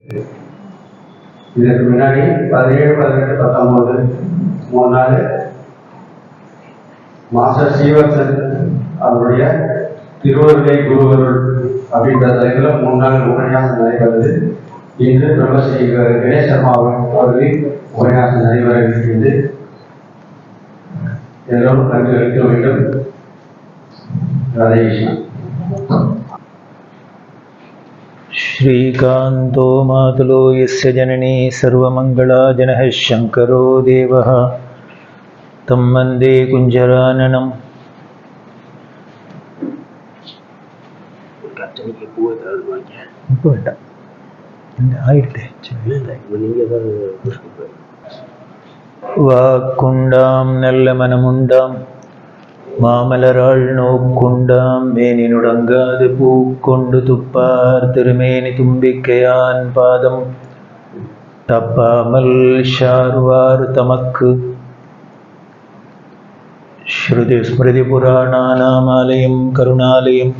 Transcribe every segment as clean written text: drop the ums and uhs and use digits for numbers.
இதற்கு முன்னாடி 17, 18, 19 3 நாள் மாஸ்டர் ஸ்ரீவத்சன் அவருடைய திருவருளை குருவருள் அப்படின்ற தலைப்பில் 3 நாள் உபன்யாசம் நடைபெறுது. இன்று பிரம்மஸ்ரீ கணேஷ் சர்மா அவர்களின் உபன்யாசம் நடைபெற இருக்கின்றது. எல்லோரும் கண்டு அளிக்க வேண்டும். ராதே கிருஷ்ணா. श्रीकान्तो मातुलो यस्य जननी सर्वमङ्गला जनः शङ्करो देवः तं वन्दे कुञ्जराननम्. வாக்குண்டாம் நல்ல மனமுண்டாம் மாமலராள் நோக்குண்டாம் மேனி நுடங்காது பூக்கொண்டு துப்பார் திருமேனி தும்பிக்கையான் பாதம் தப்பாமல் ஷார்வார் தமக்கு. ஸ்ருதி ஸ்மிருதி புராணானாமாலயம் கருணாலயம்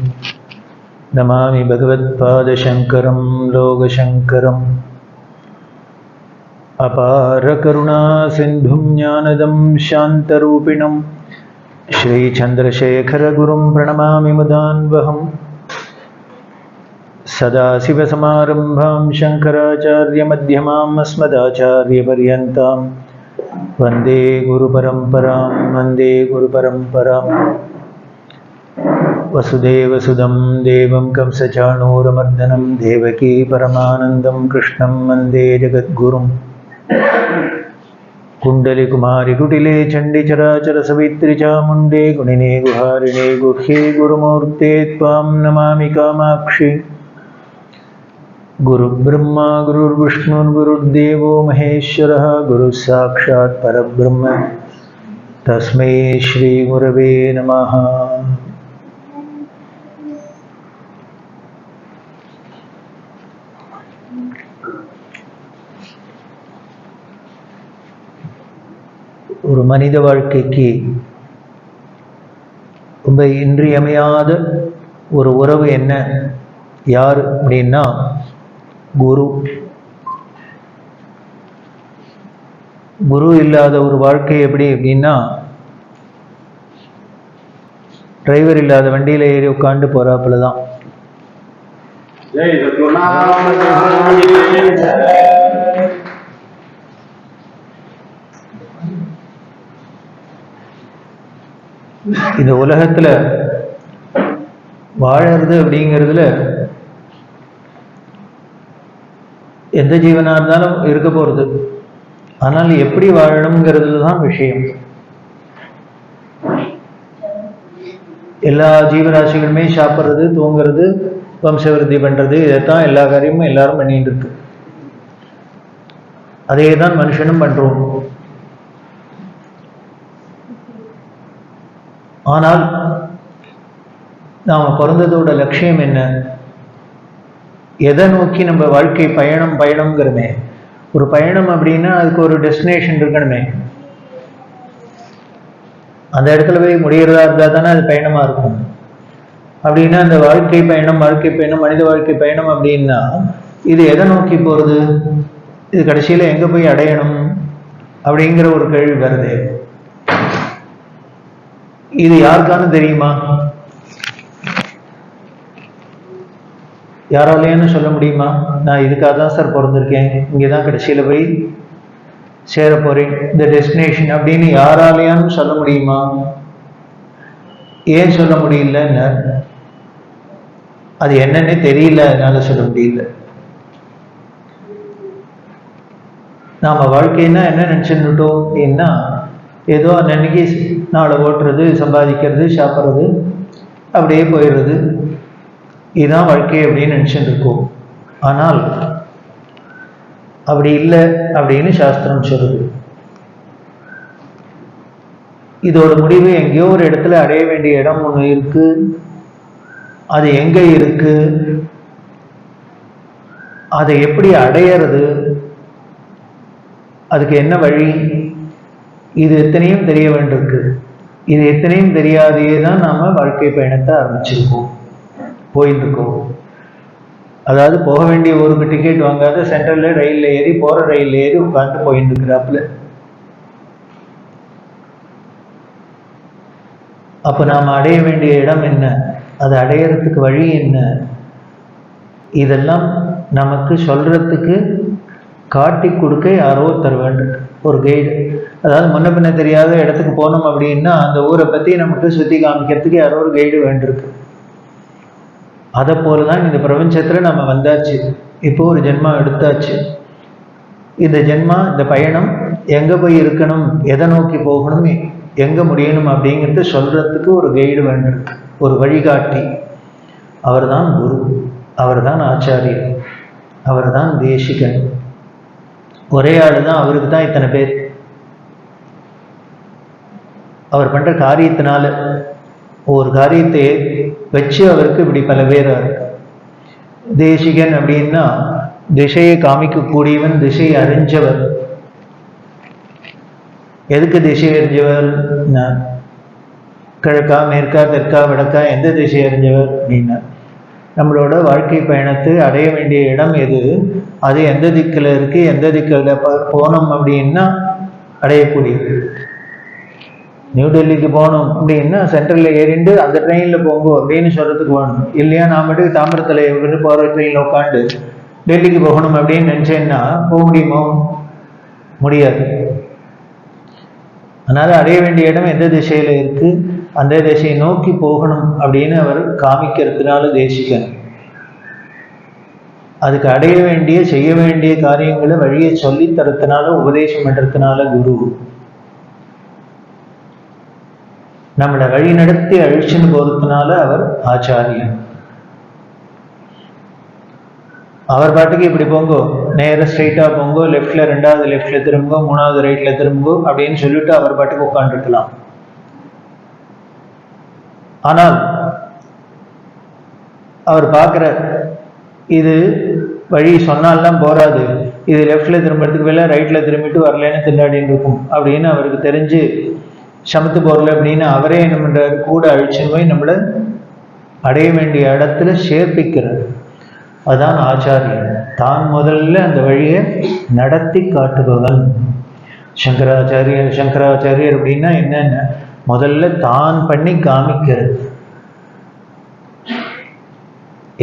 நமாமி பகவத் பாதசங்கரம் லோகசங்கரம். அபார கருணா சிந்தும் ஞானதம் சாந்தரூபிணம் श्रीचन्द्रशेखरगुरुं प्रणमामि मुदान्वहम्. सदाशिवसमारम्भां शङ्कराचार्यमध्यमाम् अस्मदाचार्यपर्यन्तां वन्दे गुरुपरम्परां वन्दे गुरुपरम्पराम्. वसुदेवसुदं देवं कंसचाणूरमर्दनं देवकी परमानन्दं कृष्णं वन्दे जगद्गुरुम्. कुंडली कुमारी कुटिले चंडी चराचर सवित्री चामुंडे गुणिने गुहारिणे गुह्ये गुरुमूर्ते त्वां नमामि कामाक्षि. गुरुब्रह्मा गुरुर्विष्णुर्गुरुर्देवो महेश्वरः गुरुः साक्षात् परब्रह्म तस्मै श्री गुरवे नमः. ஒரு மனித வாழ்க்கைக்கு ரொம்ப இன்றியமையாத ஒரு உறவு என்ன, யார் அப்படின்னா குரு. குரு இல்லாத ஒரு வாழ்க்கை எப்படி அப்படின்னா டிரைவர் இல்லாத வண்டியில ஏறி உட்காந்து போறாப்புல தான். இந்த உலகத்துல வாழறது அப்படிங்கிறதுல எந்த ஜீவனா இருந்தாலும் இருக்க போறது. ஆனால் எப்படி வாழணுங்கிறதுல தான் விஷயம். எல்லா ஜீவராசிகளுமே சாப்பிட்றது, தூங்குறது, வம்சவிருத்தி பண்றது, இதைத்தான் எல்லா காரியமும் எல்லாரும் பண்ணிட்டு இருக்கு. அதே தான் மனுஷனும் பண்றோம். ஆனால் நாம் பிறந்ததோட லட்சியம் என்ன, எதை நோக்கி நம்ம வாழ்க்கை பயணம்ங்கிறமே. ஒரு பயணம் அப்படின்னா அதுக்கு ஒரு டெஸ்டினேஷன் இருக்கணுமே. அந்த இடத்துல போய் முடிகிறதா இருந்தால் தானே அது பயணமா இருக்கும். அப்படின்னா அந்த வாழ்க்கை பயணம் மனித வாழ்க்கை பயணம் அப்படின்னா இது எதை நோக்கி போறது, இது கடைசியில எங்க போய் அடையணும் அப்படிங்கிற ஒரு கேள்வி வருது. இது யாருக்கானு தெரியுமா? யாராலையானு சொல்ல முடியுமா? நான் இதுக்காக தான் சார் பிறந்திருக்கேன், இங்கேதான் கடைசியில போய் சேர போறேன், இந்த டெஸ்டினேஷன் அப்படின்னு யாராலையானு சொல்ல முடியுமா? ஏன் சொல்ல முடியலன்னு, அது என்னன்னே தெரியல, அதனால சொல்ல முடியல. நாம வாழ்க்கைன்னா என்ன நினைச்சுட்டோம் அப்படின்னா ஏதோ அன்னைக்கு நாளை ஓட்டுறது, சம்பாதிக்கிறது, சாப்பிட்றது, அப்படியே போயிடுறது, இதுதான் வாழ்க்கை அப்படின்னு நினச்சிட்டு இருக்கோம். ஆனால் அப்படி இல்லை அப்படின்னு சாஸ்திரம் சொல்லுது. இதோட முடிவு எங்கேயோ ஒரு இடத்துல அடைய வேண்டிய இடம் ஒன்று இருக்கு. அது எங்க இருக்கு, அதை எப்படி அடையிறது, அதுக்கு என்ன வழி, இது எத்தனையும் தெரிய வேண்டியிருக்கு. இது எத்தனையும் தெரியாதையே தான் நாம வாழ்க்கை பயணத்தை ஆரம்பிச்சிருக்கோம், போயிட்டு இருக்கோம். அதாவது போக வேண்டிய ஊருக்கு டிக்கெட் வாங்காத சென்ட்ரல்ல ரயில்ல ஏறி போற ரயில்ல ஏறி உட்கார்ந்து போயிட்டு இருக்கிறாப்புல. அப்ப நாம் அடைய வேண்டிய இடம் என்ன, அதை அடையறதுக்கு வழி என்ன, இதெல்லாம் நமக்கு சொல்றதுக்கு காட்டி கொடுக்க யாரோ ஒருத்தர் வேண்டும், ஒரு கைடு. அதாவது முன்ன பின்ன தெரியாத இடத்துக்கு போனோம் அப்படின்னா அந்த ஊரை பத்தி நமக்கு சுத்தி காமிக்கிறதுக்கு யாரோ ஒரு கைடு வேண்டியிருக்கு. அதை போலதான் இந்த பிரபஞ்சத்துல நம்ம வந்தாச்சு, இப்போ ஒரு ஜென்மா எடுத்தாச்சு. இந்த ஜென்மா, இந்த பயணம் எங்க போய் இருக்கணும், எதை நோக்கி போகணும், எங்க முடியணும் அப்படிங்கிறது சொல்றதுக்கு ஒரு கைடு வேண்டியிருக்கு, ஒரு வழிகாட்டி. அவர்தான் குரு, அவர்தான் ஆச்சாரியர், அவர்தான் தேசிகன். ஒரே ஆளு தான், அவருக்கு தான் இத்தனை பேர். அவர் பண்ற காரியத்தினால, ஒரு காரியத்தை வச்சு அவருக்கு இப்படி பல பேர் இருக்கு. தேசிகன் அப்படின்னா திசையை காமிக்கக்கூடியவன், திசை அறிஞ்சவர். எதுக்கு திசை அறிஞ்சவர்? கிழக்கா மேற்கா தெற்கா வடக்கா, எந்த திசை அறிஞ்சவர் அப்படின்னா நம்மளோட வாழ்க்கை பயணத்தை அடைய வேண்டிய இடம் எது, அது எந்த திக்கில் இருக்கு, எந்த திக்கில் போனோம் அப்படின்னா அடையக்கூடியது. நியூ டெல்லிக்கு போகணும் அப்படின்னா சென்ட்ரலில் ஏறிண்டு அந்த ட்ரெயினில் போங்க அப்படின்னு சொல்றதுக்கு வேணும். இல்லையா நான் மட்டும் தாமிரத்தில் போகிற ட்ரெயினில் உட்காந்து டெல்லிக்கு போகணும் அப்படின்னு நினச்சேன்னா போக முடியுமோ? முடியாது. அதனால அடைய வேண்டிய இடம் எந்த திசையில இருக்கு, அந்த திசையை நோக்கி போகணும் அப்படின்னு அவர் காமிக்கிறதுனால தேசிகன். அதுக்கு அடைய வேண்டிய செய்ய வேண்டிய காரியங்களை வழியை சொல்லி தரத்தினால, உபதேசம் பண்றதுனால குரு. நம்மளை வழி நடத்தி அழிச்சுன்னு போறதுனால அவர் ஆச்சாரியன். அவர் பாட்டுக்கு இப்படி போங்கோ, நேர ஸ்ட்ரைட்டா போங்கோ, லெஃப்ட்ல ரெண்டாவது லெஃப்ட்ல திரும்புங்கோ, மூணாவது ரைட்ல திரும்புங்கோ அப்படின்னு சொல்லிட்டு அவர் பாட்டுக்கு உட்காந்துருக்கலாம். ஆனால் அவர் பார்க்குற இது வழி சொன்னாலாம் போராது, இது லெஃப்ட்ல திரும்புறதுக்கு வேலை ரைட்ல திரும்பிட்டு வரலன்னு திண்டாடின்னு இருக்கும் அப்படின்னு அவருக்கு தெரிஞ்சு சமத்து போறல அப்படின்னு அவரே என்ன பண்றாரு, கூட அழிச்சு போய் நம்மளை அடைய வேண்டிய இடத்துல சேர்ப்பிக்கிறார். அதான் ஆச்சாரியன். தான் முதல்ல அந்த வழியை நடத்தி காட்டுபவன். சங்கராச்சாரியர் அப்படின்னா என்னென்ன, முதல்ல தான் பண்ணி காமிக்கிறது.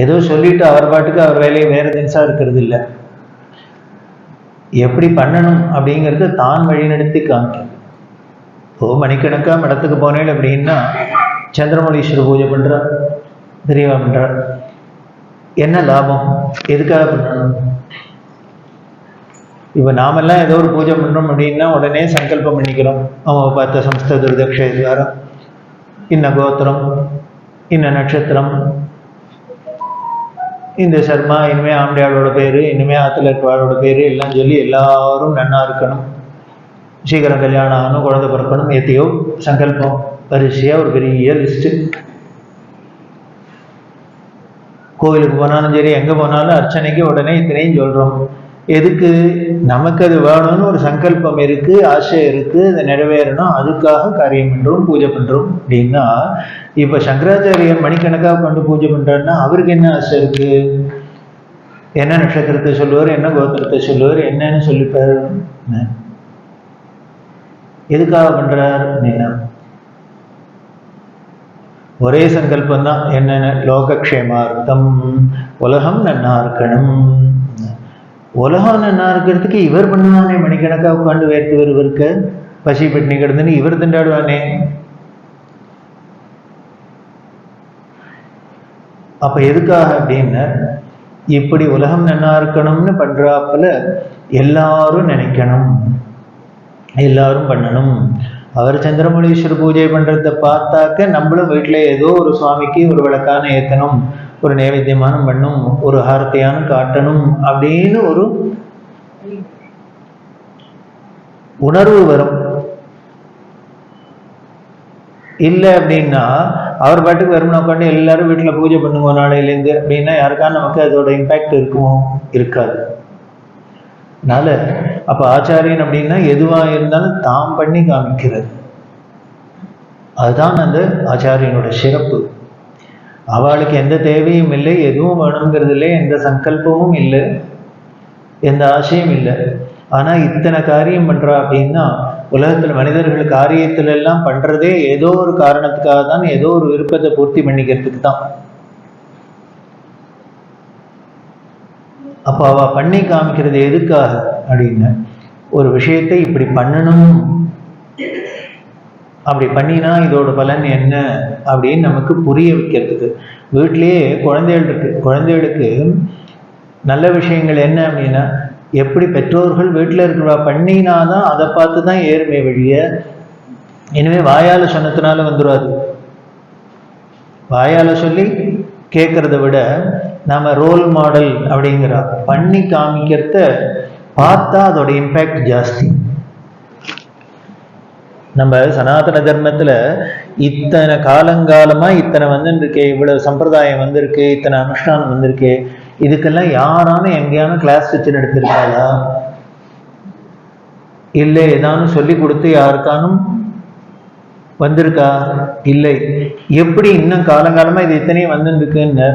ஏதோ சொல்லிட்டு அவர் பாட்டுக்கு அவர் வேலையை வேற தினசா இருக்கிறது இல்லை. எப்படி பண்ணணும் அப்படிங்கிறது தான் வழி நடத்தி காமிக்கிறது. இப்போ மணிக்கணக்கா மடத்துக்கு போனேன் அப்படின்னா சந்திரமௌலீஸ்வரர் பூஜை பண்றார், தெரியவா பண்றார். என்ன லாபம், எதுக்காக பண்ணணும்? இப்போ நாமெல்லாம் ஏதோ ஒரு பூஜை பண்றோம் அப்படின்னா உடனே சங்கல்பம் பண்ணிக்கிறோம். அவன் பார்த்த சம்ஸ்த துர்தக்ஷேஸ்வரம், இன்ன கோத்திரம், இன்ன நட்சத்திரம், இந்த சர்மா, இனிமே ஆம்படியாளோட பேரு, இனிமே ஆத்துல இருக்கவாளோட பேரு எல்லாம் சொல்லி எல்லாரும் நன்னா இருக்கணும், சீக்கிரம் கல்யாணம் ஆகணும், குழந்தை பிறக்கணும், எத்தையோ சங்கல்பம் வரிசையா ஒரு பெரிய லிஸ்ட். கோவிலுக்கு போனாலும் சரி, எங்க போனாலும் அர்ச்சனைக்கு உடனே இத்தனையும் சொல்றோம். எதுக்கு? நமக்கு அது வேணும்னு ஒரு சங்கல்பம் இருக்கு, ஆசை இருக்கு, அதை நிறைவேறணும், அதுக்காக காரியம் பண்றோம், பூஜை பண்றோம் அப்படின்னா. இப்ப சங்கராச்சாரியர் மணிக்கணக்காக கொண்டு பூஜை பண்றாருன்னா அவருக்கு என்ன ஆசை இருக்கு? என்ன நட்சத்திரத்தை சொல்லுவார், என்ன கோத்திரத்தை சொல்லுவார், என்னன்னு சொல்லிப்பாரு. எதுக்காக பண்றார் அப்படின்னா ஒரே சங்கல்பம் தான். என்னென்ன? லோகக்ஷேமார்த்தம், உலகம் நன்னா இருக்கணும். உலகம் நன்னா இருக்கிறதுக்கு இவர் பண்ணுவானே, மணிக்கணக்கா உட்காந்து வேர்த்து வருவருக்கு பசி பட்டினி கிடந்துன்னு இவர் திண்டாடுவானே. அப்ப எதுக்காக அப்படின்னா இப்படி உலகம் நன்னா இருக்கணும்னு பண்றாப்புல எல்லாரும் நினைக்கணும், எல்லாரும் பண்ணணும். அவர் சந்திரமௌலீஸ்வரர் பூஜை பண்றத பார்த்தாக்க நம்மளும் வீட்டுல ஏதோ ஒரு சுவாமிக்கு ஒரு விளக்கான ஏத்தணும், ஒரு நைவேத்தியமானம் பண்ணும், ஒரு ஹாரத்தையான காட்டணும் அப்படின்னு ஒரு உணர்வு வரும். இல்லை அப்படின்னா அவர் பாட்டுக்கு வரும்னா உட்காந்து எல்லாரும் வீட்டுல பூஜை பண்ணுவோம் நாளையிலேருந்து அப்படின்னா யாருக்கா நமக்கு அதோட இம்பாக்ட் இருக்குமோ? இருக்காது. அதனால அப்ப ஆச்சாரியன் அப்படின்னா எதுவா இருந்தாலும் தாம் பண்ணி காமிக்கிறது. அதுதான் அந்த ஆச்சாரியனோட சிறப்பு. அவளுக்கு எந்த தேவையும் இல்லை, எதுவும் வேணுங்கிறது இல்லை, எந்த சங்கல்பமும் இல்லை, எந்த ஆசையும் இல்லை. ஆனா இத்தனை காரியம் பண்றா அப்படின்னா உலகத்துல மனிதர்கள் காரியத்துல எல்லாம் பண்றதே ஏதோ ஒரு காரணத்துக்காக தான், ஏதோ ஒரு விருப்பத்தை பூர்த்தி பண்ணிக்கிறதுக்கு தான். அப்போ அவ பண்ணி காமிக்கிறது எதுக்காக அப்படின்னு, ஒரு விஷயத்தை இப்படி பண்ணணும், அப்படி பண்ணினா இதோட பலன் என்ன அப்படின்னு நமக்கு புரிய வைக்கிறதுக்கு. வீட்டிலேயே குழந்தைகள் இருக்கு, குழந்தைகளுக்கு நல்ல விஷயங்கள் என்ன அப்படின்னா, எப்படி பெற்றோர்கள் வீட்டில் இருக்கிறவா பண்ணினாதான் அதை பார்த்து தான் ஏறுமே வழிய, எனவே வாயால சொன்னதுனால வந்துடாது. வாயால சொல்லி கேட்கறத விட நாம ரோல் மாடல் அப்படிங்கிறா பண்ணி காமிக்கிறத பார்த்தா அதோட இம்பேக்ட் ஜாஸ்தி. நம்ம சனாதன தர்மத்துல இத்தனை காலங்காலமா இத்தனை வந்துருக்கு, இவ்வளவு சம்பிரதாயம் வந்திருக்கு, இத்தனை அனுஷ்டானம் வந்திருக்கு, இதுக்கெல்லாம் யாரானு எங்கேயான கிளாஸ் வச்சு எடுத்திருக்காளா? இல்லை ஏதானு சொல்லி கொடுத்து யாருக்கானும் வந்திருக்கா? இல்லை. எப்படி இன்னும் காலங்காலமா இது இத்தனையும் வந்துருக்குன்னு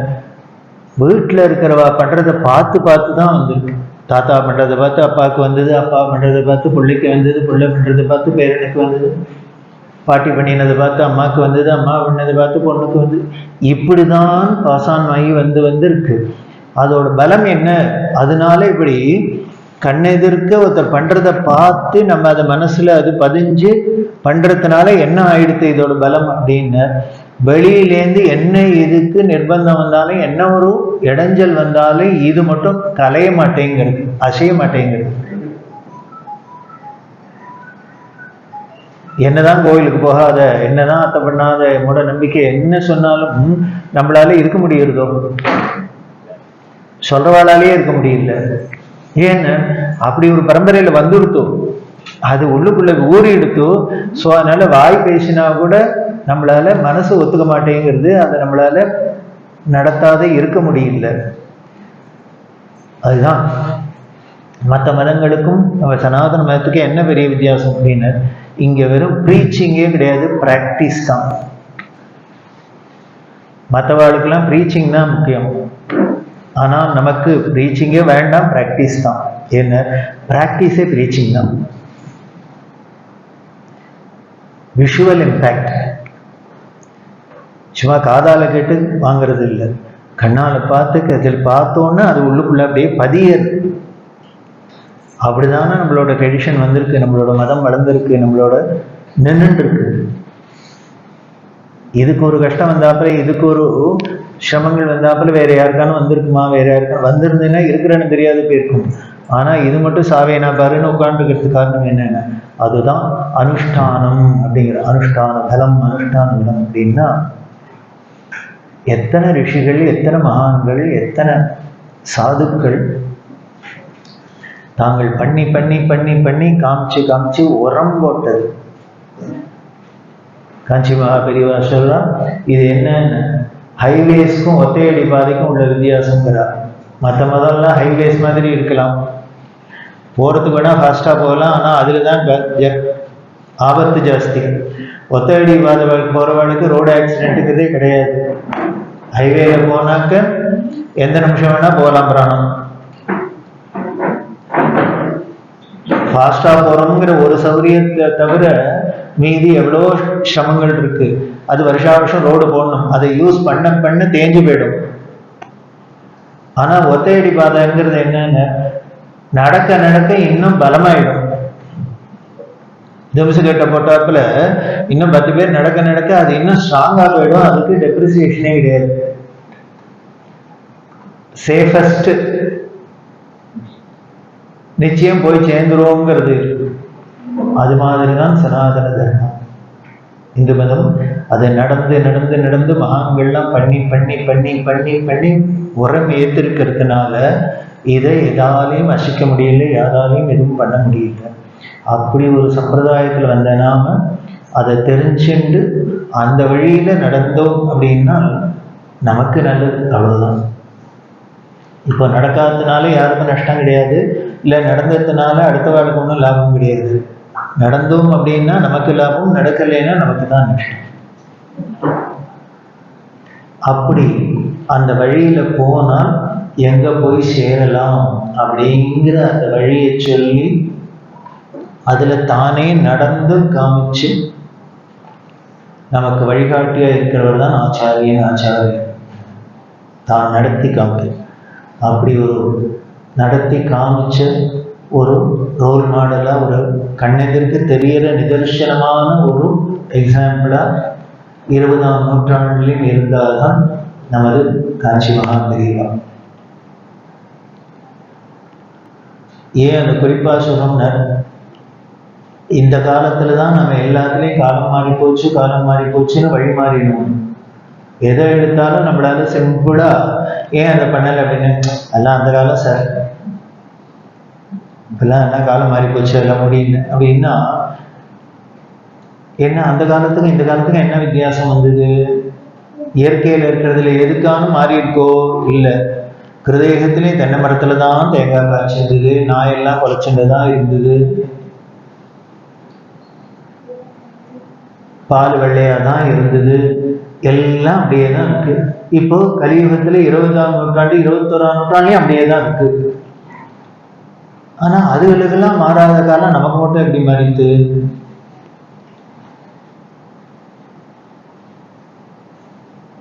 வீட்டில் இருக்கிறவா பண்றதை பார்த்து பார்த்து தான் வந்திருக்கு. தாத்தா பண்றதை பார்த்து அப்பாவுக்கு வந்தது, அப்பா பண்றதை பார்த்து பிள்ளைக்கு வந்தது, பிள்ளை பண்றதை பார்த்து பேரனுக்கு வந்தது, பாட்டி பண்ணினதை பார்த்து அம்மாவுக்கு வந்தது, அம்மா பண்ணதை பார்த்து பொண்ணுக்கு வந்தது. இப்படிதான் பாசான் ஆகி வந்திருக்கு. அதோட பலம் என்ன? அதனால இப்படி கண்ணெதிர்க்க ஒருத்தர் பண்றதை பார்த்து நம்ம அதை மனசுல அது பதிஞ்சு பண்றதுனால என்ன ஆயிடுத்து இதோட பலம் அப்படின்னு, வெளியிலேருந்து என்ன இதுக்கு நிர்பந்தம் வந்தாலும், என்ன ஒரு இடைஞ்சல் வந்தாலும் இது மட்டும் கலைய மாட்டேங்கிறது, அசைய மாட்டேங்கிறது. என்னதான் கோயிலுக்கு போகாத, என்னதான் அத்தை பண்ணாத, மூட நம்பிக்கை என்ன சொன்னாலும் நம்மளால இருக்க முடியுறதோ? சொல்றவாளாலேயே இருக்க முடியல. ஏன்னு அப்படி ஒரு பரம்பரையில வந்துடுத்தோ, அது உள்ளுக்குள்ள ஊறி எடுத்தோ. ஸோ அதனால வாய் பேசினா கூட நம்மளால மனசு ஒத்துக்க மாட்டேங்கிறது, அதை நம்மளால நடத்தாத இருக்க முடியல. அதுதான் மற்ற மதங்களுக்கும் நம்ம சனாதன மதத்துக்கு என்ன பெரிய வித்தியாசம் அப்படின்னு, இங்க வெறும் ப்ரீச்சிங்கே கிடையாது, பிராக்டிஸ் தான். மற்றவாளுக்கெல்லாம் ப்ரீச்சிங் தான் முக்கியம். ஆனால் நமக்கு ப்ரீச்சிங்கே வேண்டாம், ப்ராக்டிஸ் தான். என்ன ப்ராக்டிஸே ப்ரீச்சிங் தான். விஷுவல் இம்பேக்ட் சும்மா காதால கேட்டு வாங்கிறது இல்லை, கண்ணால பார்த்து அதில் பார்த்தோன்னா அது உள்ளுக்குள்ள அப்படியே பதியது. அப்படிதானே நம்மளோட ட்ரெடிஷன் வந்திருக்கு, நம்மளோட மதம் வளர்ந்துருக்கு, நம்மளோட நின்றுட்டு இருக்கு. இதுக்கு ஒரு கஷ்டம் வந்தாப்புல, இதுக்கு ஒரு சிரமங்கள் வந்தாப்புல வேற யாருக்கானும் வந்திருக்குமா? வேற யாருக்கான வந்திருந்ததுன்னா இருக்கிறன்னு தெரியாது போயிருக்கும். ஆனா இது மட்டும் சாவேனா பாருன்னு உட்காந்துக்கிறதுக்கு காரணம் என்னென்ன? அதுதான் அனுஷ்டானம் அப்படிங்கிற. அனுஷ்டான பலம், அனுஷ்டான பலம் அப்படின்னா எத்தனை ரிஷிகள், எத்தனை மகான்கள், எத்தனை சாதுக்கள் தாங்கள் பண்ணி பண்ணி பண்ணி பண்ணி காமிச்சு காமிச்சு உரம் போட்டது. காஞ்சி மகா பெரியவா சொல்றா, இது என்னன்னு ஹைவேஸ்க்கும் ஒத்தையடி பாதைக்கும் உள்ள வித்தியாசங்கிறார். மற்ற மதம்லாம் ஹைவேஸ் மாதிரி இருக்கலாம், போறதுக்கு வேணா ஃபாஸ்டா போகலாம், ஆனா அதுல தான் ஆபத்து ஜாஸ்தி. ஒத்தையடி பாதை போறவளுக்கு ரோடு ஆக்சிடென்ட்டுங்கிறதே கிடையாது. ஹைவேல போனாக்க எந்த நிமிஷம் வேணா போகலாம் பிராணம். ஃபாஸ்டா போறோம்ங்கிற ஒரு சௌகரியத்தை தவிர மீதி எவ்வளோ சிரமங்கள் இருக்கு. அது வருஷா வருஷம் ரோடு போடணும், அதை யூஸ் பண்ண பண்ண தேஞ்சு போயிடும். ஆனா ஒத்தையடி பாதைங்கிறது என்னன்னு நடக்க நடக்க இன்னும் பலமாயிடும். ஜம்சு கட்ட போட்டாப்புல இன்னும் 10 பேர் நடக்க நடக்க அது இன்னும் ஸ்ட்ராங்கா போயிடும். அதுக்கு டெப்ரிசியேஷனே கிடையாது. சேஃபஸ்ட் நிச்சயம் போய் சேர்ந்துருவோங்கிறது. அது மாதிரிதான் சனாதன தர்மம், இந்து மதம். அதை நடந்து நடந்து நடந்து மகான்கள்லாம் பண்ணி பண்ணி பண்ணி பண்ணி பண்ணி உரம் ஏற்றிருக்கிறதுனால இதை எதாலையும் அசிக்க முடியல, யாராலையும் எதுவும் பண்ண முடியல. அப்படி ஒரு சம்பிரதாயத்தில் வந்த நாம அதை தெரிஞ்சுண்டு அந்த வழியில நடந்தோம் அப்படின்னா நமக்கு நல்லது, அவ்வளவுதான். இப்போ நடக்காததுனால யாருக்கும் நஷ்டம் கிடையாது, இல்லை நடந்ததுனால அடுத்த வாழ்க்கை ஒன்றும் லாபம் கிடையாது. நடந்தோம் அப்படின்னா நமக்கு லாபம், நடக்கலைன்னா நமக்கு தான் நஷ்டம். அப்படி அந்த வழியில போனால் எங்க போய் சேரலாம் அப்படிங்கிற அந்த வழியை சொல்லி அதுல தானே நடந்து காமிச்சு நமக்கு வழிகாட்டியா இருக்கிறவர் தான் ஆச்சாரியன். தான் நடத்தி காமிக்க, அப்படி ஒரு நடத்தி காமிச்ச ஒரு ரோல் மாடலா, ஒரு கண்ணெதிர்க்கு தெரியற நிதர்சனமான ஒரு எக்ஸாம்பிளா 20ஆம் நூற்றாண்டிலும் இருந்தால்தான் நமது காஞ்சி மகா பெரியவா. ஏன் அந்த குறிப்பா சொல்லணும்னா, இந்த காலத்துல தான் நம்ம எல்லாத்துலேயும் காலம் மாறி போச்சுன்னு வழி மாறிடணும். எதை எடுத்தாலும் நம்மளால சிம்பிளா ஏன் அதை பண்ணலை அப்படின்னு, எல்லாம் அந்த காலம் சார், இப்பெல்லாம் என்ன காலம் மாறி போச்சு எல்லாம் முடியல அப்படின்னா என்ன, அந்த காலத்துக்கும் இந்த காலத்துக்கும் என்ன வித்தியாசம் வந்தது? இயற்கையில் இருக்கிறதுல எதுக்கானும் மாறி இருக்கோ இல்லை, கிருதயுகத்திலே தென்னை மரத்துல தான் தேங்காய் காய்ச்சிருந்தது, நாயெல்லாம் குலைச்சுட்டுதான் இருந்தது, பால் வெள்ளையா தான் இருந்தது, எல்லாம் அப்படியே தான் இருக்கு. இப்போ கலியுகத்துல 20ஆம் நூற்றாண்டு 21ஆம் நூற்றாண்டுலயும் அப்படியே தான் இருக்கு. ஆனா அதுகளுக்கெல்லாம் மாறாத காலம் நமக்கு மட்டும் எப்படி மாறித்து?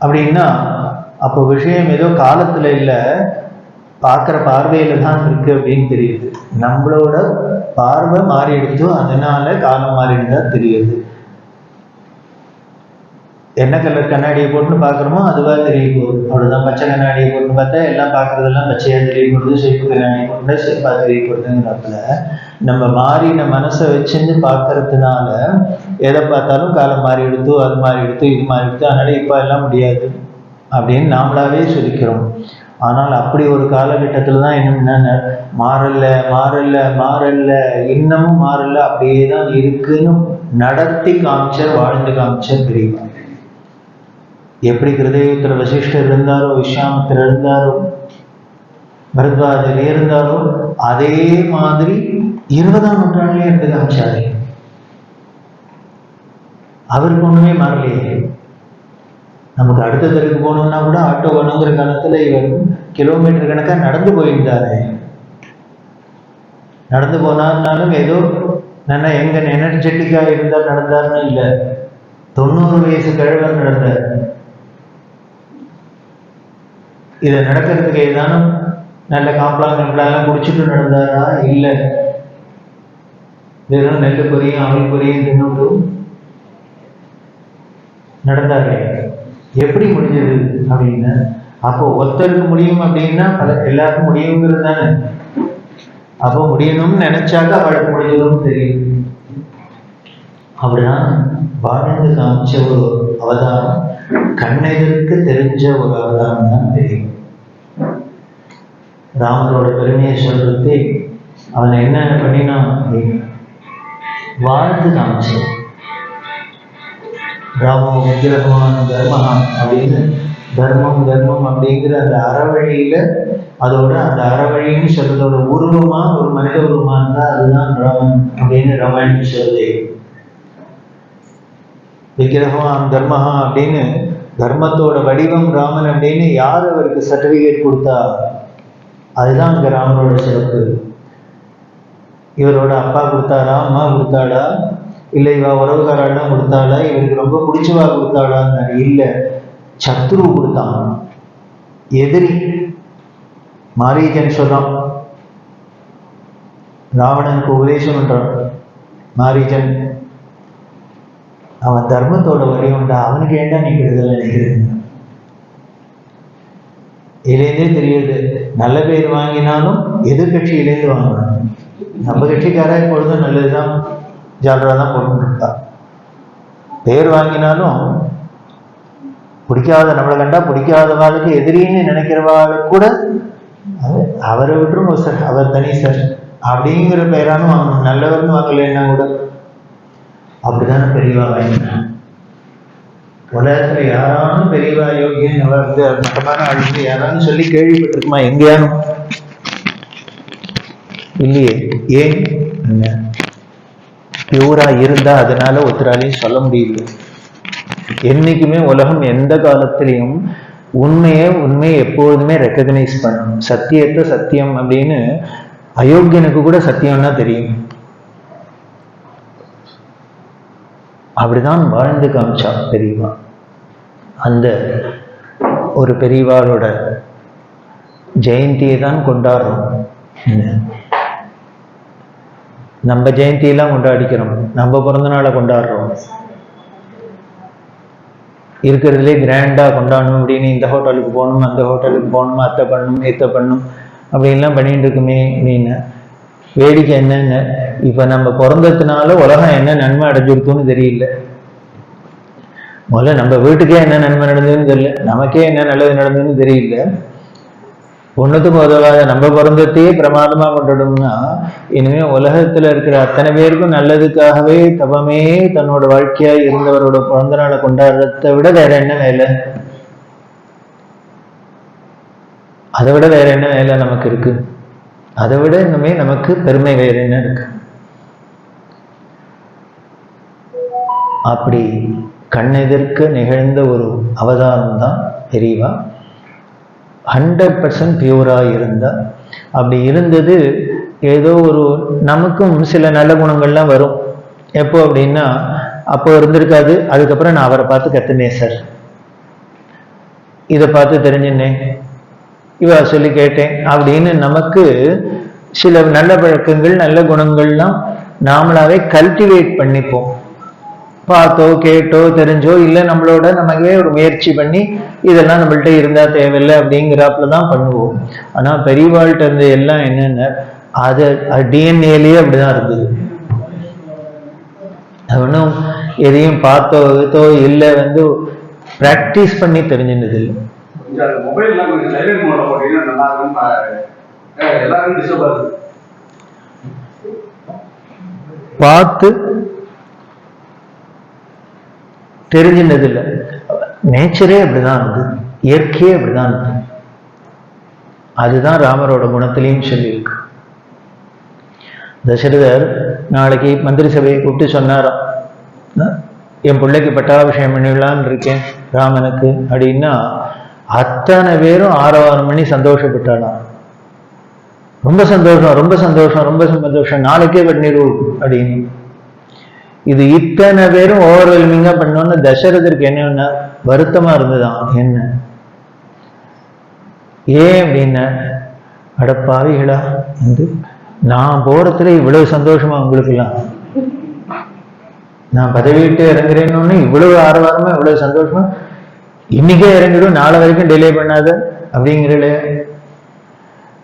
அப்படின்னா அப்போ விஷயம் ஏதோ காலத்துல இல்லை, பார்க்குற பார்வையில தான் இருக்கு அப்படின்னு தெரியுது. நம்மளோட பார்வை மாறி எடுத்தோ, அதனால காலம் மாறிடுதா தெரியுது. என்ன கலர் கண்ணாடியை போட்டு பார்க்குறோமோ அதுவா தெரிய போகுது, அவ்வளோதான். பச்சை கண்ணாடியை போட்டு பார்த்தா எல்லாம் பார்க்குறதெல்லாம் பச்சையா தெரிய போடுது, சிவப்பு கண்ணாடியை போட்டு சிவப்பா தெரிய போடுதுங்கிறப்பல நம்ம மாறின மனசை வச்சுன்னு பார்க்கறதுனால எதை பார்த்தாலும் காலம் மாறி எடுத்தோ, அது மாறி எடுத்தோ, இது மாறி எடுத்தோ, அதனால இப்போ எல்லாம் முடியாது அப்படின்னு நாமளாவே சொல்லிக்கிறோம். ஆனால் அப்படி ஒரு காலகட்டத்தில் தான் என்ன மாறல இன்னமும் மாறல, அப்படியே தான் இருக்குன்னு நடத்தி காமிச்சர், வாழ்ந்து காமிச்சர் பெரியவா. எப்படி கிருதயுகத்தில் வசிஷ்டர் இருந்தாரோ, விஸ்வாமித்திரர் இருந்தாரோ, பரத்வாஜர் இருந்தாரோ, அதே மாதிரி 20ஆம் நூற்றாண்டிலே இருந்து காமிச்சாரு. அவருக்கு ஒண்ணுமே மாறலையே. நமக்கு அடுத்த தெருக்கு போகணும்னா கூட ஆட்டோ வேணுங்கிற காலத்துல இவர் கிலோமீட்டர் கணக்கா நடந்து போயிருந்தாரு. நடந்து போனார்னாலும் ஏதோ நல்லா எங்க எனர்ஜெட்டிக்கா இருந்தா நடந்தாருன்னு இல்லை, 90 வயசு கிழவர் நடந்தார். இதை நடக்கிறதுக்கு ஏதானும் நல்ல காம்பளாம் குடிச்சிட்டு நடந்தாரா? இல்லை, வெறும் நெல்லு பொரியும் அவள் பொரியும் தின்னு நடந்தாரு. எப்படி முடிஞ்சது அப்படின்னு, அப்போ ஒருத்தருக்கு முடியும் அப்படின்னா எல்லாருக்கும் முடியுங்கிறது தானே. அப்போ முடியணும்னு நினைச்சாக்கா அவளுக்கு முடிஞ்சதும் தெரியும். அப்படின்னா வாழ்ந்து காமிச்ச ஒரு அவதாரம், கண்ணெதிர்க்கு தெரிஞ்ச ஒரு அவதாரம் தான் தெரியும். ராமரோட பெருமையை சொல்றது அவன் என்ன பண்ணினான் அப்படின்னு வாழ்ந்து காமிச்ச ராமோ விக்கிரகமான தர்மஹா அப்படின்னு, தர்மம் அப்படிங்கிற அந்த அறவழியில, அதோட அந்த அறவழின்னு சொல்றதோட உருவமா ஒரு மனித உருவமா இருந்தா அதுதான் ராமன் அப்படின்னு ராமாயணம் சொல்லுது. விக்கிரகமாம் தர்மஹா அப்படின்னு தர்மத்தோட வடிவம் ராமன் அப்படின்னு யார் அவருக்கு சர்டிபிகேட் கொடுத்தா? அதுதான் அங்க ராமனோட சிறப்பு. இவரோட அப்பா கொடுத்தாரா, அம்மா கொடுத்தாடா, இல்லை இவா உறவுகாரெல்லாம் கொடுத்தாளா, இவருக்கு ரொம்ப பிடிச்சவா கொடுத்தாளான்னு இல்லை, சத்ரு கொடுத்தான், எதிரி. மாரீச்சன் சொல்றான், ராவணனுக்கு உபதேசம் பண்றான். மாரீச்சன் அவன் தர்மத்தோட வடிவம்டா, அவனுக்கு ஏண்டா நீ கெடுதல் நினைக்கிறேன். இதுலேருந்தே தெரியுது, நல்ல பேர் வாங்கினாலும் எதிர்கட்சியிலேருந்து வாங்கணும். நம்ம கட்சிக்காரா எப்பொழுதும் நல்லதுதான், ஜாலரா தான் போட்டுருக்கா. பேர் வாங்கினாலும் பிடிக்காத, நம்மளை கண்டா பிடிக்காதவாளுக்கு எதிரின்னு நினைக்கிறவாளுக்கு கூட அவரை விட்டுரும் சார், அவர் தனி சார் அப்படிங்கிற பெயரானும் வாங்கணும். நல்லவர்னு வாங்கலைன்னா கூட அப்படிதானே பெரியவா வாங்கினான். உலகத்துல யாராலும் பெரியவா யோகியன் வந்து மட்டமான அழிந்து யாராலும் சொல்லி கேள்விப்பட்டிருக்குமா? எங்கேயானும் இல்லையே. ஏன் பியூரா இருந்தா அதனால ஒருத்தராலையும் சொல்ல முடியல. என்னைக்குமே உலகம் எந்த காலத்திலையும் உண்மையை எப்போதுமே ரெக்கக்னைஸ் பண்ணணும். சத்தியத்தை சத்தியம் அப்படின்னு அயோக்கியனுக்கு கூட சத்தியம்னா தெரியும். அப்படிதான் வாழ்ந்து காமிச்சா பெரியவா. அந்த ஒரு பெரியவாளோட ஜெயந்தியை தான் கொண்டாடுறோம். நம்ம ஜெயந்தியெல்லாம் கொண்டாடிக்கிறோம், நம்ம பிறந்த நாளை கொண்டாடுறோம். இருக்கிறதுலே கிராண்டா கொண்டாடணும் அப்படின்னு இந்த ஹோட்டலுக்கு போகணும், அந்த ஹோட்டலுக்கு போகணும், அத்தை பண்ணணும், இத்தை பண்ணணும் அப்படின்லாம் பண்ணிட்டு இருக்குமே அப்படின்னு. வேடிக்கை என்னன்னு, இப்ப நம்ம பிறந்ததுனால உலகம் என்ன நன்மை அடைஞ்சிருக்குன்னு தெரியல. முதல்ல நம்ம வீட்டுக்கே என்ன நன்மை நடந்ததுன்னு தெரியல, நமக்கே என்ன நல்லது நடந்ததுன்னு தெரியல. ஒன்றுத்துக்கு உதவாத நம்ம பிறந்தத்தையே பிரமாதமா கொண்டாடணும்னா இனிமே உலகத்துல இருக்கிற அத்தனை பேருக்கும் நல்லதுக்காகவே தவமே தன்னோட வாழ்க்கையா இருந்தவரோட பிறந்த நாளை கொண்டாடுறதை விட வேற என்ன வேலை? அதை விட வேற என்ன வேலை நமக்கு இருக்கு? அதை விட இன்னுமே நமக்கு பெருமை வேற என்ன இருக்கு? அப்படி கண்ணெதிர்க்க நிகழ்ந்த ஒரு அவதாரம் தான் பெரியவா. 100% பியூரா இருந்தா. அப்படி இருந்தது ஏதோ ஒரு நமக்கும் சில நல்ல குணங்கள்லாம் வரும். எப்போ அப்படின்னா, அப்போ இருந்திருக்காது, அதுக்கப்புறம் நான் அவரை பார்த்து கத்துனேன் சார், இதை பார்த்து தெரிஞ்சுனேன், இவ சொல்லி கேட்டேன் அப்படின்னு நமக்கு சில நல்ல பழக்கங்கள் நல்ல குணங்கள்லாம் நாமளாவே கல்டிவேட் பண்ணிப்போம். பார்த்தோ கேட்டோ தெரிஞ்சோ இல்லை நம்மளோட நமக்கே ஒரு முயற்சி பண்ணி இதெல்லாம் நம்மள்ட்ட இருந்தா தேவையில்லை அப்படிங்கிறாப்புல தான் பண்ணுவோம். ஆனா பெரியவாழ்கிட்ட இருந்த எல்லாம் என்னென்ன, அது டிஎன்ஏலயே அப்படிதான் இருந்தது. ஒன்றும் எதையும் பார்த்தோ இல்லை பிராக்டிஸ் பண்ணி தெரிஞ்சிருந்தது இல்லை. பார்த்து தெரிஞ்சினது இல்லை. நேச்சரே அப்படிதான் இருந்தது, இயற்கையே அப்படிதான் இருந்தது. அதுதான் ராமரோட குணத்திலையும் சொல்லியிருக்கு. தசரதர் நாளைக்கு மந்திரி சபையை கூப்பிட்டு சொன்னாராம், என் பிள்ளைக்கு பட்டாபிஷேகம் பண்ணிடலான்னு இருக்கேன் ராமனுக்கு அப்படின்னா, அத்தனை பேரும் ஆரவாரம் பண்ணி சந்தோஷப்பட்டாலாம். ரொம்ப சந்தோஷம், ரொம்ப சந்தோஷம், ரொம்ப சந்தோஷம், நாளைக்கே பண்ணிடுவோம் அப்படின்னு. இது இத்தனை பேரும் ஓவர்வெல்மிங்கா பண்ணோன்னு தசரதருக்கு என்ன வருத்தமா இருந்ததுதான். என்ன ஏன் அப்படின்னா, அடப்பாவிகளா நான் போறதுல இவ்வளவு சந்தோஷமா உங்களுக்கு எல்லாம், நான் பதவி விட்டு இறங்குறேன்னு இவ்வளவு ஆரவாரமா இவ்வளவு சந்தோஷமா, இன்னைக்கே இறங்கிடும் நாளை வரைக்கும் டிலே பண்ணாத அப்படிங்கிறல.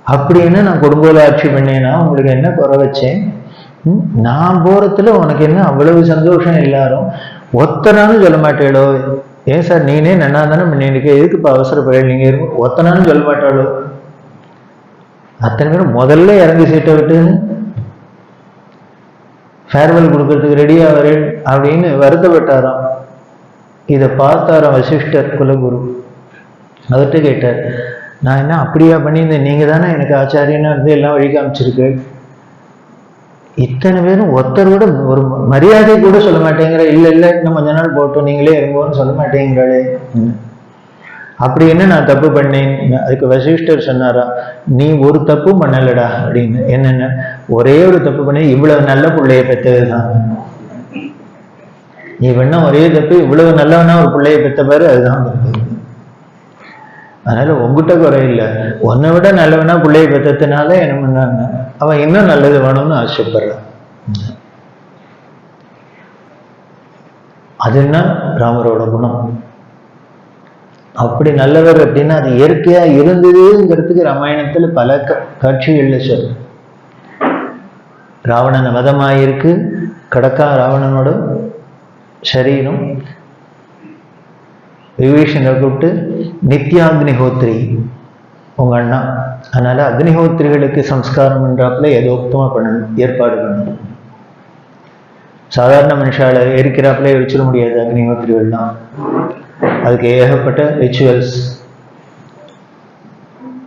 அப்படின்னு நான் கொடுங்கோல ஆட்சி பண்ணேன்னா உங்களுக்கு என்ன குறை வச்சேன்? நான் போறதுல உனக்கு என்ன அவ்வளவு சந்தோஷம்? எல்லாரும் ஒத்தனாலும் சொல்ல மாட்டேளோ? ஏன் சார் நீனே நன்னா தானே பண்ணிருக்க, எதுக்கு இப்ப அவசரப்பட? நீங்க ஒத்தனாலும் சொல்ல மாட்டாளோ? அத்தனை பேரும் முதல்ல இறங்கி சீட்டை விட்டு ஃபேர்வெல் கொடுக்கறதுக்கு ரெடியா வரேன் அப்படின்னு வருத்தப்பட்டாராம். இதை பார்த்தாராம் வசிஷ்டர் குலகுரு. அவர்கிட்ட கேட்டார், நான் என்ன அப்படியா பண்ணியிருந்தேன்? நீங்க தானே எனக்கு ஆச்சாரியனா இருந்து எல்லாம் வழி காமிச்சிருக்கு. இத்தனை பேரும் ஒருத்தரோட ஒரு மரியாதை கூட சொல்ல மாட்டேங்கிற. இல்ல இல்ல இன்னும் கொஞ்ச நாள் போட்டோம், நீங்களே இறங்குவோன்னு சொல்ல மாட்டேங்கிறாளே. அப்படி என்ன நான் தப்பு பண்ணேன்? அதுக்கு வசிஷ்டர் சொன்னாரா, நீ ஒரு தப்பும் பண்ணலடா அப்படின்னு. என்னென்ன? ஒரே ஒரு தப்பு பண்ணி இவ்வளவு நல்ல பிள்ளைய பெற்றதுதான். நீ வேணா ஒரே தப்பு, இவ்வளவு நல்லவனா ஒரு பிள்ளைய பெற்ற பாரு, அதுதான் தப்பு. அதனால உங்ககிட்ட குறை இல்லை, உன்னை விட நல்லவனா பிள்ளைய பெற்றதுனால என்ன பண்ணாங்க, அவன் இன்னும் நல்லது வேணும்னு ஆசைப்படுறான். அதுன்னா ராமரோட குணம். அப்படி நல்லவர் அப்படின்னா அது இயற்கையா இருந்ததுங்கிறதுக்கு ராமாயணத்துல பல காட்சிகள்ல சொல்லு. ராவணன் வதமாயிருக்கு, கடக்கா ராவணனோட சரீரம். விபீஷணனை கூப்பிட்டு நித்யாக்னிஹோத்ரி உங்க அண்ணா, அதனால அக்னிஹோத்திரிகளுக்கு சம்ஸ்காரம் என்றாப்புல எதோக்தமா பண்ணணும், ஏற்பாடு பண்ணணும். சாதாரண மனுஷால எரிக்கிறாப்புல எரிச்சிட முடியாது அக்னிஹோத்திரிகள்லாம். அதுக்கு ஏகப்பட்ட ரிச்சுவல்ஸ்,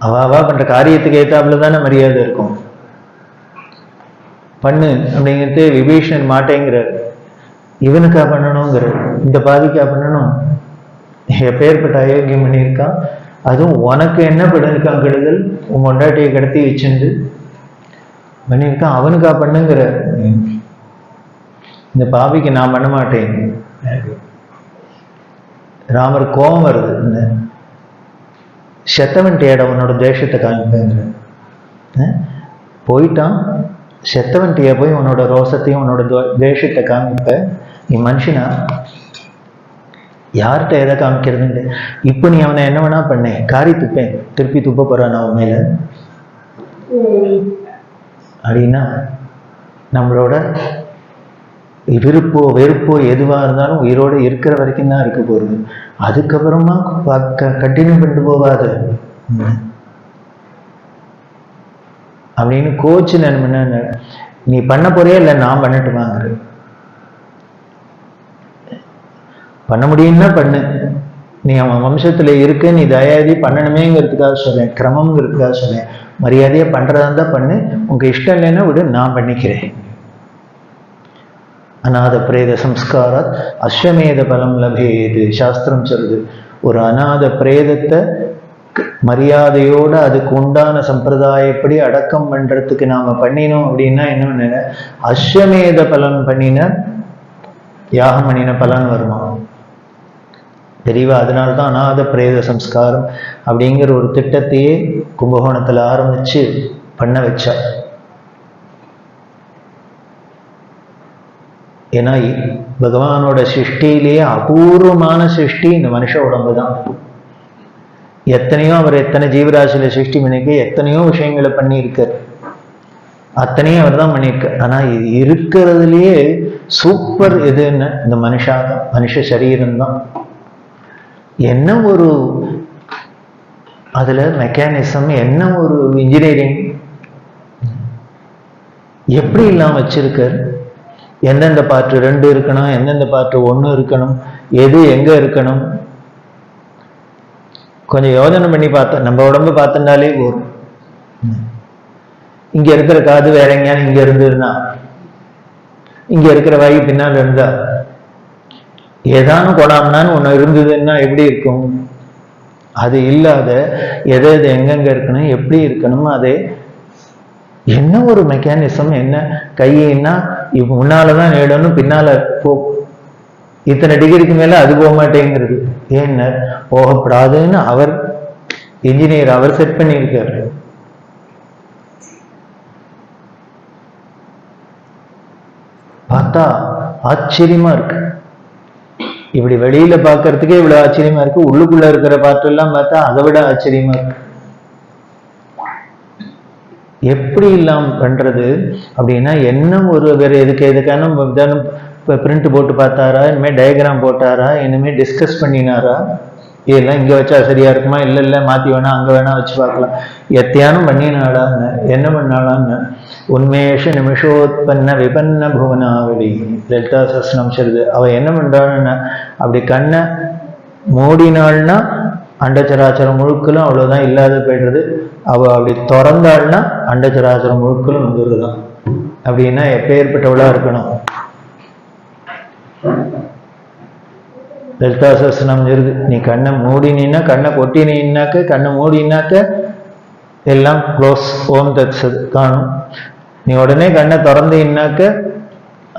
அவாவா பண்ற காரியத்துக்கு ஏத்தாப்புல தானே மரியாதை இருக்கும். பண்ணு அப்படிங்கிறது விபீஷணன் மாட்டேங்கிறார். இவனுக்கா பண்ணணுங்கிற, இந்த பாதிக்கா பண்ணணும். எப்பேற்பட்ட அயோக்கியம் பண்ணியிருக்கான். அதுவும் உனக்கு என்ன பண்ணியிருக்கான் கெடுதல், உன் கொண்டாட்டியை கடத்தி வச்சுண்டு பண்ணியிருக்கான், அவனுக்கா பண்ணுங்கிற. இந்த பாவிக்கு நான் பண்ண மாட்டேன். ராமர் கோபம் வருது, இந்த செத்தவன்ட்டியாட உன்னோட தேசத்தை காமிப்பேங்கிற. போயிட்டான், செத்தவன்ட்டிய போய் உன்னோட ரோசத்தையும் உன்னோட தேசத்தை காமிப்ப. நீ மனுஷனா? யார்கிட்ட எதை காமிக்கிறதுன்னு. இப்போ நீ அவனை என்ன வேணா பண்ணேன், காரி துப்பேன், திருப்பி துப்ப போறான் அவன் மேல அப்படின்னா, நம்மளோட விருப்போ வெறுப்போ எதுவா இருந்தாலும் உயிரோடு இருக்கிற வரைக்கும் தான் இருக்க போறது. அதுக்கப்புறமா கண்டினியூ பண்ணிட்டு போவாது அப்படின்னு கோச்சு நான் நீ பண்ண போறியா இல்லை நான் பண்ணட்டுமாங்கிற. பண்ண முடியும்னா பண்ணு, நீ அவன் வம்சத்துல இருக்க, நீ தயாதி பண்ணணுமேங்கிறதுக்காக சொல்லேன், கிரமம்ங்கிறதுக்காக சொல்லேன். மரியாதையா பண்றதா இருந்தா பண்ணு, உங்க இஷ்டம் இல்லைன்னா விடு, நான் பண்ணிக்கிறேன். அநாத பிரேத சம்ஸ்காராத் அஸ்வமேத பலம் லபேது சாஸ்திரம் சொல்லுது. ஒரு அநாத பிரேதத்தை மரியாதையோட அதுக்கு உண்டான சம்பிரதாயப்படி அடக்கம் பண்றதுக்கு நாம பண்ணினோம் அப்படின்னா என்ன, அஸ்வமேத பலன் பண்ணின யாகம் பண்ணின பலன் வருமா தெரியவா? அதனால்தான் அநாத பிரேத சம்ஸ்காரம் அப்படிங்கிற ஒரு திட்டத்தையே கும்பகோணத்துல ஆரம்பிச்சு பண்ண வச்சா. ஏன்னா பகவானோட சிருஷ்டியிலேயே அபூர்வமான சிருஷ்டி இந்த மனுஷ உடம்பு தான். எத்தனையோ அவர் எத்தனை ஜீவராசியில சிருஷ்டி பண்ணிக்க, எத்தனையோ விஷயங்களை பண்ணியிருக்கார், அத்தனையும் அவர் தான் பண்ணியிருக்கார். ஆனா இது இருக்கிறதுலயே சூப்பர் எதுன்னு இந்த மனுஷ சரீரம்தான். என்ன ஒரு அதுல மெக்கானிசம், என்ன ஒரு இன்ஜினியரிங் எப்படி இல்லாம வச்சிருக்கார். எந்தெந்த பாட்டு 2 இருக்கணும், எந்தெந்த பாட்டு 1 இருக்கணும், எது எங்க இருக்கணும், கொஞ்சம் யோசனை பண்ணி பார்த்தோம். நம்ம உடம்பு பார்த்துட்டாலே போதும். இங்க இருக்கிற காது வேற எங்கேயானு இங்க இருந்ததுன்னா, இங்க இருக்கிற வாயு பின்னால் இருந்தா, ஏதானும் கொடாமனான்னு ஒண்ணு இருந்ததுன்னா எப்படி இருக்கும்? அது இல்லாத எது எது எங்கெங்க இருக்கணும், எப்படி இருக்கணும், அதே என்ன ஒரு மெக்கானிசம். என்ன கையின்னா முன்னாலதான் நேடணும், பின்னால போ, இத்தனை டிகிரிக்கு மேல அது போக மாட்டேங்கிறது. ஏன்னா போகப்படாதுன்னு அவர் இன்ஜினியர் அவர் செட் பண்ணியிருக்காரு. பார்த்தா ஆச்சரியமா இருக்கு. இப்படி வெளியில பாக்குறதுக்கே இவ்வளவு ஆச்சரியமா இருக்கு, உள்ளுக்குள்ள இருக்கிற பாட்டெல்லாம் பார்த்தா அதை விட ஆச்சரியமா இருக்கு. எப்படி இல்லாம பண்றது அப்படின்னா, என்ன ஒரு வேற எதுக்கான பிரிண்ட் போட்டு பார்த்தாரா, இனிமேல் டயக்ராம் போட்டாரா, இனிமேல் டிஸ்கஸ் பண்ணினாரா, இதெல்லாம் இங்க வச்சா சரியா இருக்குமா, இல்ல மாத்தி வேணா அங்க வேணா வச்சு பார்க்கலாம், எத்தையானும் பண்ணினாடான்னு. என்ன பண்ணாளான்னு, உண்மேஷ நிமிஷோத்பன்ன விபன்ன புவனாவளி லலிதா சஸ்னம் சொல்லுது. அவ என்ன பண்றான்னு, அப்படி கண்ணை மூடினாள்னா அண்டச்சராச்சரம் முழுக்களும் அவ்வளவுதான் இல்லாத போயிடுறது. அவ அப்படி திறந்தாள்னா அண்டச்சராச்சரம் முழுக்களும் வந்துடுதுதான். அப்படின்னா எப்பேற்பட்டவளா இருக்கணும். லலிதா சஸ்னம் இருக்கு. நீ கண்ணை மூடினா, கண்ணை கொட்டினாக்க, கண்ணை மூடினாக்க எல்லாம் க்ளோஸ், ஓம் தத் சத் காணும். நீ உடனே கண்ணை திறந்தீன்னாக்க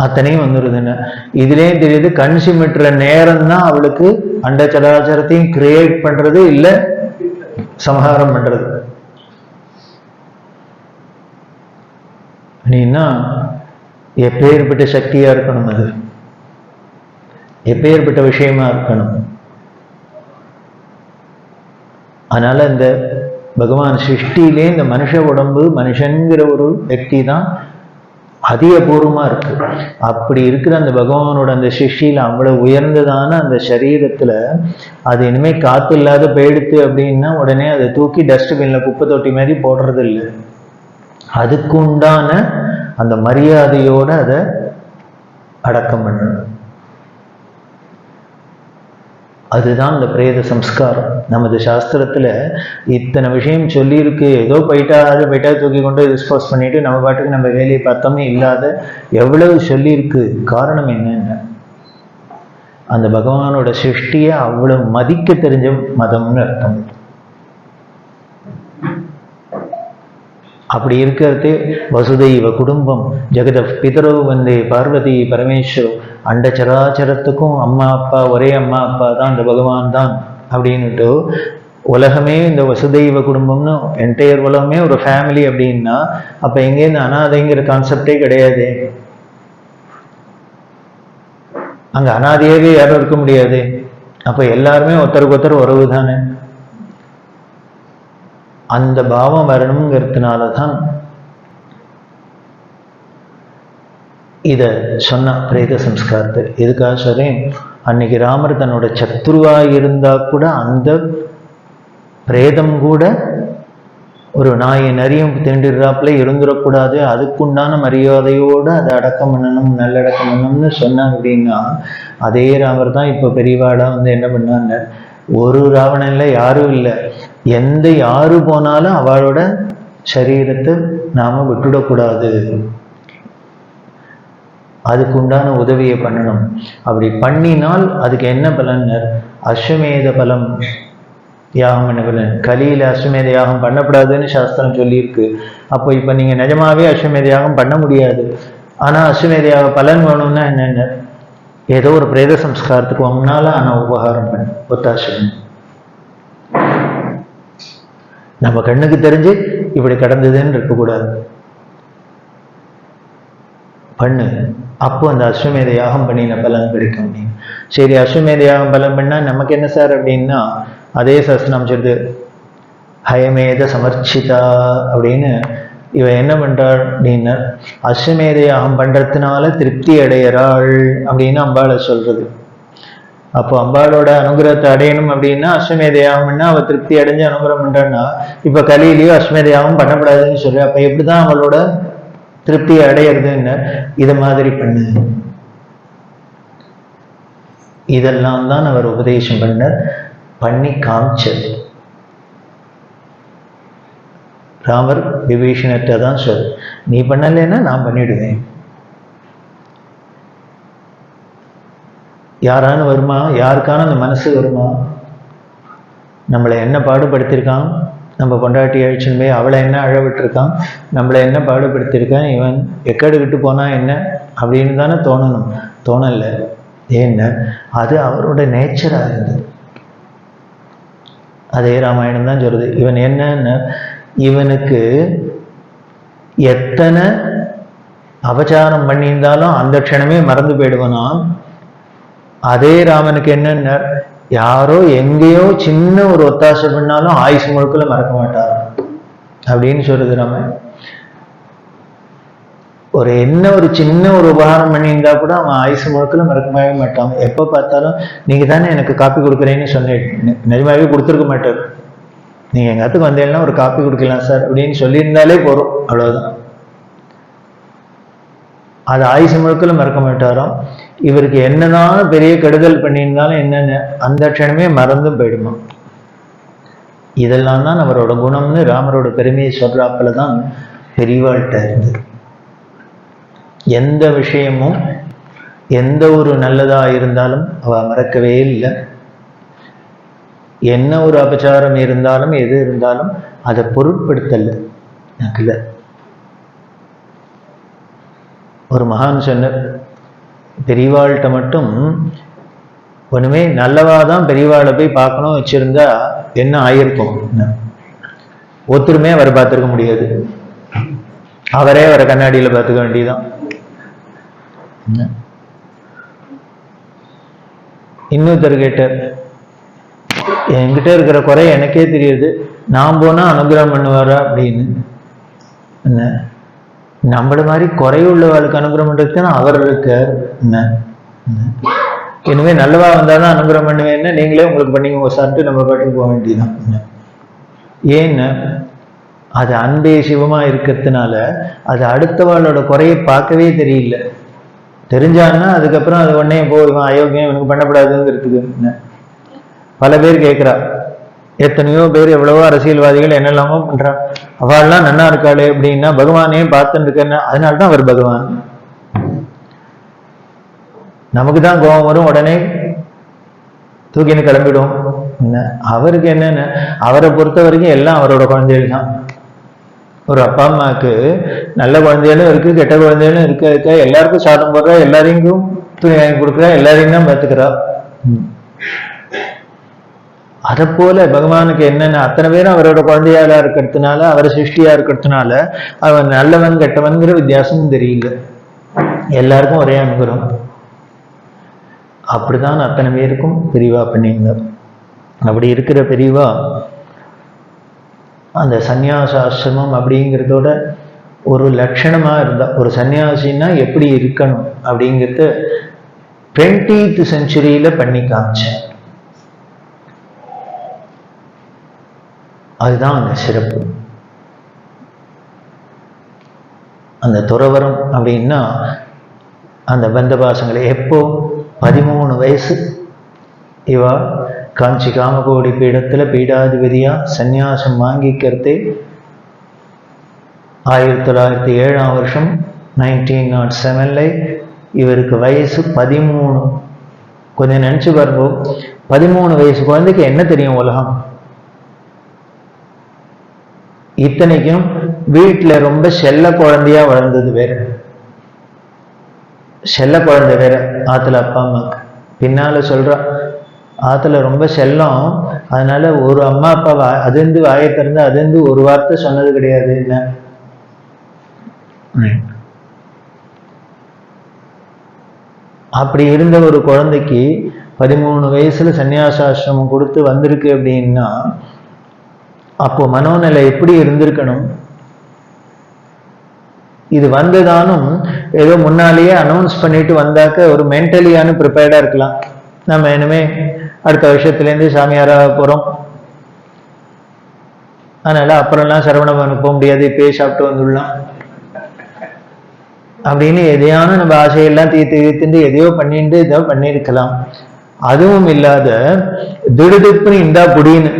அத்தனையும் வந்துடுதுன்னு. இதுலயும் தெரியுது, கண் சிமிட்டுற நேரம் தான் அவளுக்கு அண்டச்சராச்சரத்தையும் கிரியேட் பண்றது, இல்ல சம்ஹாரம் பண்றது. அப்படின்னா எப்பேற்பட்ட சக்தியா இருக்கணும், அது எப்பேற்பட்ட விஷயமா இருக்கணும். அதனால இந்த பகவான் சிருஷ்டியிலே இந்த மனுஷ உடம்பு, மனுஷன்கிற ஒரு व्यक्ति தான் அதிகபூர்வமா இருக்கு. அப்படி இருக்கிற அந்த பகவானோட அந்த சிருஷ்டியில அவ்வளவு உயர்ந்ததான அந்த சரீரத்துல அது இனிமே காத்து இல்லாத போயிடுத்து அப்படின்னா உடனே அதை தூக்கி டஸ்ட்பின்ல குப்பை தொட்டி மாதிரி போடுறது இல்லை. அதுக்கு உண்டான அந்த மரியாதையோட அதை அடக்கம் பண்ணணும். அதுதான் இந்த பிரேத சம்ஸ்காரம். நமது சாஸ்திரத்துல இத்தனை விஷயம் சொல்லி இருக்கு. ஏதோ போயிட்டா தூக்கி கொண்டு டிஸ்போஸ் பண்ணிட்டு நம்ம பாட்டுக்கு நம்ம வேலையை பார்த்தோமே இல்லாத எவ்வளவு சொல்லி இருக்கு. காரணம் என்னென்ன, அந்த பகவானோட சிருஷ்டியை அவ்வளவு மதிக்க தெரிஞ்ச மதம்னு அர்த்தம். அப்படி இருக்கிறது வசுதைவ குடும்பம் ஜெகத பிதரோ வந்தே பார்வதி பரமேஸ்வரோ, அண்ட சராச்சரத்துக்கும் அம்மா அப்பா, ஒரே அம்மா அப்பா தான் அந்த பகவான் தான் அப்படின்னுட்டு உலகமே இந்த வசுதைவ குடும்பம்னு என்டையர் உலகமே ஒரு ஃபேமிலி அப்படின்னா அப்ப எங்கேருந்து அனாதைங்கிற கான்செப்டே கிடையாது. அங்க அனாதையாவே யாரும் இருக்க முடியாது. அப்ப எல்லாருமே ஒருத்தருக்கு ஒருத்தர் உறவு தானே. அந்த பாவம் வரணுங்கிறதுனாலதான் இத சொன்ன பிரேத சம்ஸ்காரத்தை. எதுக்காக சொல்றேன், அன்னைக்கு ராமர் தன்னோட சத்ருவா இருந்தா கூட அந்த பிரேதம் கூட ஒரு நாயை நரியும் தீண்டிடுறாப்புல இருந்துடக்கூடாது, அதுக்குண்டான மரியாதையோடு அதை அடக்கம் பண்ணணும், நல்லடக்கம் பண்ணணும்னு சொன்னாங்க. அப்படின்னா அதே ராமர் தான் இப்போ பெரியவாடா என்ன பண்ணாங்க, ஒரு ராவணன்ல யாரும் இல்லை, எந்த யாரு போனாலும் அவளோட சரீரத்தை நாம விட்டுடக்கூடாது, அதுக்குண்டான உதவியை பண்ணணும். அப்படி பண்ணினால் அதுக்கு என்ன பலன், அஸ்வமேத பலம் யாகம் என்ன பலன். கலியில அஸ்வமேத யாகம் பண்ணக்கூடாதுன்னு சாஸ்திரம் சொல்லியிருக்கு. அப்போ இப்ப நீங்க நிஜமாவே அஸ்வமேத யாகம் பண்ண முடியாது. ஆனா அஸ்வமேத யாக பலன் வேணும்னா என்னென்ன, ஏதோ ஒரு பிரேத சம்ஸ்காரத்துக்கு உங்களால ஆனா உபகாரம் பண்ணு, ஒத்தாசை நம்ம கண்ணுக்கு தெரிஞ்சு இப்படி கடந்ததுன்னு இருக்கக்கூடாது, பண்ணு. அப்போ அந்த அஸ்வமேத யாகம் பண்ணின பலன் கிடைக்கும். சரி, அஸ்வமேத யாகம் பலன் பண்ணா நமக்கு என்ன சார் அப்படின்னா, அதே சாஸ்திரம் சொல்லுது, ஹயமேத சமர்ச்சிதா அப்படின்னு. இவன் என்ன பண்றாள் அப்படின்னா, அஸ்வமேத யாகம் பண்றதுனால திருப்தி அடையறாள் அப்படின்னு அம்பாளை சொல்றது. அப்போ அம்பாளோட அனுகிரகத்தை அடையணும் அப்படின்னா அஸ்வமேத யாகம்னா அவ திருப்தி அடைஞ்சு அனுகிரகம் பண்றான்னா, இப்ப கலியிலயோ அஸ்வமேத யாகம் பண்ணக்கூடாதுன்னு சொல்ற. அப்ப எப்படிதான் அவளோட திருப்தியை அடையிறதுன்னு, இத மாதிரி பண்ணு. இதெல்லாம் தான் அவர் உபதேசம் பண்ணி காமிச்சது. ராமர் விபீஷணத்தை தான் சொல், நீ பண்ணலைன்னா நான் பண்ணிடுவேன். யாரானு வருமா, யாருக்கான அந்த மனசு வருமா? நம்மளை என்ன பாடுபடுத்திருக்கான், நம்ம பொண்டாட்டி அழிச்சுன்னு போய் அவளை என்ன அழ விட்டுருக்கான், நம்மளை என்ன பாடுபடுத்திருக்கான், இவன் எக்கடுகிட்டு போனா என்ன அப்படின்னு தானே தோணணும். தோணலை. ஏன்னா அது அவரோட நேச்சரா இருந்தது. அதே ராமாயணம் தான் சொல்றது. இவன் என்னன்னு, இவனுக்கு எத்தனை அபச்சாரம் பண்ணியிருந்தாலும் அந்த க்ஷணமே மறந்து போயிடுவானா. அதே ராமனுக்கு என்னன்னா, யாரோ எங்கேயோ சின்ன ஒரு ஒத்தாசை பண்ணாலும் ஆயுசு முழுக்கல மறக்க மாட்டார் அப்படின்னு சொல்றது ராமன். ஒரு சின்ன ஒரு உபகாரம் பண்ணியிருந்தா கூட அவன் ஆயுசு முழுக்கல மறக்கவே மாட்டான். எப்ப பார்த்தாலும் நீங்க தானே எனக்கு காப்பி கொடுக்குறேன்னு சொன்னேன், நிஜமாவே கொடுத்துருக்க மாட்டார். நீங்க எங்க இடத்துக்கு வந்தீங்கன்னா ஒரு காப்பி கொடுக்கலாம் சார் அப்படின்னு சொல்லியிருந்தாலே போறோம், அவ்வளவுதான். அது ஆயுசு முழுக்கல மறக்க மாட்டாராம். இவருக்கு என்னதான் பெரிய கெடுதல் பண்ணியிருந்தாலும் என்னென்ன அந்த க்ஷணமே மறந்தும் போயிடுமா. இதெல்லாம் தான் அவரோட குணம்னு ராமரோட பெருமையை சொல்றாப்பலதான் பெரியவாழ்கிட்ட இருந்தது. எந்த விஷயமும் எந்த ஒரு நல்லதா இருந்தாலும் அவ மறக்கவே இல்லை. என்ன ஒரு அபச்சாரம் இருந்தாலும் எது இருந்தாலும் அதை பொருட்படுத்தல. எனக்குல ஒரு மகான் சொன்னார், பெரியவாள்கிட்ட மட்டும் ஒண்ணுமே நல்லவாதான் பெரியவாளை போய் பார்க்கணும் வச்சிருந்தா என்ன ஆயிருக்கும், ஒத்துருமே அவரை பார்த்துருக்க முடியாது. அவரே அவரை கண்ணாடியில பார்த்துக்க வேண்டியதான். இன்னொருத்தர் கேட்டார், என்கிட்ட இருக்கிற குறை எனக்கே தெரியுது, நான் போனா அனுகிரகம் பண்ணுவாரா அப்படின்னு. என்ன நம்மள மாதிரி குறையுள்ளவாளுக்கு அனுகிரகம் பண்றதுக்கு அவர் இருக்கார். என்ன இனிமே நல்லவா வந்தாதான் அனுகிரகம் பண்ணுவேன்னா நீங்களே உங்களுக்கு பண்ணிங்க சாப்பிட்டு நம்ம பாட்டுக்கு போக வேண்டியதான். ஏன்னு அது அன்பே சிவமா இருக்கிறதுனால அது அடுத்தவாளோட குறையை பார்க்கவே தெரியல. தெரிஞ்சான்னா அதுக்கப்புறம் அது உடனே இவன் அயோக்கியம், இவனுக்கு பண்ணப்படாதுங்கிறதுக்கு. பல பேர் கேட்கிறா, எத்தனையோ பேர் எவ்வளவோ அரசியல்வாதிகள் என்னெல்லாமோ பண்றான், அவள்லாம் நன்னா இருக்காளே அப்படின்னா பகவானே பார்த்துட்டு இருக்கேன்னா அதனால்தான் அவர் பகவான். நமக்கு தான் கோபம் வரும், உடனே தூக்கின்னு கிளம்பிடும். என்ன அவருக்கு என்னென்ன, அவரை பொறுத்த வரைக்கும் எல்லாம் அவரோட குழந்தைகள் தான். ஒரு அப்பா அம்மாவுக்கு நல்ல குழந்தைகளும் இருக்கு, கெட்ட குழந்தைகளும் இருக்க, எல்லாருக்கும் சாதம் போடுறா, எல்லாரையும் துணி வாங்கி கொடுக்குறா, எல்லாரையும் தான் பார்த்துக்கிறா. அதை போல பகவானுக்கு என்னென்ன அத்தனை பேரும் அவரோட குழந்தையாளா இருக்கிறதுனால, அவர் சிருஷ்டியா இருக்கிறதுனால அவன் நல்லவன் கெட்டவன்கிற வித்தியாசமும் தெரியல, எல்லாருக்கும் ஒரே அனுகிரகம். அப்படிதான் அத்தனை பேருக்கும் பெரியவா பண்ணியிருந்தார். அப்படி இருக்கிற பெரியவா அந்த சந்நியாச ஆசிரமம் அப்படிங்கிறதோட ஒரு லட்சணமா இருந்தா, ஒரு சன்னியாசின்னா எப்படி இருக்கணும் அப்படிங்கிறத 20th செஞ்சுரியில பண்ணி காமிச்சேன். அதுதான் அந்த சிறப்பு. அந்த துறவரம் அப்படின்னா அந்த பந்தபாசங்களை எப்போ 13 வயசு இவா காஞ்சி காமகோடி பீடத்துல பீடாதிபதியா சந்நியாசம் வாங்கிக்கிறதே 1907 1907 இவருக்கு வயசு 13. கொஞ்சம் நினைச்சு பாருங்க, 13 வயசு குழந்தைக்கு என்ன தெரியும் உலகம்? இத்தனைக்கும் வீட்டுல ரொம்ப செல்ல குழந்தையா வளர்ந்தது வேற, செல்ல குழந்தை வேற. ஆத்துல அப்பா அம்மாக்கு பின்னால சொல்றா, ஆத்துல ரொம்ப செல்லம், அதனால ஒரு அம்மா அப்பா அதிர்ந்து வாயை திறந்து அதிர்ந்து ஒரு வார்த்தை சொன்னது கிடையாது. என்ன அப்படி இருந்த ஒரு குழந்தைக்கு 13 வயசுல சன்னியாசாசிரமம் கொடுத்து வந்திருக்கு அப்படின்னா அப்போ மனோநிலை எப்படி இருந்திருக்கணும்? இது வந்ததானும் ஏதோ முன்னாலேயே அனௌன்ஸ் பண்ணிட்டு வந்தாக்க ஒரு மென்டலியான ப்ரிப்பேர்டா இருக்கலாம். நம்ம இனிமே அடுத்த வருஷத்துலேருந்து சாமியாராக போறோம், அதனால அப்புறம்லாம் சரவணபவனுக்கு போக முடியாது, இப்பயே சாப்பிட்டு வந்துடலாம் அப்படின்னு எதையான நம்ம ஆசையெல்லாம் தீர்த்து எதையோ பண்ணிட்டு ஏதோ பண்ணியிருக்கலாம். அதுவும் இல்லாத திடுதிப்புன்னு இந்தா புடின்னு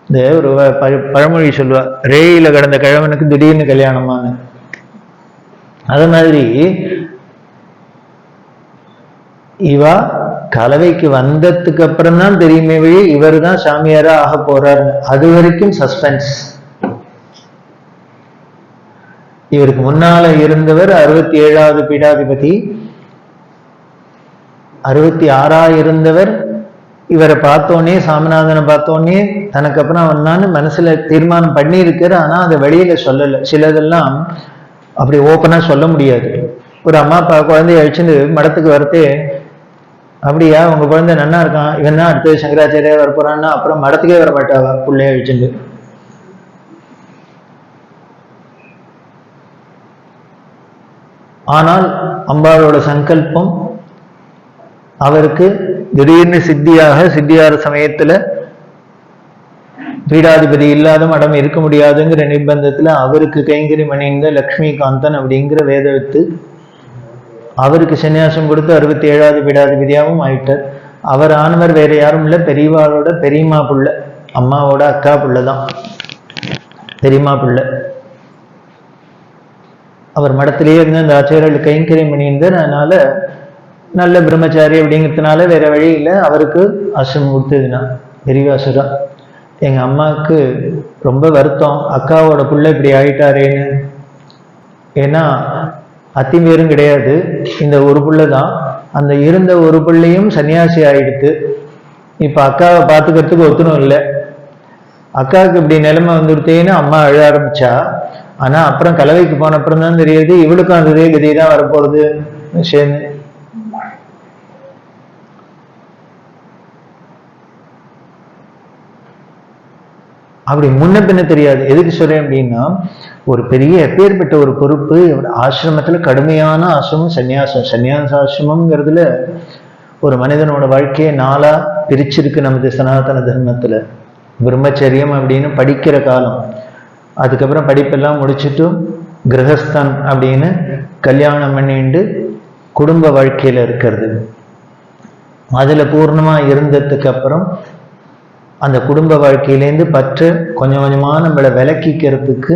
இந்த ஒரு பழமொழி சொல்லுவா, ரேயில கடந்த கிழவனுக்கு திடீர்னு கல்யாணமானு. அது மாதிரி இவா கலவைக்கு வந்ததுக்கு அப்புறம் தான் தெரியுமே வழி இவர் தான் சாமியாரா ஆக போறாரு. அது வரைக்கும் சஸ்பென்ஸ். இவருக்கு முன்னால இருந்தவர் 67வது பீடாதிபதி, 66ஆ இருந்தவர். இவரை பார்த்தோன்னே, சாமிநாதனை பார்த்தோன்னே தனக்கு அப்புறம் வந்தான்னு மனசுல தீர்மானம் பண்ணி இருக்கிற, ஆனா அதை வெளியில சொல்லலை. சிலதெல்லாம் அப்படி ஓப்பனா சொல்ல முடியாது. ஒரு அம்மா அப்பா குழந்தைய அழிச்சுட்டு மடத்துக்கு வரத்தே, அப்படியா உங்க குழந்தை நன்னா இருக்கான், இவன் தான் அடுத்து சங்கராச்சாரியா வரப்போறான்னா அப்புறம் மடத்துக்கே வர மாட்டாவா பிள்ளைய அழிச்சுட்டு. ஆனால் அம்பாளோட சங்கல்பம் அவருக்கு திடீர்னு சித்தியார சமயத்துல பீடாதிபதி இல்லாத மடம் இருக்க முடியாதுங்கிற நிர்பந்தத்துல அவருக்கு கைங்கரி மணிந்த லக்ஷ்மிகாந்தன் அப்படிங்கிற வேதவித்து அவருக்கு சன்னியாசம் கொடுத்து 67வது பீடாதிபதியாகவும் ஆயிட்டார். அவர் ஆனவர் வேற யாரும் இல்லை, பெரியவாளோட பெரியம்மா புள்ள, அம்மாவோட அக்கா புள்ளதான் பெரியம்மா புள்ள. அவர் மடத்திலேயே இருந்து அந்த ஆச்சாரியர்கள் கைங்கரி மணிந்தார். அதனால நல்ல பிரம்மச்சாரி அப்படிங்கிறதுனால வேற வழி இல்லை, அவருக்கு ஆசிரமம் கொடுத்ததுன்னா பெரியவாசுரா. எங்க அம்மாவுக்கு ரொம்ப வருத்தம், அக்காவோட புள்ள இப்படி ஆயிட்டாரேன்னு. ஏன்னா அத்திமேரும் கிடையாது, இந்த ஒரு புள்ள தான். அந்த இருந்த ஒரு பிள்ளையும் சன்னியாசி ஆயிடுத்து. இப்ப அக்காவை பார்த்துக்கிறதுக்கு ஒத்துணும் இல்லை. அக்காவுக்கு இப்படி நிலைமை வந்துடுத்தேன்னு அம்மா அழ ஆரம்பிச்சா. ஆனா அப்புறம் கலவைக்கு போன அப்புறம் தான் தெரியுது இவளுக்கும் அதே கதி தான் வரப்போறது சேர்ந்து. அப்படி முன்ன பின்ன தெரியாது. எதுக்கு சொல்றேன் அப்படின்னா, ஒரு பெரிய எப்பேற்பட்ட ஒரு பொறுப்பு ஆசிரமத்துல, கடுமையான ஆசிரமம் சன்னியாசம். சன்னியாசாசிரமம்ங்கிறதுல ஒரு மனிதனோட வாழ்க்கையை 4ஆ பிரிச்சிருக்கு நமது சனாதன தர்மத்துல. பிரம்மச்சரியம் அப்படின்னு படிக்கிற காலம், அதுக்கப்புறம் படிப்பெல்லாம் முடிச்சுட்டு கிரகஸ்தான் அப்படின்னு கல்யாணம் பண்ணிட்டு குடும்ப வாழ்க்கையில இருக்கிறது. அதுல பூர்ணமா இருந்ததுக்கு அப்புறம் அந்த குடும்ப வாழ்க்கையிலேருந்து பற்று கொஞ்சம் கொஞ்சமா நம்மளை விலக்கிக்கிறதுக்கு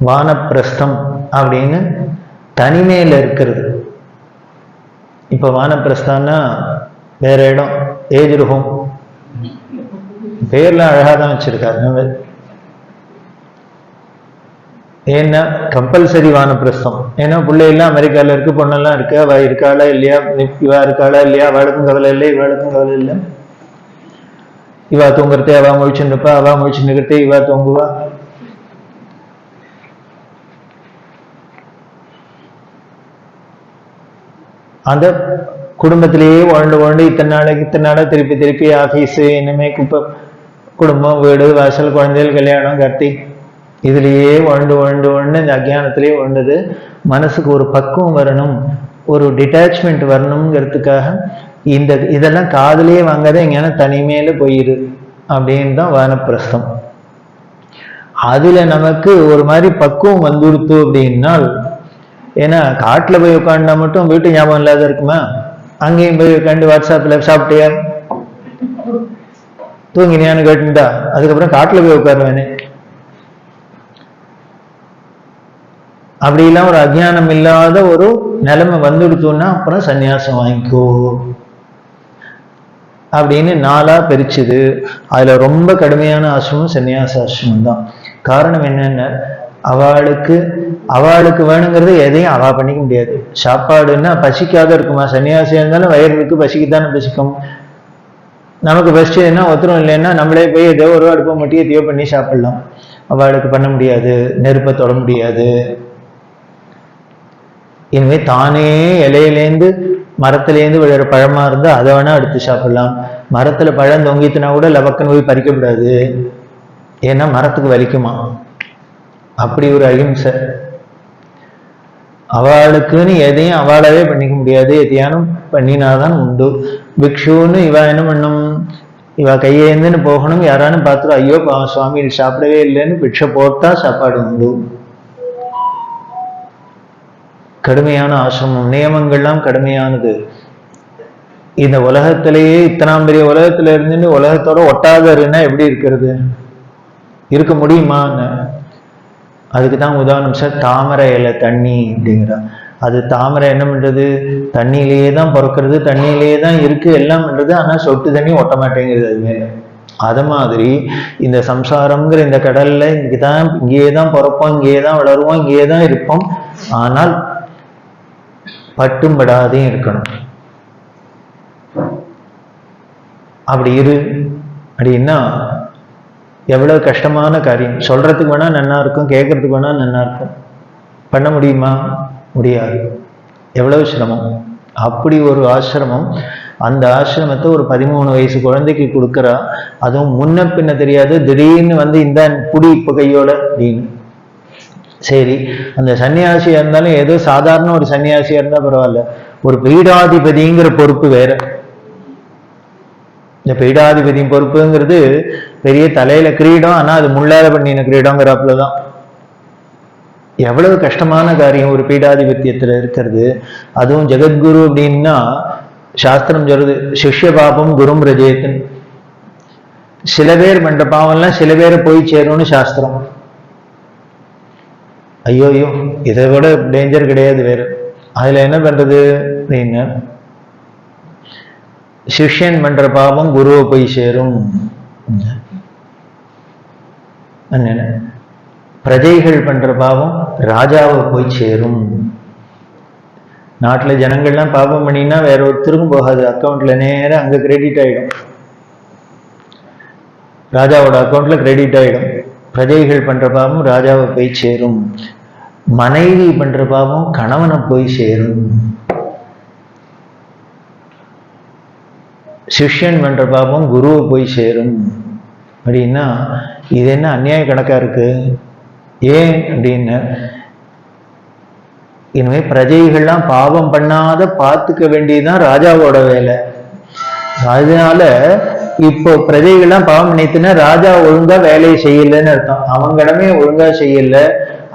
வானப்பிரஸ்தம் அப்படின்னு தனிமையில இருக்கிறது. இப்ப வானப்பிரஸ்தான்னா வேற இடம், ஏஜ் ஹோம். பேர்லாம் அழகா தான் வச்சிருக்காரு. ஏன்னா கம்பல்சரி வானப்பிரஸ்தம். ஏன்னா பிள்ளையெல்லாம் அமெரிக்கால இருக்கு, பொண்ணெல்லாம் இருக்கு, அவ இருக்காளா இல்லையா, இவா இருக்காளா இல்லையா, அவளுக்கும் கவலை இல்லை, இவளுக்கும் கவலை இல்லை. இவா தூங்குறதே அவ முழிச்சுன்னு இருப்பா, அவ முழிச்சுன்னு இருக்கிறதே இவா தூங்குவா. அந்த குடும்பத்திலேயே வாழ்ந்து இத்தனை நாளா திருப்பி ஆபீஸ், இனிமே குடும்பம், வீடு, வாசல், குழந்தைகள், கல்யாணம், கத்தி, இதுலயே வாழ்ந்து இந்த அஜ்ஞானத்திலேயே வாழ்ந்தது. மனசுக்கு ஒரு பக்குவம் வரணும், ஒரு டிட்டாச்மெண்ட் வரணுங்கிறதுக்காக இதெல்லாம் காதலே வாங்காத எங்கன்னா தனிமையில போயிரு அப்படின்னு தான் வானப்பிரஸ்தம். அதுல நமக்கு ஒரு மாதிரி பக்குவம் வந்துடுத்து அப்படின்னால், ஏன்னா காட்டுல போய் உட்காண்டா மட்டும் வீட்டு ஞாபகம் இல்லாத இருக்குமா? அங்கேயும் போய் உட்காந்து வாட்ஸ்அப்ல சாப்பிட்டியா, தூங்கினியான்னு கேட்டுட்டா அதுக்கப்புறம் காட்டுல போய் உட்காருவேனே. அப்படிலாம் ஒரு அஜ்ஞானம் இல்லாத ஒரு நிலைமை வந்துடுத்தோம்னா அப்புறம் சன்னியாசம் வாங்கிக்கோ அப்படின்னு 4ஆ பிரிச்சுது. அதுல ரொம்ப கடுமையான ஆசிரமம் சன்னியாச ஆசிரமம் தான். காரணம் என்னன்னா, அவளுக்கு வேணுங்கிறது எதையும் அவ பண்ணிக்க முடியாது. சாப்பாடுன்னா பசிக்காத இருக்குமா? சன்னியாசியா இருந்தாலும் வயிறுக்கு பசிக்குதானே பசிக்கும். நமக்கு பசிச்சதுன்னா ஒருத்தரும் இல்லைன்னா நம்மளே போய் ஏதோ ஒரு அடுப்பை மட்டும் எதையோ பண்ணி சாப்பிடலாம். அவளுக்கு பண்ண முடியாது, நெருப்பை தொட முடியாது. இனிமே தானே இலையிலேருந்து மரத்திலேருந்து விழுற பழமா இருந்தா அதை வேணா எடுத்து சாப்பிடலாம். மரத்துல பழம் தொங்கித்துனா கூட லவக்கன்னு போய் பறிக்கப்படாது, ஏன்னா மரத்துக்கு வலிக்குமா. அப்படி ஒரு அகிம்சை. அவளுக்குன்னு எதையும் அவளாவே பண்ணிக்க முடியாது, எதையானும் பண்ணினாதான் உண்டு. பிக்ஷுன்னு இவ என்ன பண்ணும், இவ கையேந்துன்னு போகணும், யாரானு பார்த்துரும், ஐயோ சுவாமி சாப்பிடவே இல்லைன்னு பிக்ஷை போட்டா சாப்பாடு உண்டு. கடுமையான ஆசிரமம், நியமங்கள்லாம் கடுமையானது. இந்த உலகத்திலேயே இத்தனாம் பெரிய உலகத்துல இருந்து உலகத்தோட ஒட்டாதருன்னா எப்படி இருக்கிறது? இருக்க முடியுமா? அதுக்குதான் உதாரணம் சார், தாமரை இலை தண்ணி அப்படிங்கிற. அது தாமரை என்ன பண்றது, தண்ணியிலேயே தான் பிறக்கிறது, தண்ணியிலேயே தான் இருக்கு, எல்லாம் பண்றது, ஆனா சொட்டு தண்ணி ஒட்ட மாட்டேங்கிறது அது மேல. அது மாதிரி இந்த சம்சாரம்ங்கிற இந்த கடல்ல இங்கேயே தான் பிறப்போம், இங்கேயே தான் வளருவோம், இங்கேயே தான் இருப்போம். ஆனால் பட்டும் படாதையும் இருக்கணும். அப்படி இரு அப்படின்னா எவ்வளவு கஷ்டமான காரியம். சொல்றதுக்கு வேணா நன்னா இருக்கும், கேட்கறதுக்கு வேணா நன்னா இருக்கும், பண்ண முடியுமா? முடியாது. எவ்வளவு சிரமம். அப்படி ஒரு ஆசிரமம். அந்த ஆசிரமத்தை ஒரு 13 வயசு குழந்தைக்கு கொடுக்குறா. அதுவும் முன்ன பின்ன தெரியாது, திடீர்னு வந்து இந்த புடி இப்ப கையோட அப்படின்னு. சரி, அந்த சன்னியாசியா இருந்தாலும் ஏதோ சாதாரண ஒரு சன்னியாசியா இருந்தா பரவாயில்ல, ஒரு பீடாதிபதிங்கிற பொறுப்பு வேற. இந்த பீடாதிபதி பொறுப்புங்கிறது பெரிய தலையில கிரீடம், ஆனா அது முள்ளால பண்ணின கிரீடங்கிறப்பதான். எவ்வளவு கஷ்டமான காரியம் ஒரு பீடாதிபத்தியத்துல இருக்கிறது. அதுவும் ஜெகத்குரு அப்படின்னா சாஸ்திரம் சொல்றது, சிஷ்ய பாபம் குரும் ரஜேத்தன். சில பேர் பண்ற பாவம்லாம் சில பேரை போய் சேரும்னு சாஸ்திரம். ஐயோ இதை விட டேஞ்சர் கிடையாது வேற. அதுல என்ன பண்றது அப்படின்னா, சிஷ்யன் பண்ற பாவம் குருவை போய் சேரும். பிரஜைகள் பண்ற பாவம் ராஜாவை போய் சேரும். நாட்டுல ஜனங்கள்லாம் பாவம் பண்ணினா வேற ஒருத்தருக்கும் போகாது, அக்கௌண்ட்ல நேரம் அங்க கிரெடிட் ஆயிடும், ராஜாவோட அக்கௌண்ட்ல கிரெடிட் ஆயிடும். பிரஜைகள் பண்ற பாவம் ராஜாவை போய் சேரும். மனைவி பண்ற பாவம் கணவனை போய் சேரும். சிஷ்யன் பண்ற பாவம் குருவை போய் சேரும். அப்படின்னா இது என்ன அநியாய கணக்கா இருக்கு? ஏன் அப்படின்னா, இனிமே பிரஜைகள்லாம் பாவம் பண்ணாத பார்த்துக்க வேண்டியதுதான் ராஜாவோட வேலை. அதனால இப்போ பிரஜைகள்லாம் பாவம் பண்ணிட்டுன்னா ராஜா ஒழுங்கா வேலையை செய்யலன்னு அர்த்தம், அவன் கடமையை ஒழுங்கா செய்யல.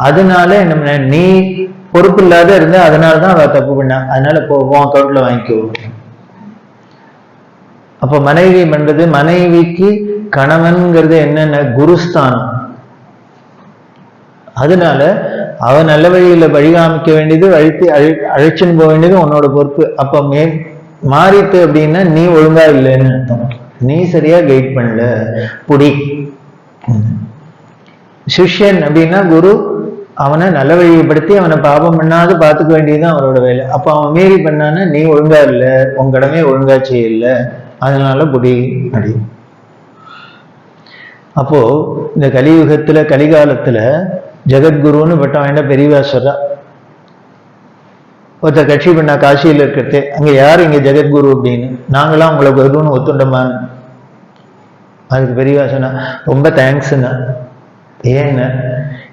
அதனால என்ன, நீ பொறுப்பு இல்லாத இருந்த, அதனாலதான் அவ தப்பு பண்ணா, அதனால போவோம் அக்கௌண்ட்ல வாங்கிக்கோ. அப்ப மனைவி பண்றது, மனைவிக்கு கணவன்கிறது என்னென்ன குருஸ்தானம். அதனால அவன் நல்ல வழியில வழிகாமிக்க வேண்டியது, அழைச்சுன்னு போக வேண்டியது உன்னோட பொறுப்பு. அப்ப மாறிட்டு அப்படின்னா நீ ஒழுங்கா இல்லைன்னு அர்த்தம், நீ சரியா கைட் பண்ணல புடி. சிஷ்யன் அப்படின்னா குரு அவனை நல்ல வழியப்படுத்தி அவனை பாபம் பண்ணாது பார்த்துக்க வேண்டியதுதான் அவரோட வேலை. அப்போ அவன் மீறி பண்ணான்னா நீ ஒழுங்கா இல்லை, உன் கடமையை ஒழுங்கா செய்யல, அதனால புடி அப்படி. அப்போ இந்த கலியுகத்துல கலிகாலத்துல ஜெகத்குருன்னு பட்டம் வேண்டாம் பெரியவா சொல்றா. ஒருத்தர் கட்சி பண்ணா காசியில் இருக்கிறது, அங்க யாரு இங்க ஜெகத்குரு அப்படின்னு, நாங்களாம் உங்களை குருன்னு ஒத்துண்டோமான்னு. அதுக்கு பெரியவா சொன்னா ரொம்ப தேங்க்ஸ்ண்ணா. ஏன்னா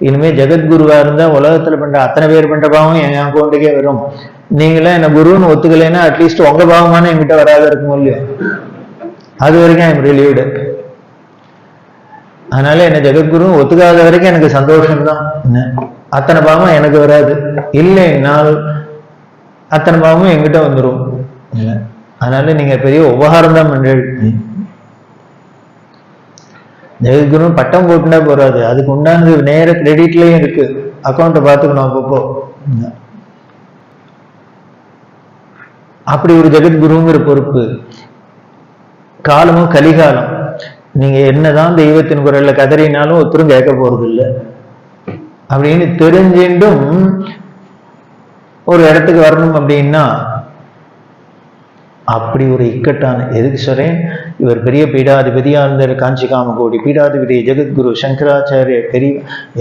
இனிமே ஜெகத்குருவா இருந்தா உலகத்துல பண்ற அத்தனை பேர் பண்ற பாவம் என் அக்கௌண்ட்டுக்கே வரும். நீங்களாம் என்ன குருன்னு ஒத்துக்கலைன்னா அட்லீஸ்ட் உங்க பாவமான என்கிட்ட வராத இருக்கும் இல்லையோ, அது வரைக்கும் ஐம் ரிலீவ்டு. அதனால என்ன ஜெகத்குரு ஒத்துக்காத வரைக்கும் எனக்கு சந்தோஷம்தான். அத்தனை பாவம் எனக்கு வராது, இல்லைன்னால் அத்தனை பாவமும் எங்கிட்ட வந்துடும். அதனால நீங்க பெரிய உபகாரம் தான் பண்றீங்க. ஜெகத்குரு பட்டம் போட்டுனா போறாது, அதுக்கு உண்டானது நேர கிரெடிட்லயும் இருக்கு, அக்கௌண்ட்டை பார்த்துக்கணும் அப்பப்போ. அப்படி ஒரு ஜெகத்குருங்கிற பொறுப்பு. காலமும் கலிகாலம், நீங்க என்னதான் தெய்வத்தின் குரல்ல கதறினாலும் ஒருத்தரும் கேட்க போறது இல்லை அப்படின்னு தெரிஞ்சுட்டும் ஒரு இடத்துக்கு வரணும் அப்படின்னா அப்படி ஒரு இக்கட்டான, எதுக்கு சொல்றேன், இவர் பெரிய பீடாதிபதியா இருந்தார், காஞ்சி காமகோடி பீடாதிபதி ஜெகத்குரு சங்கராச்சாரிய பெரிய,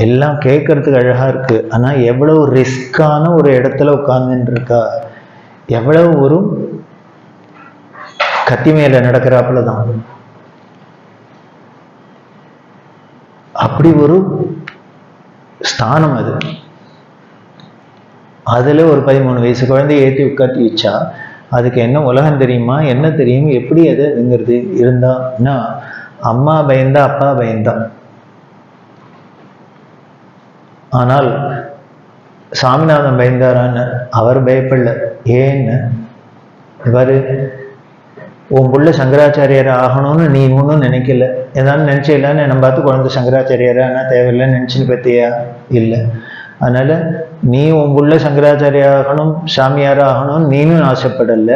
எல்லாம் கேட்கறதுக்கு அழகா இருக்கு. ஆனா எவ்வளவு ரிஸ்கான ஒரு இடத்துல உட்கார்ந்துட்டு இருக்கா, எவ்வளவு ஒரு கத்தி மேல நடக்கிறாப்புலதான். அப்படி ஒரு ஸ்தானம் அது. அதுல ஒரு 13 வயசு குழந்தைய ஏற்றி உட்காத்தி வச்சா அதுக்கு என்ன உலகம் தெரியுமா, என்ன தெரியும், எப்படி அதுங்கிறது இருந்தான்னா அம்மா பயந்தா அப்பா பயந்தா. ஆனால் சாமிநாதன் பயந்தாரான்னு, அவர் பயப்படல. ஏன்னு, இவரு உன் புள்ள சங்கராச்சாரியர் ஆகணும்னு நீ ஒன்றும் நினைக்கல, ஏதாவது நினைச்சிடலான்னு நம்ம பார்த்து குழந்தை சங்கராச்சாரியரா ஆனால் தேவையில்லைன்னு நினைச்சுன்னு பத்தியா இல்லை. அதனால நீ உன் புள்ள சங்கராச்சாரியா ஆகணும், சாமியாரா ஆகணும்னு நீனும் ஆசைப்படல.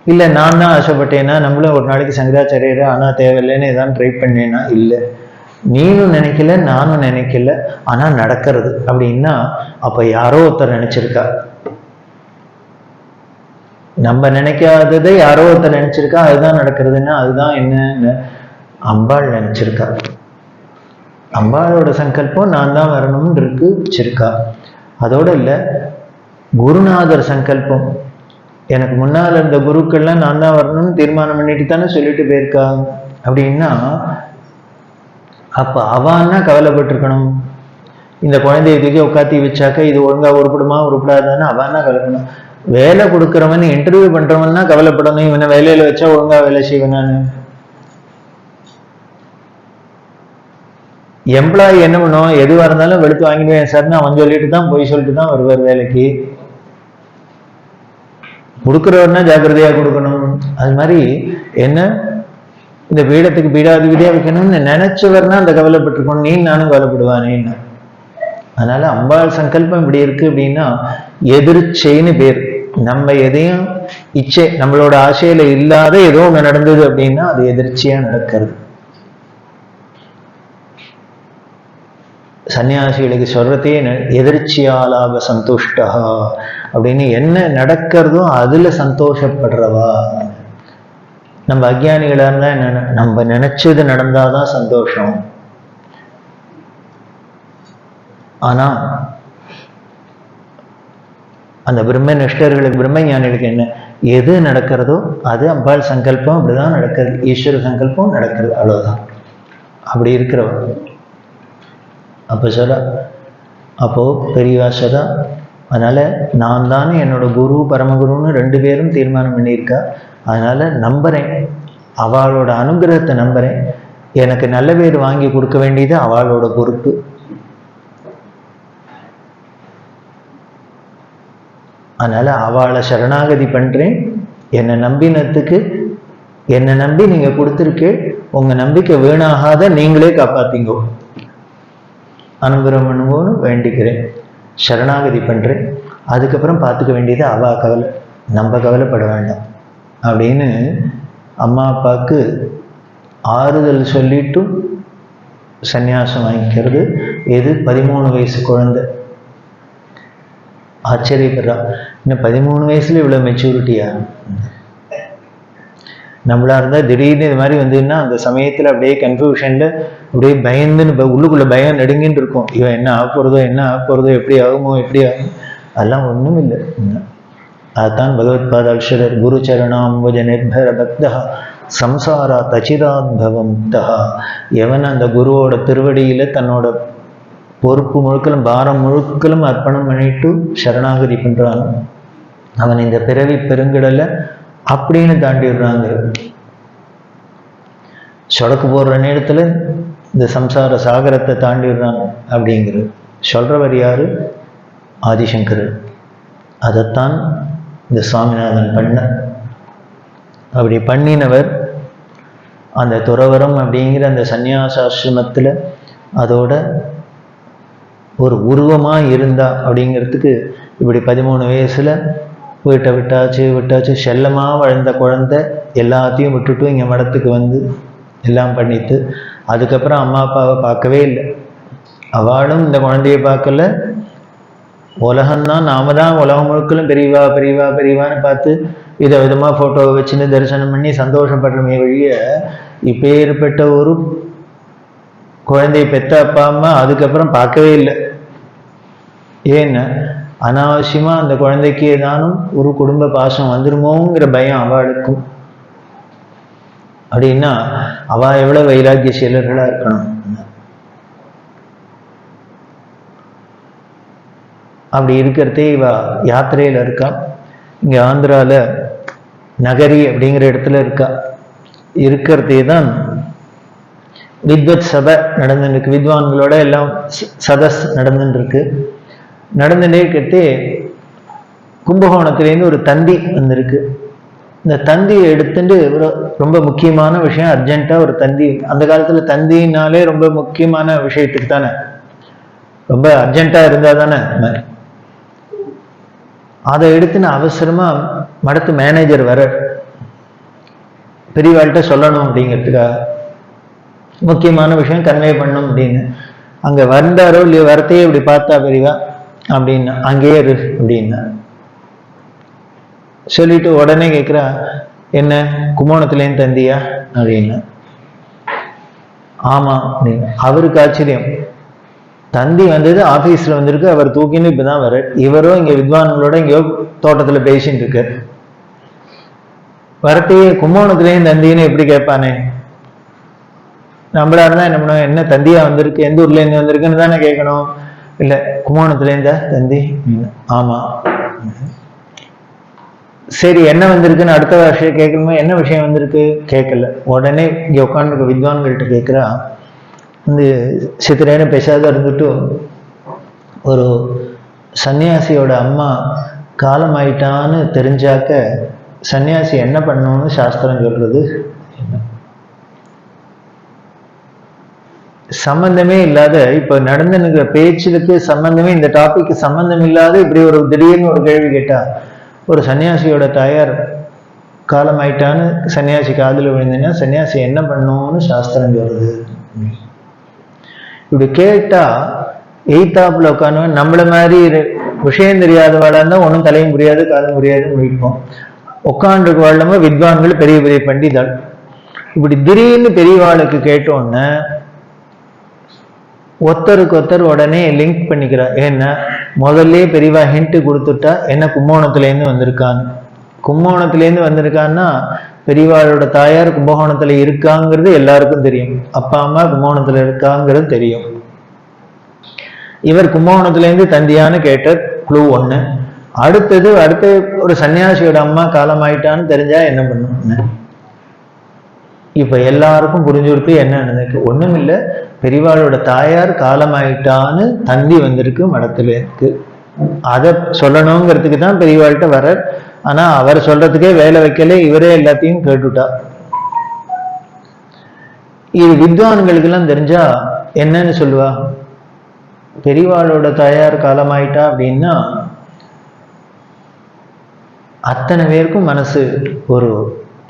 இல்லை நான் தான் ஆசைப்பட்டேன்னா நம்மளும் ஒரு நாளைக்கு சங்கராச்சாரியரா ஆனால் தேவையில்லைன்னு ஏதாவது ட்ரை பண்ணேன்னா இல்லை. நீனும் நினைக்கல, நானும் நினைக்கல, ஆனா நடக்கிறது அப்படின்னா அப்ப யாரோ ஒருத்தர் நினைச்சிருக்கா. நம்ம நினைக்காததை யாரோ ஒருத்தர் நினைச்சிருக்கா, அதுதான் நடக்கிறதுன்னா அதுதான் என்னன்னு அம்பாள் நினைச்சிருக்கா. அம்பாளோட சங்கல்பம் நான் தான் வரணும்னு இருக்கு வச்சிருக்கா. அதோட இல்லை, குருநாதர் சங்கல்பம், எனக்கு முன்னால் இருந்த குருக்கள்லாம் நான் தான் வரணும்னு தீர்மானம் பண்ணிட்டு தானே சொல்லிட்டு போயிருக்கா. அப்படின்னா அப்ப அவான்னா கவலைப்பட்டிருக்கணும். இந்த குழந்தைய தூக்கி உட்காத்தி வச்சாக்க இது ஒழுங்கா உருப்படுமா உருப்படாதான்னு அவான்னா கவலைப்படணும். வேலை கொடுக்குறவன் இன்டர்வியூ பண்றவன்னா கவலைப்படணும், இவனை வேலையில வச்சா ஒழுங்கா வேலை செய்வேனான்னு. எம்ப்ளாயி என்ன பண்ணுவோம், எதுவாக இருந்தாலும் வெளுத்து வாங்கிடுவேன் சார்னு அவன் சொல்லிட்டு தான் போய் சொல்லிட்டு தான் வருவார் வேலைக்கு. கொடுக்குறவர்னா ஜாக்கிரதையா கொடுக்கணும். அது மாதிரி என்ன, இந்த பீடத்துக்கு பீடாதிபதியா வைக்கணும்னு நினைச்சவர்னா அந்த கவலைப்பட்டிருக்கணும், நீ நானும் கவலைப்படுவானேன்னு. அதனால அம்பாள் சங்கல்பம் இப்படி இருக்கு அப்படின்னா எதிர்ச்சைன்னு பேர். நம்ம எதையும் இச்சை, நம்மளோட ஆசையில இல்லாத ஏதோ ஒண்ணு நடந்தது அப்படின்னா அது எதிர்ச்சியா நடக்கிறது. சன்னியாசிகளுக்கு சொல்றதே எதிர்ச்சியாலாப சந்தோஷ்டா அப்படின்னு, என்ன நடக்கிறதோ அதுல சந்தோஷப்படுறவா. நம்ம அஜ்ஞானிகளா இருந்தா என்ன, நம்ம நினைச்சது நடந்தாதான் சந்தோஷம். ஆனா அந்த பிரம்ம நிஷ்டர்களுக்கு, பிரம்ம ஞானிகளுக்கு என்ன, எது நடக்கிறதோ அது அம்பாள் சங்கல்பம், அப்படிதான் நடக்கிறது, ஈஸ்வர சங்கல்பம் நடக்கிறது, அவ்வளவுதான். அப்படி இருக்கிறவன் அப்ப சொல்ல, அப்போ பெரியவா சொல்ல, அதனால நான் தானே என்னோட குரு பரமகுருன்னு 2 பேரும் தீர்மானம் பண்ணியிருக்கா. அதனால நம்புறேன், அவளோட அனுகிரகத்தை நம்புறேன். எனக்கு நல்ல பேர் வாங்கி கொடுக்க வேண்டியது அவளோட பொறுப்பு. அதனால அவளை சரணாகதி பண்றேன். என்னை நம்பினத்துக்கு, என்னை நம்பி நீங்க கொடுத்துருக்கு, உங்க நம்பிக்கை வீணாகாத நீங்களே காப்பாத்தீங்க, அனுகிரகம் பண்ணுவோன்னு வேண்டிக்கிறேன், சரணாகதி பண்றேன். அதுக்கப்புறம் பார்த்துக்க வேண்டியது அவ கவலை. நம்ம கவலைப்பட வேண்டாம் அப்படின்னு அம்மா அப்பாவுக்கு ஆறுதல் சொல்லிட்டு சந்நியாசம் வாங்கிக்கிறது. எது 13 வயசு குழந்தை. ஆச்சரியப்படுறா, இன்னும் 13 வயசுல இவ்வளோ மெச்சூரிட்டியா? நம்மளா இருந்தால் திடீர்னு இது மாதிரி வந்ததுன்னா அந்த சமயத்தில் அப்படியே கன்ஃபியூஷனில் அப்படியே பயந்துன்னு உள்ளுக்குள்ளே பயம் நடுங்கின்னு இருக்கும். இவன் என்ன ஆக போகிறதோ என்ன ஆக போகிறதோ, எப்படி ஆகுமோ எப்படி ஆகும், அதெல்லாம் ஒன்றும் இல்லை. அதுதான் பகவத்பாத அல்ஷரர் குரு சரணாம்புஜ நிர்பர பக்தா சம்சாரா தச்சிதாத்பவம் முக்தா. எவன் அந்த குருவோட திருவடியில் தன்னோட பொறுப்பு முழுக்களும் பாரம் முழுக்களும் அர்ப்பணம் பண்ணிட்டு சரணாகதி பண்ணுறான், அவன் இந்த பிறவி பெருங்கடலை அப்படின்னு தாண்டிடுறாங்க. சொடக்கு போடுற நேரத்தில் இந்த சம்சார சாகரத்தை தாண்டிடுறாங்க அப்படிங்கிறது சொல்றவர் யாரு? ஆதிசங்கரர். அதைத்தான் இந்த சுவாமிநாதன் பண்ண. அப்படி பண்ணினவர் அந்த துறவரம் அப்படிங்கிற அந்த சந்நியாசாசிரமத்தில் அதோட ஒரு உருவமாக இருந்தா அப்படிங்கிறதுக்கு இப்படி 13 வயசுல வீட்டை விட்டாச்சு செல்லமாக வளர்ந்த குழந்தை எல்லாத்தையும் விட்டுட்டு இங்கே மடத்துக்கு வந்து எல்லாம் பண்ணிட்டு அதுக்கப்புறம் அம்மா அப்பாவை பார்க்கவே இல்லை. அவளும் இந்த குழந்தைய பார்க்கல. உலகம்தான் நாம தான் உலகம் முழுக்களும் பெரியவா பெரியவா பெரியவான்னு பார்த்து விதமாக ஃபோட்டோவை வச்சுன்னு தரிசனம் பண்ணி சந்தோஷப்படுறமே வழிய இப்பேற்பட்ட ஒரு குழந்தைய பெற்ற அப்பா அம்மா அதுக்கப்புறம் பார்க்கவே இல்லை. ஏன்னா அனாவசியமா அந்த குழந்தைக்கு ஏதானும் ஒரு குடும்ப பாசம் வந்துருமோங்கிற பயம் அவளுக்கும். அப்படின்னா அவ எவ்வளவு வைராக்கிய செயலர்களா இருக்கணும். அப்படி இருக்கிறதே இவ யாத்திரையில இருக்கா. இங்க ஆந்திரால நகரி அப்படிங்கிற இடத்துல இருக்கா. இருக்கிறதே தான் வித்வத் சபை நடந்துருக்கு. வித்வான்களோட எல்லாம் சதஸ் நடந்துருக்கு. நடந்துட்டே இருக்கிறதே கும்பகோணத்துலேருந்து ஒரு தந்தி வந்திருக்கு. இந்த தந்தியை எடுத்துட்டு ரொம்ப முக்கியமான விஷயம் அர்ஜென்ட்டாக ஒரு தந்தி. அந்த காலத்தில் தந்தினாலே ரொம்ப முக்கியமான விஷயத்துக்கு தானே, ரொம்ப அர்ஜென்ட்டாக இருந்தால் தானே மாதிரி. அதை எடுத்துன்னு அவசரமாக மடத்து மேனேஜர் வர பெரியவாள்கிட்ட சொல்லணும் அப்படிங்கிறதுக்காக முக்கியமான விஷயம் கன்வே பண்ணணும் அப்படின்னு அங்கே வந்தாரோ இல்லையோ வரத்தையே இப்படி பார்த்தா பெரியவா அப்படின்னா அங்கேயே இரு அப்படின்னா சொல்லிட்டு உடனே கேட்குறா, என்ன கும்போணத்துலேருந்து தந்தியா அப்படின்னா. ஆமாம் அப்படின்னு. அவருக்கு ஆச்சரியம். தந்தி வந்தது ஆஃபீஸில் வந்திருக்கு, அவர் தூக்கின்னு இப்போ தான் வர. இவரோ இங்கே வித்வான்களோட இங்கேயோ தோட்டத்தில் பேசிட்டு இருக்க. வரத்தையே கும்போணத்துலேருந்து தந்தின்னு எப்படி கேட்பானே? நம்மளா இருந்தால் என்ன பண்ணுவோம், என்ன தந்தியா வந்திருக்கு, எந்த ஊர்லேருந்து வந்திருக்குன்னு தானே கேட்கணும். இல்லை கும்போணத்துலேருந்தா தந்தி? ஆமாம். சரி என்ன வந்திருக்குன்னு அடுத்த விஷயம் கேட்கணுமே, என்ன விஷயம் வந்திருக்கு? கேட்கல. உடனே இங்கே உட்காந்துருக்க வித்வான்கள்கிட்ட கேட்குறா, இந்த சித்திரேன்னு பேசாத இருந்துட்டு ஒரு சன்னியாசியோட அம்மா காலம் ஆயிட்டான்னு தெரிஞ்சாக்க சன்னியாசி என்ன பண்ணணும்னு சாஸ்திரம் சொல்றது. சம்பந்தமே இல்லாத இப்ப நடந்துங்கிற பேச்சுக்கு சம்பந்தமே, இந்த டாபிக் சம்பந்தம் இல்லாத இப்படி ஒரு திடீர்னு ஒரு கேள்வி கேட்டா, ஒரு சன்னியாசியோட தாயார் காலம் ஆயிட்டான்னு சன்னியாசி காதில் விழுந்தீங்கன்னா சன்னியாசி என்ன பண்ணணும்னு சாஸ்திரம் சொல்றது. இப்படி கேட்டா எய்தாப்புல உட்காந்து நம்மள மாதிரி விஷயம் தெரியாதவாளா இருந்தா ஒன்றும் தலையும் புரியாது காதும் புரியாதுன்னு முடிப்போம். உட்காந்துருக்கு வாழாம வித்வான்கள் பெரிய பெரிய பண்டிதாள். இப்படி திடீர்னு பெரியவாளுக்கு கேட்டோன்னு ஒருத்தருக்கு ஒருத்தர் உடனே லிங்க் பண்ணிக்கிறா. ஏன்னா முதல்ல பெரியவா ஹிண்ட் கொடுத்துட்டா என்ன கும்போணத்துலேருந்து வந்திருக்கான்னு. கும்போணத்துலேருந்து வந்திருக்கான்னா பெரியவாளோட தாயார் கும்பகோணத்துல இருக்காங்கிறது எல்லாருக்கும் தெரியும். அப்பா அம்மா கும்பகோணத்துல இருக்காங்கிறது தெரியும். இவர் கும்பகோணத்துலேருந்து தந்தியான்னு கேட்ட க்ளூ ஒண்ணு. அடுத்தது ஒரு சன்னியாசியோட அம்மா காலம் ஆயிட்டான்னு தெரிஞ்சா என்ன பண்ணும்? இப்ப எல்லாருக்கும் புரிஞ்சுருக்கு என்ன நடந்திருக்கு. ஒண்ணும் இல்லை, பெரியவாளோட தாயார் காலம் ஆயிட்டான்னு தந்தி வந்திருக்கு மடத்துல இருக்கு. அதை சொல்லணுங்கிறதுக்கு தான் பெரியவாள்கிட்ட வர. ஆனா அவர் சொல்றதுக்கே வேலை வைக்கல, இவரே எல்லாத்தையும் கேட்டுட்டா. இது வித்வான்களுக்கு எல்லாம் தெரிஞ்சா என்னன்னு சொல்லுவா, பெரியவாளோட தாயார் காலமாயிட்டா அப்படின்னா அத்தனை பேருக்கும் மனசு ஒரு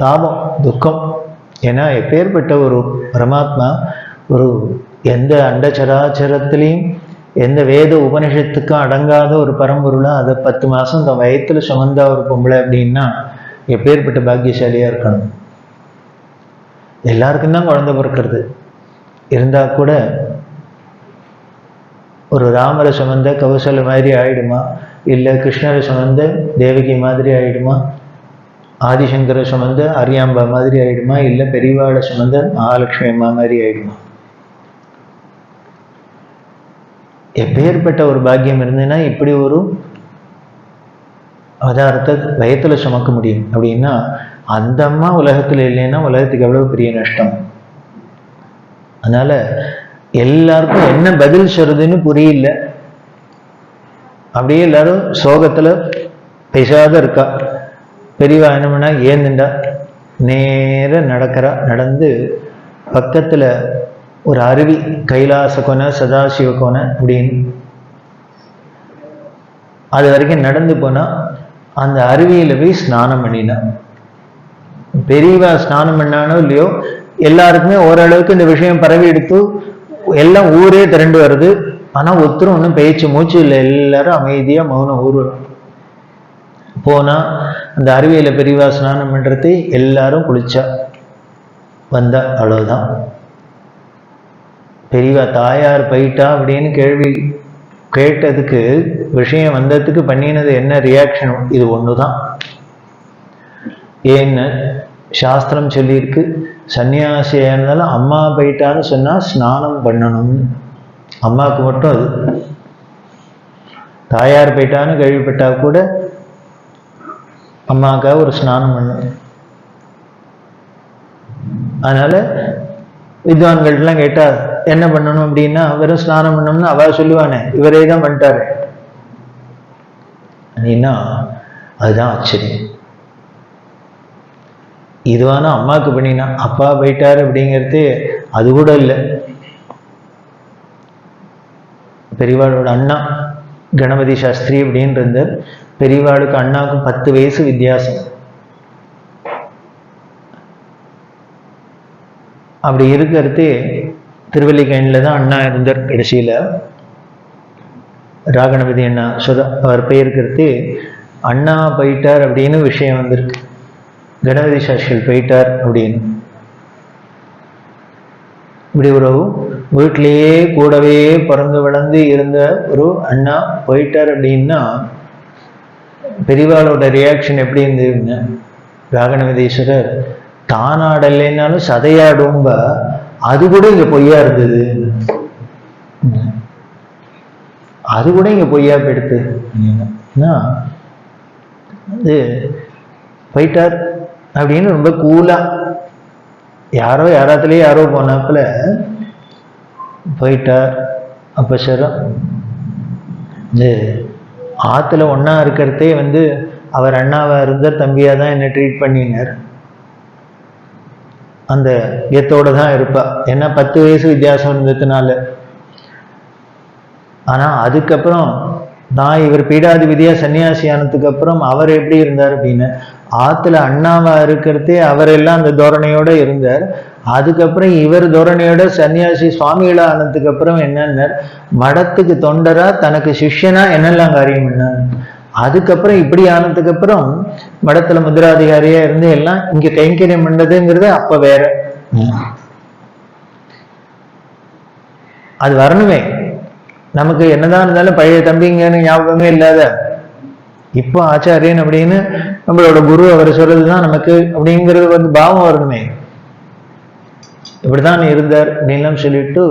தாபம், துக்கம். ஏன்னா எப்பேற்பட்ட ஒரு பரமாத்மா, ஒரு எந்த அண்டச்சராச்சரத்திலையும் எந்த வேத உபனிஷத்துக்கும் அடங்காத ஒரு பரம்பொருளா அதை 10 மாசம் இந்த வயத்துல சுமந்தா ஒரு பொம்பளை அப்படின்னா எப்பேற்பட்ட பாக்கியசாலியா இருக்கணும். எல்லாருக்கும் தான் குழந்தை பிறக்கிறது. இருந்தா கூட ஒரு ராமரை சுமந்த கௌசல்ய மாதிரி ஆயிடுமா, இல்லை கிருஷ்ணரை சுமந்த தேவகி மாதிரி ஆயிடுமா, ஆதிசங்கரை சுமந்த அரியாம்பா மாதிரி ஆயிடுமா, இல்லை பெரியவாளை சுமந்த மகாலட்சுமி அம்மா மாதிரி ஆயிடுமா? எப்பேற்பட்ட ஒரு பாக்கியம் இருந்ததுன்னா இப்படி ஒரு அவதாரத்தை வயத்துல சுமக்க முடியும் அப்படின்னா, அந்த அம்மா உலகத்துல இல்லைன்னா உலகத்துக்கு எவ்வளவு பெரிய நஷ்டம். அதனால எல்லாருக்கும் என்ன பதில் சொல்றதுன்னு புரியல. அப்படியே எல்லாரும் சோகத்துல பேசாத இருக்கா. பெரியவா என்ன பண்ணா, ஏந்துண்டா நேர நடக்கிறா. நடந்து பக்கத்துல ஒரு அருவி, கைலாச கொனை, சதாசிவ கொனை அப்படின்னு, அது வரைக்கும் நடந்து போனா அந்த அருவியில போய் ஸ்நானம் பண்ணினா. பெரியவா ஸ்நானம் பண்ணானோ இல்லையோ, எல்லாருக்குமே ஓரளவுக்கு இந்த விஷயம் பரவி எடுத்து எல்லாம் ஊரே திரண்டு வருது. ஆனா ஒருத்தரும் ஒன்றும் பேச்சு மூச்சு இல்லை. எல்லாரும் அமைதியா மௌனம் ஊர் போனா அந்த அருவியில பெரியவா ஸ்நானம் பண்றது எல்லாரும் குளிச்சா வந்தா, அவ்வளவுதான். பெரியவா தாயார் போயிட்டா அப்படின்னு கேள்வி கேட்டதுக்கு, விஷயம் வந்ததுக்கு பண்ணினது என்ன ரியாக்ஷன்? இது ஒண்ணுதான். ஏன்னு சாஸ்திரம் சொல்லியிருக்கு, சன்னியாசியா இருந்தாலும் அம்மா போயிட்டான்னு சொன்னா ஸ்நானம் பண்ணணும். அம்மாவுக்கு மட்டும் அது. தாயார் போயிட்டான்னு கேள்விப்பட்டா கூட அம்மாவுக்காக ஒரு ஸ்நானம் பண்ணணும். அதனால வித்வான்கள்லாம் கேட்டா என்ன பண்ணணும் அப்படின்னா, வெறும் ஸ்நானம் பண்ணணும்னு அவ சொல்லுவானே, இவரே தான் பண்ணிட்டாரு அப்படின்னா அதுதான் ஆச்சரியம். இதுவான அம்மாவுக்கு பண்ணினா, அப்பா போயிட்டாரு அப்படிங்கிறது அது கூட இல்லை. பெரியவாளோட அண்ணா கணபதி சாஸ்திரி அப்படின்னு இருந்தார். பெரியவாளுக்கு அண்ணாவுக்கும் 10 வயசு வித்தியாசம். அப்படி இருக்கிறது திருவல்லிக்கேணில தான் அண்ணா இருந்தார். கடைசியில ராகணபதி அண்ணா அவர் பெயர்க்கிறது அண்ணா போயிட்டார் அப்படின்னு விஷயம் வந்திருக்கு. கணபதி சாஸ்திரிகள் போயிட்டார் அப்படின்னு. இப்படி ஒரு வீட்டிலேயே கூடவே பிறந்து வளர்ந்து இருந்த ஒரு அண்ணா போயிட்டார் அப்படின்னா பெரியவாளோட ரியாக்ஷன் எப்படி இருந்ததுன்னு, ராகணபதீஸ்வரர் தானாடலைன்னாலும் சதையாடும்ப, அது கூட இங்க பொய்யா இருந்தது, அது கூட இங்க பொய்யா போயிடுது. அது போயிட்டார் அப்படின்னு ரொம்ப கூலா, யாரோ யாராத்துலயே யாரோ போனாப்புல போயிட்டார். அப்ப சரம் இந்த ஆத்துல ஒன்னா இருக்கிறதே அவர் அண்ணாவா இருந்தார், தம்பியா தான் என்ன ட்ரீட் பண்ணினார். அந்த எத்தோட தான் இருப்பா. ஏன்னா 10 வயசு வித்தியாசம் இருந்ததுனால. ஆனா அதுக்கப்புறம் நான் இவர் பீடாதிபதியா சன்னியாசி ஆனதுக்கு அப்புறம் அவர் எப்படி இருந்தார் அப்படின்னு, ஆத்துல அண்ணாவா இருக்கிறதே அவரெல்லாம் அந்த தோரணையோட இருந்தார். அதுக்கப்புறம் இவர் தோரணையோட சன்னியாசி சுவாமிகளா ஆனதுக்கு அப்புறம் என்னன்னா, மடத்துக்கு தொண்டரா தனக்கு சிஷ்யனா என்னெல்லாம் காரியம் பண்ணார். அதுக்கப்புறம் இப்படி ஆனதுக்கு அப்புறம் மடத்துல முதிராதிகாரியா இருந்து எல்லாம் இங்க கைங்கரியம் பண்ணதுங்கிறது அப்ப வேற. அது வரணுமே. நமக்கு என்னதான் இருந்தாலும் பழைய தம்பிங்கன்னு ஞாபகமே இல்லாத, இப்போ ஆச்சாரியன் அப்படின்னு நம்மளோட குரு அவர் சொல்றதுதான் நமக்கு அப்படிங்கிறது பாவம் வரணுமே. இப்படிதான் இருந்தார் அப்படின்லாம் சொல்லிட்டு,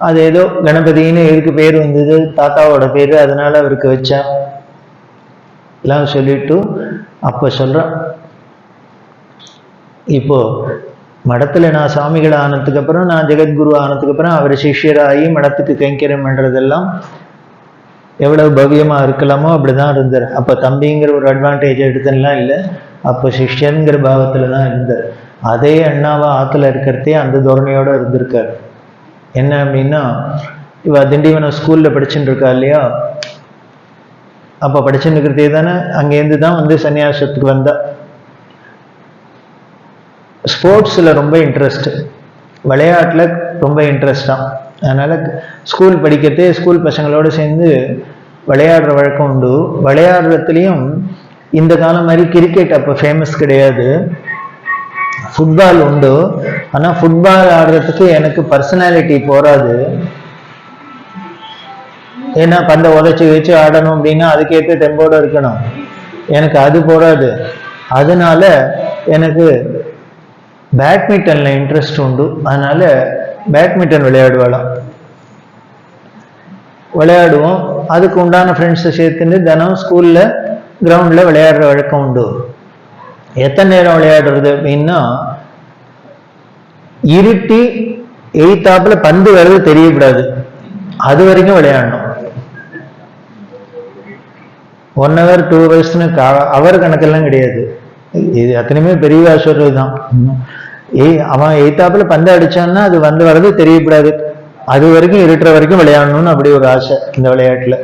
அது ஏதோ கணபதினு இவருக்கு பேர் வந்தது, தாத்தாவோட பேரு, அதனால அவருக்கு வச்சா எல்லாம் சொல்லிட்டு அப்ப சொல்றான். இப்போ மடத்துல நான் சாமிகள் ஆனதுக்கு அப்புறம், நான் ஜெகத்குரு ஆனதுக்கு அப்புறம் அவர் சிஷ்யராகி மடத்துக்கு கைங்கரியம் பண்றதெல்லாம் எவ்வளவு பவ்யமா இருக்கலாமோ அப்படிதான் இருந்தார். அப்ப தம்பிங்கிற ஒரு அட்வான்டேஜ் எடுத்துலாம் இல்லை, அப்ப சிஷ்யன்கிற பாவத்துல தான் இருந்தார். அதே அண்ணாவா ஆத்துல இருக்கிறதே அந்த தோரணையோட இருந்திருக்கார். என்ன அப்படின்னா, இவ திண்டிவனம் ஸ்கூல்ல படிச்சுட்டு இருக்கா இல்லையா, அப்போ படிச்சுன்னுக்கிறதே தானே, அங்கேருந்து தான் வந்து சன்னியாசத்துக்கு வந்தா. ஸ்போர்ட்ஸில் ரொம்ப இன்ட்ரெஸ்ட், விளையாட்டில் ரொம்ப இன்ட்ரெஸ்டாக. அதனால் ஸ்கூல் படிக்கிறதே ஸ்கூல் பசங்களோடு சேர்ந்து விளையாடுற வழக்கம் உண்டு. விளையாடுறதுலேயும் இந்த காலம் மாதிரி கிரிக்கெட் அப்போ ஃபேமஸ் கிடையாது, ஃபுட்பால் உண்டு. ஆனால் ஃபுட்பால் ஆடுறதுக்கு எனக்கு பர்சனாலிட்டி போராது. ஏன்னா பந்தை உதச்சி வச்சு ஆடணும் அப்படின்னா அதுக்கேற்ற தெம்போடு இருக்கணும், எனக்கு அது போராது. அதனால எனக்கு பேட்மிண்டனில் இன்ட்ரெஸ்ட் உண்டு. அதனால பேட்மிண்டன் விளையாடுவோம். அதுக்கு உண்டான ஃப்ரெண்ட்ஸை சேர்த்துட்டு தினம் ஸ்கூலில் கிரவுண்டில் விளையாடுற வழக்கம் உண்டு. எத்தனை நேரம் விளையாடுறது அப்படின்னா, இருட்டி எய்த்தாப்புல பந்து வர்றது தெரியக்கூடாது, அது வரைக்கும் விளையாடணும். 1 hour 2 hours அவர் கணக்கெல்லாம் கிடையாது. இது அத்தனையுமே பெரியவா சொல்றது தான். அவன் எய்த்தாப்புல பந்து அடிச்சான்னா அது வந்து வர்றது தெரியக்கூடாது, அது வரைக்கும் இருட்டுற வரைக்கும் விளையாடணும்னு அப்படி ஒரு ஆசை இந்த விளையாட்டுல.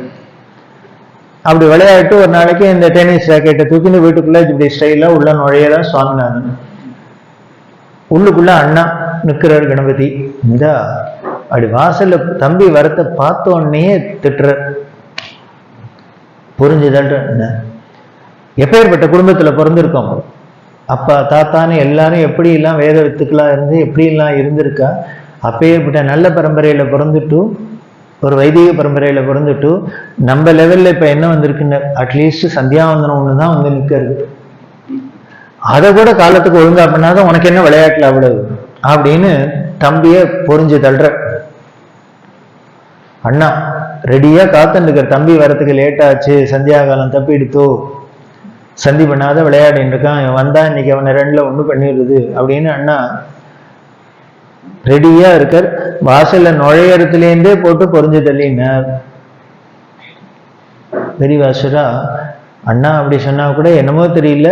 அப்படி விளையாட்டு ஒரு நாளைக்கு இந்த டென்னிஸ் ராக்கெட்டை தூக்கின்னு வீட்டுக்குள்ள இப்படி ஸ்டைலா உள்ள நுழையதான் சுவாமிநாதன். உள்ளுக்குள்ள அண்ணா நிற்கிறார் கணபதி. இந்த அப்படி வாசல்ல தம்பி வரத்தை பார்த்த உடனே திட்டுற, புரிஞ்சுதான்ற எப்பேற்பட்ட குடும்பத்துல பிறந்திருக்கோம், அப்பா தாத்தான்னு எல்லாரும் எப்படி எல்லாம் வேத வித்துக்களா இருந்து எப்படி எல்லாம் இருந்திருக்கா. அப்பேற்பட்ட நல்ல பரம்பரையில பிறந்துட்டு, ஒரு வைதிக பரம்பரையில பிறந்துட்டு நம்ம லெவல்ல இப்ப என்ன வந்திருக்குன்னு அட்லீஸ்ட் சந்தியாவந்தனம் ஒண்ணுதான் வந்து நிற்கிறது. அதை கூட காலத்துக்கு ஒழுங்கா பண்ணாத உனக்கு என்ன விளையாட்டுல அவ்வளவு அப்படின்னு தம்பிய புரிஞ்சு தள்ளுற. அண்ணா ரெடியா காத்துருக்கிற தம்பி வரத்துக்கு லேட் ஆச்சு, சந்தியா காலம் தப்பிடுத்தோ, சந்தி பண்ணாத விளையாடின்னு இருக்கான், இவன் வந்தா இன்னைக்கு அவனை 2ல் 1 பண்ணிடுறது அப்படின்னு அண்ணா ரெடியா இருக்கார். வாசல்ல நுழையறதுலேருந்தே போட்டு பொறிஞ்சு தள்ளினார். பெரியவாசரா அண்ணா அப்படி சொன்னா கூட என்னமோ தெரியல,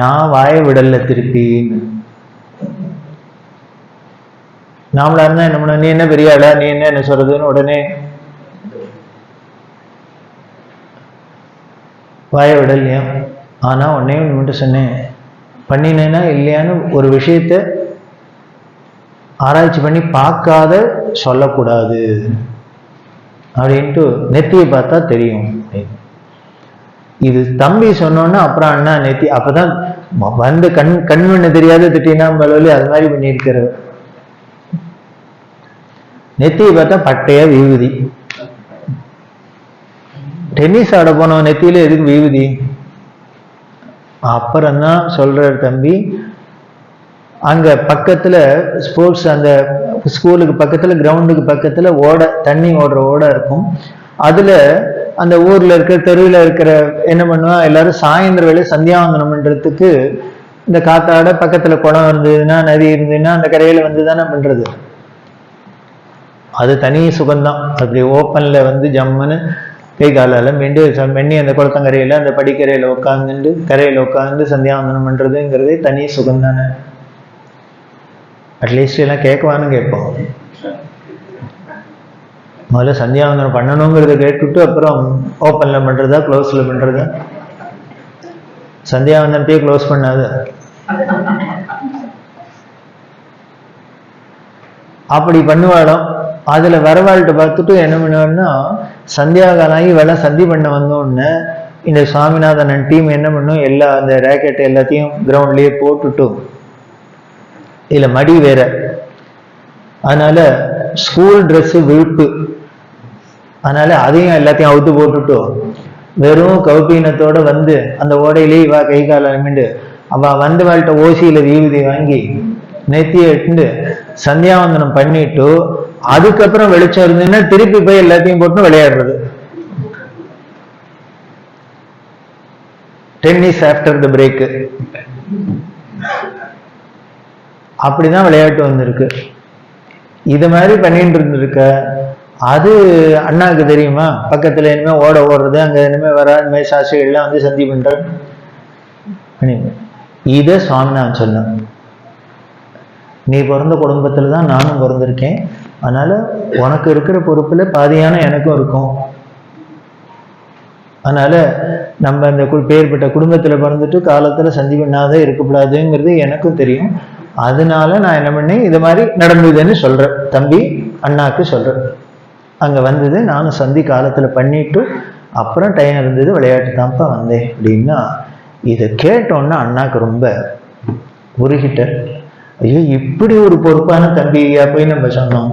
நான் வாய விடல திருப்பி. நாமளா இருந்தா என்ன பண்ண, நீ என்ன பெரிய ஆளா, நீ என்ன சொல்றதுன்னு உடனே வாய விடலையா. ஆனா உடனே மட்டும் சொன்னேன், பண்ணினேன்னா இல்லையான்னு ஒரு விஷயத்த ஆராய்ச்சி பண்ணி பார்க்காத சொல்லக்கூடாது அப்படின்ட்டு நெத்தியை பார்த்தா தெரியும். இது தம்பி சொன்னோன்னா அப்புறம் அண்ணா நெத்தி அப்பதான் வந்து கண் பண்ண தெரியாத திட்டினா பலவலி அது மாதிரி பண்ணியிருக்கிற. நெத்தியை பார்த்தா பட்டையா விபூதி. டென்னிஸ் ஆட போனோம், நெத்தியில எதுக்கு விபூதி? அப்புறம்தான் சொல்ற தம்பி, அங்க பக்கத்துல ஸ்போர்ட்ஸ், அந்த ஸ்கூலுக்கு பக்கத்துல கிரவுண்டுக்கு பக்கத்துல ஓடை, தண்ணி ஓடுற ஓடை இருக்கும். அதுல அந்த ஊர்ல இருக்கிற தெருவில் இருக்கிற என்ன பண்ணுவா, எல்லாரும் சாயந்தர வேலை சந்தியாவந்தனம் பண்றதுக்கு இந்த காத்தாட பக்கத்துல குளம் இருந்ததுன்னா நதி இருந்ததுன்னா அந்த கரையில வந்து தானே பண்றது. அது தனி சுகம்தான். அப்படி ஓப்பன்ல வந்து ஜம்முன்னு கை காலால மெண்ணி அந்த குளத்தங்கரையில அந்த படிக்கரையில உட்காந்துட்டு கரையில உட்காந்து சந்தியாவந்தனம் பண்றதுங்கிறதே தனி சுகம் தானே. அட்லீஸ்ட் எல்லாம் கேட்கவான்னு கேட்போம். முதல்ல சந்தியாவந்தனம் பண்ணணுங்கிறத கேட்டுட்டு அப்புறம் ஓப்பன்ல பண்றதா க்ளோஸ்ல பண்றதா. சந்தியாவந்தனத்தையே க்ளோஸ் பண்ணாத. அப்படி பண்ணுவாடும். அதுல வரவாழ்கிட்ட பார்த்துட்டு என்ன பண்ணுவான்னா, சந்தியாகாலாகி வேலை சந்தி பண்ண வந்தோடனே இந்த சுவாமிநாதன் டீம் என்ன பண்ணும், எல்லா அந்த ரேக்கெட் எல்லாத்தையும் கிரவுண்ட்லயே போட்டுட்டும், இல்ல மடி வேற, அதனால ஸ்கூல் ட்ரெஸ் விழுப்பு, அதனால அதையும் எல்லாத்தையும் அவுத்து போட்டுட்டோம். வெறும் கௌபீனத்தோட வந்து அந்த ஓடையிலேயே இவா கை கால அமிண்டு அவ வந்து வாழ்கிட்ட ஓசியில வீதி வாங்கி நெத்தியை எட்டு சந்தியாவந்தனம் பண்ணிட்டு அதுக்கப்புறம் வெளிச்சம் இருந்ததுன்னா திருப்பி போய் எல்லாத்தையும் போட்டு விளையாடுறது. டென்னிஸ் ஆஃப்டர் த பிரேக், அப்படிதான் விளையாட்டு வந்திருக்கு. இது மாதிரி பண்ணிட்டு இருந்திருக்க. அது அண்ணாவுக்கு தெரியுமா, பக்கத்துல இனிமே ஓடுறது, அங்க இனிமே வர இனிமே சாஸ்திரிகள்லாம் வந்து சந்தி பண்ற. இத சுவாமிநாதன் சொன்ன, நீ பிறந்த குடும்பத்துல தான் நானும் பிறந்திருக்கேன், அதனால உனக்கு இருக்கிற பொறுப்புல பாதியான எனக்கும் இருக்கும். அதனால நம்ம அந்த பேர்பட்ட குடும்பத்துல பிறந்துட்டு காலத்துல சந்தி பண்ணாத இருக்கக்கூடாதுங்கிறது எனக்கும் தெரியும். அதனால நான் என்ன பண்ணேன், இது மாதிரி நடந்ததுன்னு சொல்றேன், தம்பி அண்ணாக்கு சொல்றேன். அங்க வந்தது நானும் சந்தி காலத்துல பண்ணிட்டு அப்புறம் டைம் இருந்தது, விளையாட்டு தான்ப்பா வந்தேன் அப்படின்னா, இதை கேட்டோன்னா அண்ணாக்கு ரொம்ப உருகிட்டார். ஐயோ, இப்படி ஒரு பொறுப்பான தம்பியா போய் நம்ம சொன்னோம்.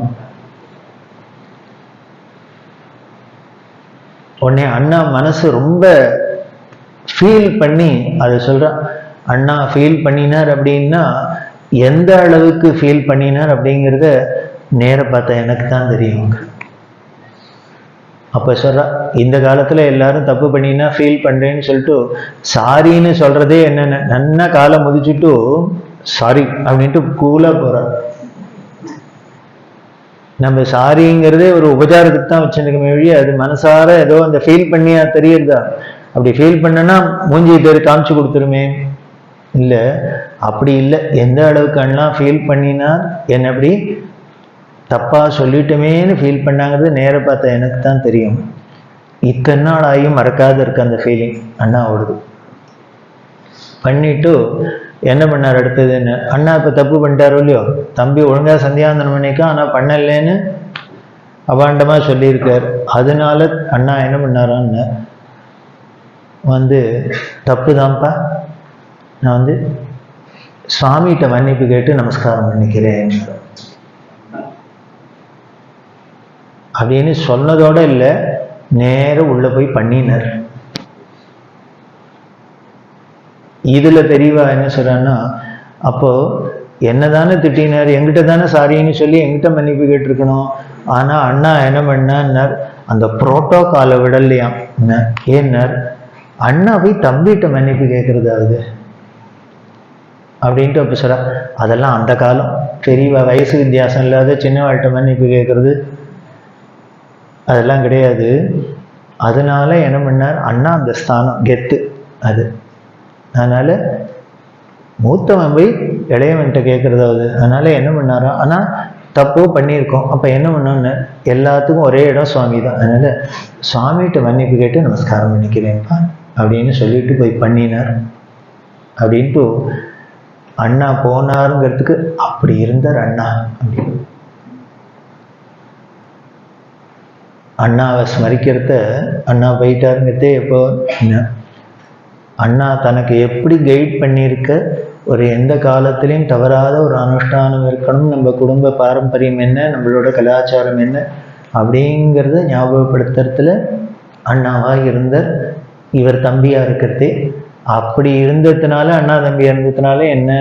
உடனே அண்ணா மனசு ரொம்ப ஃபீல் பண்ணி அதை சொல்றான். அண்ணா ஃபீல் பண்ணினார் அப்படின்னா எந்த அளவுக்கு ஃபீல் பண்ணினார் அப்படிங்கிறத நேர பார்த்தா எனக்கு தான் தெரியும். அப்ப சொல்றா, இந்த காலத்துல எல்லாரும் தப்பு பண்ணினா ஃபீல் பண்றேன்னு சொல்லிட்டு சாரின்னு சொல்றதே என்னென்ன, நன்னா காலை முதிச்சுட்டு சாரி அப்படின்ட்டு கூலா போற. நம்ம சாரிங்கிறதே ஒரு உபச்சாரத்துக்கு தான் வச்சுருக்கோமே வழி, அது மனசார ஏதோ அந்த ஃபீல் பண்ணியா தெரியுதா? அப்படி ஃபீல் பண்ணனா மூஞ்சி பேர் காமிச்சு கொடுத்துருமே. இல்லை, அப்படி இல்லை. எந்த அளவுக்கு அண்ணா ஃபீல் பண்ணினா என்ன அப்படி தப்பா சொல்லிட்டுமேன்னு ஃபீல் பண்ணாங்கிறது நேர பார்த்தா எனக்கு தான் தெரியும். இத்தனை நாள் ஆகியும் மறக்காத இருக்கு அந்த ஃபீலிங் அண்ணாவோடது. பண்ணிட்டு என்ன பண்ணார் அடுத்ததுன்னு, அண்ணா இப்போ தப்பு பண்ணிட்டாரோ இல்லையோ, தம்பி ஒழுங்கா சந்தியாந்தனம் பண்ணிக்கா ஆனால் பண்ணலன்னு அபாண்டமாக சொல்லியிருக்கார். அதனால அண்ணா என்ன பண்ணாரான்னு தப்பு தான்ப்பா, நான் சுவாமிகிட்ட மன்னிப்பு கேட்டு நமஸ்காரம் பண்ணிக்கிறேன் அப்படின்னு சொன்னதோட இல்லை, நேரம் உள்ள போய் பண்ணினார். இதுல தெரியவா என்ன சொல்றான்னா, அப்போ என்னதானே திட்டினார், எங்கிட்ட தானே சாரின்னு சொல்லி எங்கிட்ட மன்னிப்பு கேட்டிருக்கணும். ஆனா அண்ணா என்ன பண்ணார், அந்த புரோட்டோகாலை விடலையாம். ஏன்னார், அண்ணா போய் தம்பிகிட்ட மன்னிப்பு கேட்கறதாவது அப்படின்ட்டு அப்ப சொல்ற. அதெல்லாம் அந்த காலம், பெரியவா வயசு வித்தியாசம் இல்லாத சின்னவாழ்கிட்ட மன்னிப்பு கேட்கறது அதெல்லாம் கிடையாது. அதனால என்ன பண்ணார், அண்ணா அந்த ஸ்தானம் கெத்து அது. அதனால மூத்தவன் போய் இளையவன்கிட்ட கேட்கறதாவது. அதனால என்ன பண்ணாரா, ஆனா தப்போ பண்ணியிருக்கோம், அப்ப என்ன பண்ணோன்னு எல்லாத்துக்கும் ஒரே இடம் சுவாமி தான். அதனால சுவாமிகிட்ட மன்னிப்பு கேட்டு நமஸ்காரம் பண்ணிக்கிறேன்ப்பா அப்படின்னு சொல்லிட்டு போய் பண்ணினார். அப்படின்ட்டு அண்ணா போனாருங்கிறதுக்கு அப்படி இருந்தார் அண்ணா. அப்படின்னு அண்ணாவை ஸ்மரிக்கிறத, அண்ணா போயிட்டாருங்கிறதே எப்போ, அண்ணா தனக்கு எப்படி கைட் பண்ணியிருக்க, ஒரு எந்த காலத்திலையும் தவறாத ஒரு அனுஷ்டானம் இருக்கணும், நம்ம குடும்ப பாரம்பரியம் என்ன, நம்மளோட கலாச்சாரம் என்ன அப்படிங்கிறத ஞாபகப்படுத்துறதுல அண்ணாவாக இருந்தார். இவர் தம்பியா இருக்கிறதே அப்படி இருந்ததுனால, அண்ணா தம்பியா இருந்ததுனால என்ன,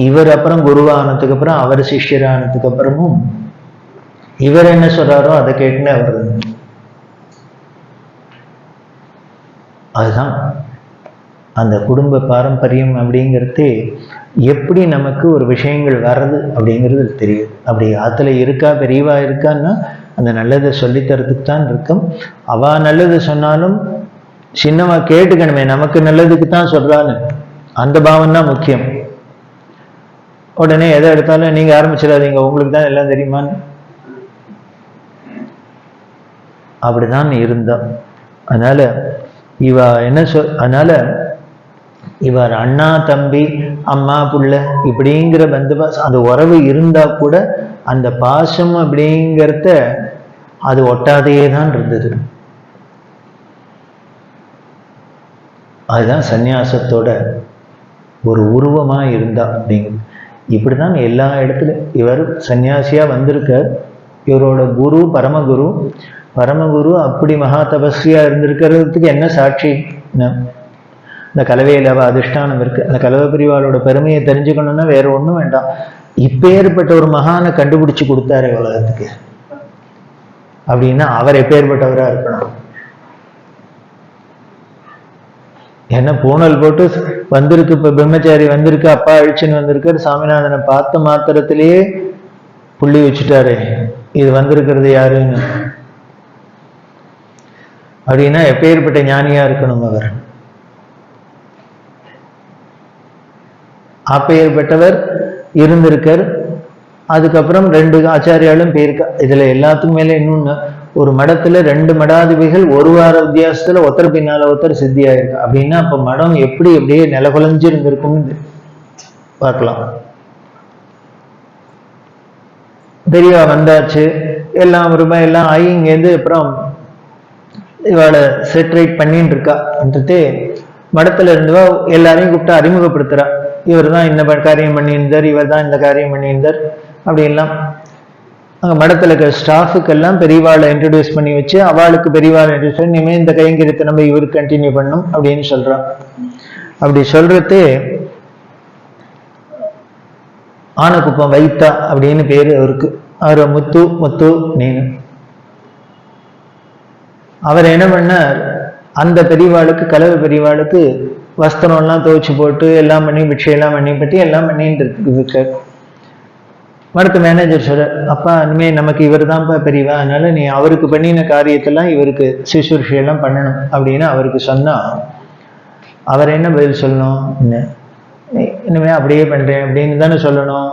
இவர் அப்புறம் குருவானதுக்கு அப்புறம் அவர் சிஷ்யரானதுக்கு அப்புறமும் இவர் என்ன சொல்றாரோ அதை கேட்டுன்னு அவர். அதுதான் அந்த குடும்ப பாரம்பரியம் அப்படிங்கிறது. எப்படி நமக்கு ஒரு விஷயங்கள் வர்றது அப்படிங்கிறது தெரியுது. அப்படி ஆத்துல இருக்கா, பெரியவா இருக்கான்னா அந்த நல்லதை சொல்லித்தரதுக்கு தான் இருக்கும். அவ நல்லது சொன்னாலும் சின்னவா கேட்டுக்கணுமே, நமக்கு நல்லதுக்கு தான் சொல்றான்னு அந்த பாவம் தான் முக்கியம். உடனே எதை எடுத்தாலும் நீங்க ஆரம்பிச்சிடாதீங்க, உங்களுக்கு தான் எல்லாம் தெரியுமான்னு அப்படிதான் இருந்தா. அதனால இவ என்ன அதனால இவர் அண்ணா தம்பி அம்மா புள்ள இப்படிங்கிற பந்தபாசம் அந்த உறவு இருந்தா கூட அந்த பாசம் அப்படிங்கிறத அது ஒட்டாதையே தான் இருந்தது. அதுதான் சந்நியாசத்தோட ஒரு உருவமா இருந்தா அப்படிங்கிறது. இப்படிதான் எல்லா இடத்துலையும் இவர் சன்னியாசியா வந்திருக்கார். இவரோட குரு பரமகுரு. பரமகுரு அப்படி மகா தபஸ்வியா இருந்திருக்கிறதுக்கு என்ன சாட்சி, இந்த கலவையில் அதிஷ்டானம் இருக்கு. அந்த கலவை பிரிவாளோட பெருமையை தெரிஞ்சுக்கணும்னா வேற ஒண்ணும் வேண்டாம், இப்பேற்பட்ட ஒரு மகானை கண்டுபிடிச்சு கொடுத்தாரு உலகத்துக்கு அப்படின்னா அவர் எப்பேற்பட்டவரா இருக்கணும். என்ன பூனல் போட்டு வந்திருக்கு, இப்ப பிரம்மச்சாரி வந்திருக்கு, அப்பா அழிச்சுன்னு வந்திருக்காரு, சாமிநாதனை பார்த்த மாத்திரத்திலேயே புள்ளி வச்சுட்டாரு இது வந்திருக்கிறது யாருன்னு. அப்படின்னா எப்பேற்பட்ட ஞானியா இருக்கணும் அவர். அப்பேற்பட்டவர் இருந்திருக்கார். அதுக்கப்புறம் 2 ஆச்சாரியாலும் போயிருக்கா. இதுல எல்லாத்துக்கும் மேல இன்னொன்னு, ஒரு மடத்துல 2 மடாதிபதிகள் ஒரு வார வித்தியாசத்துல ஒருத்தர் பின்னால ஒருத்தர் சித்தி ஆயிருக்கு அப்படின்னா அப்ப மடம் எப்படி அப்படியே நிலகுலைஞ்சு இருந்திருக்கும்னு பார்க்கலாம். பெரியவா வந்தாச்சு, எல்லாம் ரூபாய் எல்லாம் ஆகி இங்கேருந்து அப்புறம் இவாளை செட்ரைட் பண்ணிட்டு இருக்கான்ட்டு மடத்துல இருந்துவா எல்லாரையும் கூப்பிட்டு அறிமுகப்படுத்துறா. இவர் தான் இந்த காரியம் பண்ணியிருந்தார், இவர் தான் இந்த காரியம் பண்ணியிருந்தார் அப்படின்லாம். அங்கே மடத்தில் இருக்கிற ஸ்டாஃபுக்கெல்லாம் பெரியவாளை இன்ட்ரடியூஸ் பண்ணி வச்சு அவளுக்கு பெரியவாளை இன்ட்ரடியூஸ் பண்ணி இனிமேல் இந்த கைங்கரியத்தை நம்ம இவருக்கு கண்டினியூ பண்ணணும் அப்படின்னு சொல்றான். அப்படி சொல்றது ஆனக்குப்பம் வைத்தா அப்படின்னு பேரு அவருக்கு. அவர் முத்து நீனு. அவர் என்ன பண்ணார், அந்த பெரியவாளுக்கு கலவை பெரியவாளுக்கு வஸ்திரம்லாம் துவைச்சு போட்டு எல்லாம் பண்ணி பிட்சையெல்லாம் பண்ணி பற்றி எல்லாம் பண்ணிட்டு இருக்கார். மடத்து மேனேஜர் சொல்ற, அப்பா இனிமேல் நமக்கு இவர் தான்ப்பா பெரியவா, அதனால நீ அவருக்கு பண்ணின காரியத்தெல்லாம் இவருக்கு சிசுஷையெல்லாம் பண்ணணும் அப்படின்னு அவருக்கு சொன்னா அவர் என்ன பதில் சொல்லணும், இனிமே அப்படியே பண்றேன் அப்படின்னு தானே சொல்லணும்.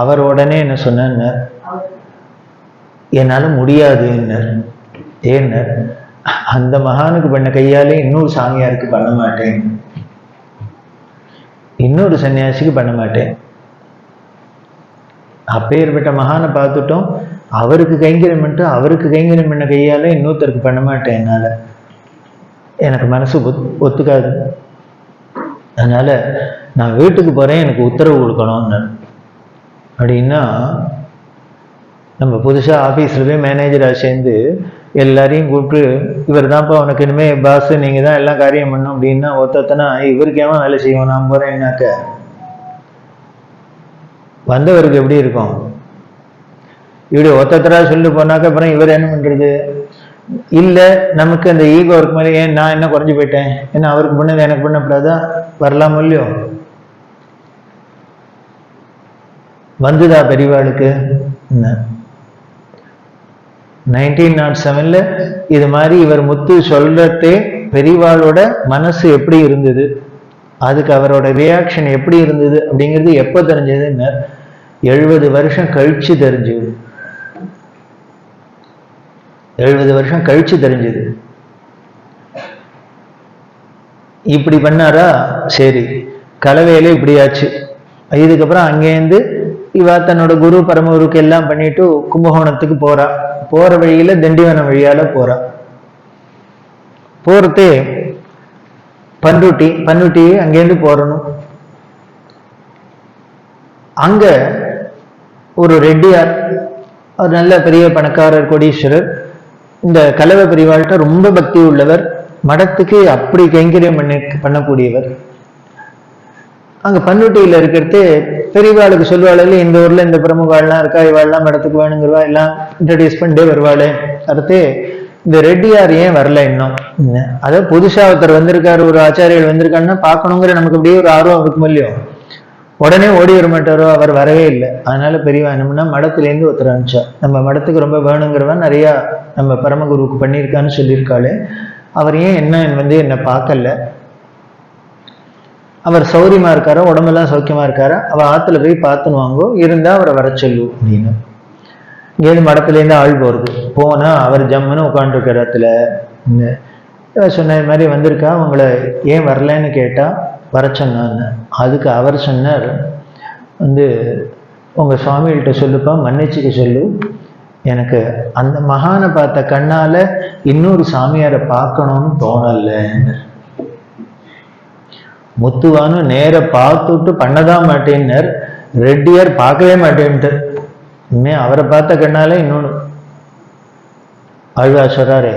அவர் உடனே என்ன சொன்னார், என்னால முடியாதுன்னார். ஏன்னார், அந்த மகானுக்கு பண்ண கையாலே இன்னொரு சாமியாருக்கு பண்ண மாட்டேன், இன்னொரு சன்னியாசிக்கு பண்ண மாட்டேன். அப்பேற்பட்ட மகானை பார்த்துட்டோம், அவருக்கு கைங்கரியம் பண்ணிட்டு அவருக்கு கைங்கரியம் பண்ண கையால இன்னொருத்தருக்கு பண்ண மாட்டேன், என்னால எனக்கு மனசு ஒத்துக்காது, அதனால நான் வீட்டுக்கு போறேன், எனக்கு உத்தரவு கொடுக்கணும்னு. அப்படின்னா நம்ம புதுசா ஆபீஸ்ல போய் மேனேஜரா சேர்ந்து எல்லாரையும் கூப்பிட்டு இவர் தான்ப்பா உனக்கு இனிமே பாஸ், நீங்க தான் எல்லாம் காரியம் பண்ணும் அப்படின்னா ஒருத்தனா இவருக்கு ஏமா வேலை செய்வோம் நான் போறேன்னாக்க வந்தவருக்கு எப்படி இருக்கும்? இப்படி ஒத்தரா சொல்லிட்டு போனாக்க அப்புறம் இவர் என்ன பண்றது? இல்ல நமக்கு அந்த ஈகோ இருக்கு மாதிரி, ஏன் நான் என்ன குறைஞ்சு போயிட்டேன், ஏன்னா அவருக்கு பண்ணது எனக்கு பண்ணப்படாதா, வரலாம் இல்லையோ? வந்துதா பெரியவாளுக்கு? 1907 இது மாதிரி இவர் முத்து சொல்றதே பெரியவாளோட மனசு எப்படி இருந்தது, அதுக்கு அவரோட ரியாக்ஷன் எப்படி இருந்தது அப்படிங்கிறது எப்போ தெரிஞ்சதுன்னு 70 வருஷம் கழிச்சு தெரிஞ்சது. 70 வருஷம் கழிச்சு தெரிஞ்சது. இப்படி பண்ணாரா, சரி கலவையில இப்படியாச்சு. இதுக்கப்புறம் அங்கேருந்து இவா தன்னோட குரு பரமகுருக்கு எல்லாம் பண்ணிட்டு கும்பகோணத்துக்கு போறா. போற வழியில திண்டிவனம் வழியால போறா. போறதே பண்ருட்டி அங்கேருந்து போறணும். அங்க ஒரு ரெட்டியார், ஒரு நல்ல பெரிய பணக்காரர் கோடீஸ்வரர், இந்த கலவை பெரியவாள்கிட்ட ரொம்ப பக்தி உள்ளவர், மடத்துக்கு அப்படி கைங்கரியம் பண்ணக்கூடியவர். அங்க பண்ருட்டியில இருக்கிறது பெரியவாளுக்கு சொல்லுவாள், இந்த ஊர்ல இந்த பிரமுகாள்லாம் இருக்கா, இவாள்லாம் மடத்துக்கு வேணுங்கிறவா எல்லாம் இன்ட்ரடியூஸ் பண்ணிட்டே வருவாளே. அடுத்து இந்த ரெட்டியார் ஏன் வரல இன்னும்? அதாவது புதுசா ஒருத்தர் வந்திருக்காரு, ஒரு ஆச்சாரியர் வந்திருக்காருன்னா பார்க்கணுங்கிற நமக்கு அப்படியே ஒரு ஆர்வம் இருக்கும் இல்லையோ, உடனே ஓடி வர மாட்டாரோ, அவர் வரவே இல்லை. அதனால பெரியவா என்னம்னா மடத்துலேருந்து ஒருத்தர் அனுப்பிச்சா, நம்ம மடத்துக்கு ரொம்ப வேணுங்கிறவா நிறைய நம்ம பரமகுருவுக்கு பண்ணியிருக்கான்னு சொல்லியிருக்காளே, அவர் ஏன் என்னை பார்க்கல, அவர் சௌரியமா இருக்காரா, உடம்பெல்லாம் சௌக்கியமா இருக்காரா, அவ ஆத்துல போய் பார்த்துன்னு வாங்கோ, இருந்தா அவரை வர சொல்லு அப்படின்னு. இங்கேருந்து மடத்துலேருந்து ஆள் போறது. போனா அவர் ஜம்முன்னு உட்காந்துருக்கிற இடத்துல சொன்ன மாதிரி வந்திருக்கா, உங்களை ஏன் வரலன்னு கேட்டா வர சொன்னான்னு. அதுக்கு அவர் சொன்னார், உங்க சுவாமிகிட்ட சொல்லுப்பா, மன்னிச்சுக்க சொல்லு, எனக்கு அந்த மகானை பார்த்த கண்ணால இன்னொரு சாமியாரை பார்க்கணும்னு தோணல. முத்துவானு நேர பார்த்துட்டு பண்ணதான் மாட்டேன்னர், ரெட்டியார் பார்க்கவே மாட்டேன்ட்டு. இனிமே அவரை பார்த்த கண்ணால இன்னொன்னு ஆழ்வார் சொல்றாரே,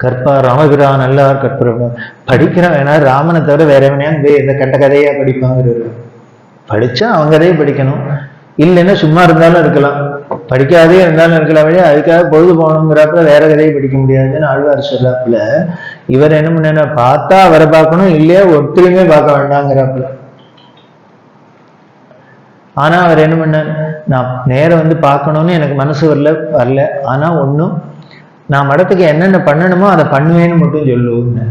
கற்பா ராமபிரான் நல்லார் கற்புரம் படிக்கிறவன் ஏன்னா ராமனை தவிர வேற எவனையான்னு இந்த கட்ட கதையா படிப்பாங்க. படிச்சா அவங்க கதையை படிக்கணும், இல்லைன்னா சும்மா இருந்தாலும் இருக்கலாம், படிக்காதே இருந்தாலும் இருக்கலாம், வழியா அதுக்காக பொழுது போகணுங்கிறப்ப வேற கதையை படிக்க முடியாதுன்னு ஆழ்வார் சொல்றாப்புல. இவர் என்ன பண்ண, பார்த்தா அவரை பார்க்கணும், இல்லையா ஒருத்தரையுமே பார்க்க வேண்டாங்கிறாப்புல. ஆனா அவர் என்ன பண்ணார், நான் நேரம் பார்க்கணும்னு எனக்கு மனசு வரல, ஆனா ஒன்றும் நான் மடத்துக்கு என்னென்ன பண்ணணுமோ அதை பண்ணுவேன்னு மட்டும் சொல்லுவேன்னு.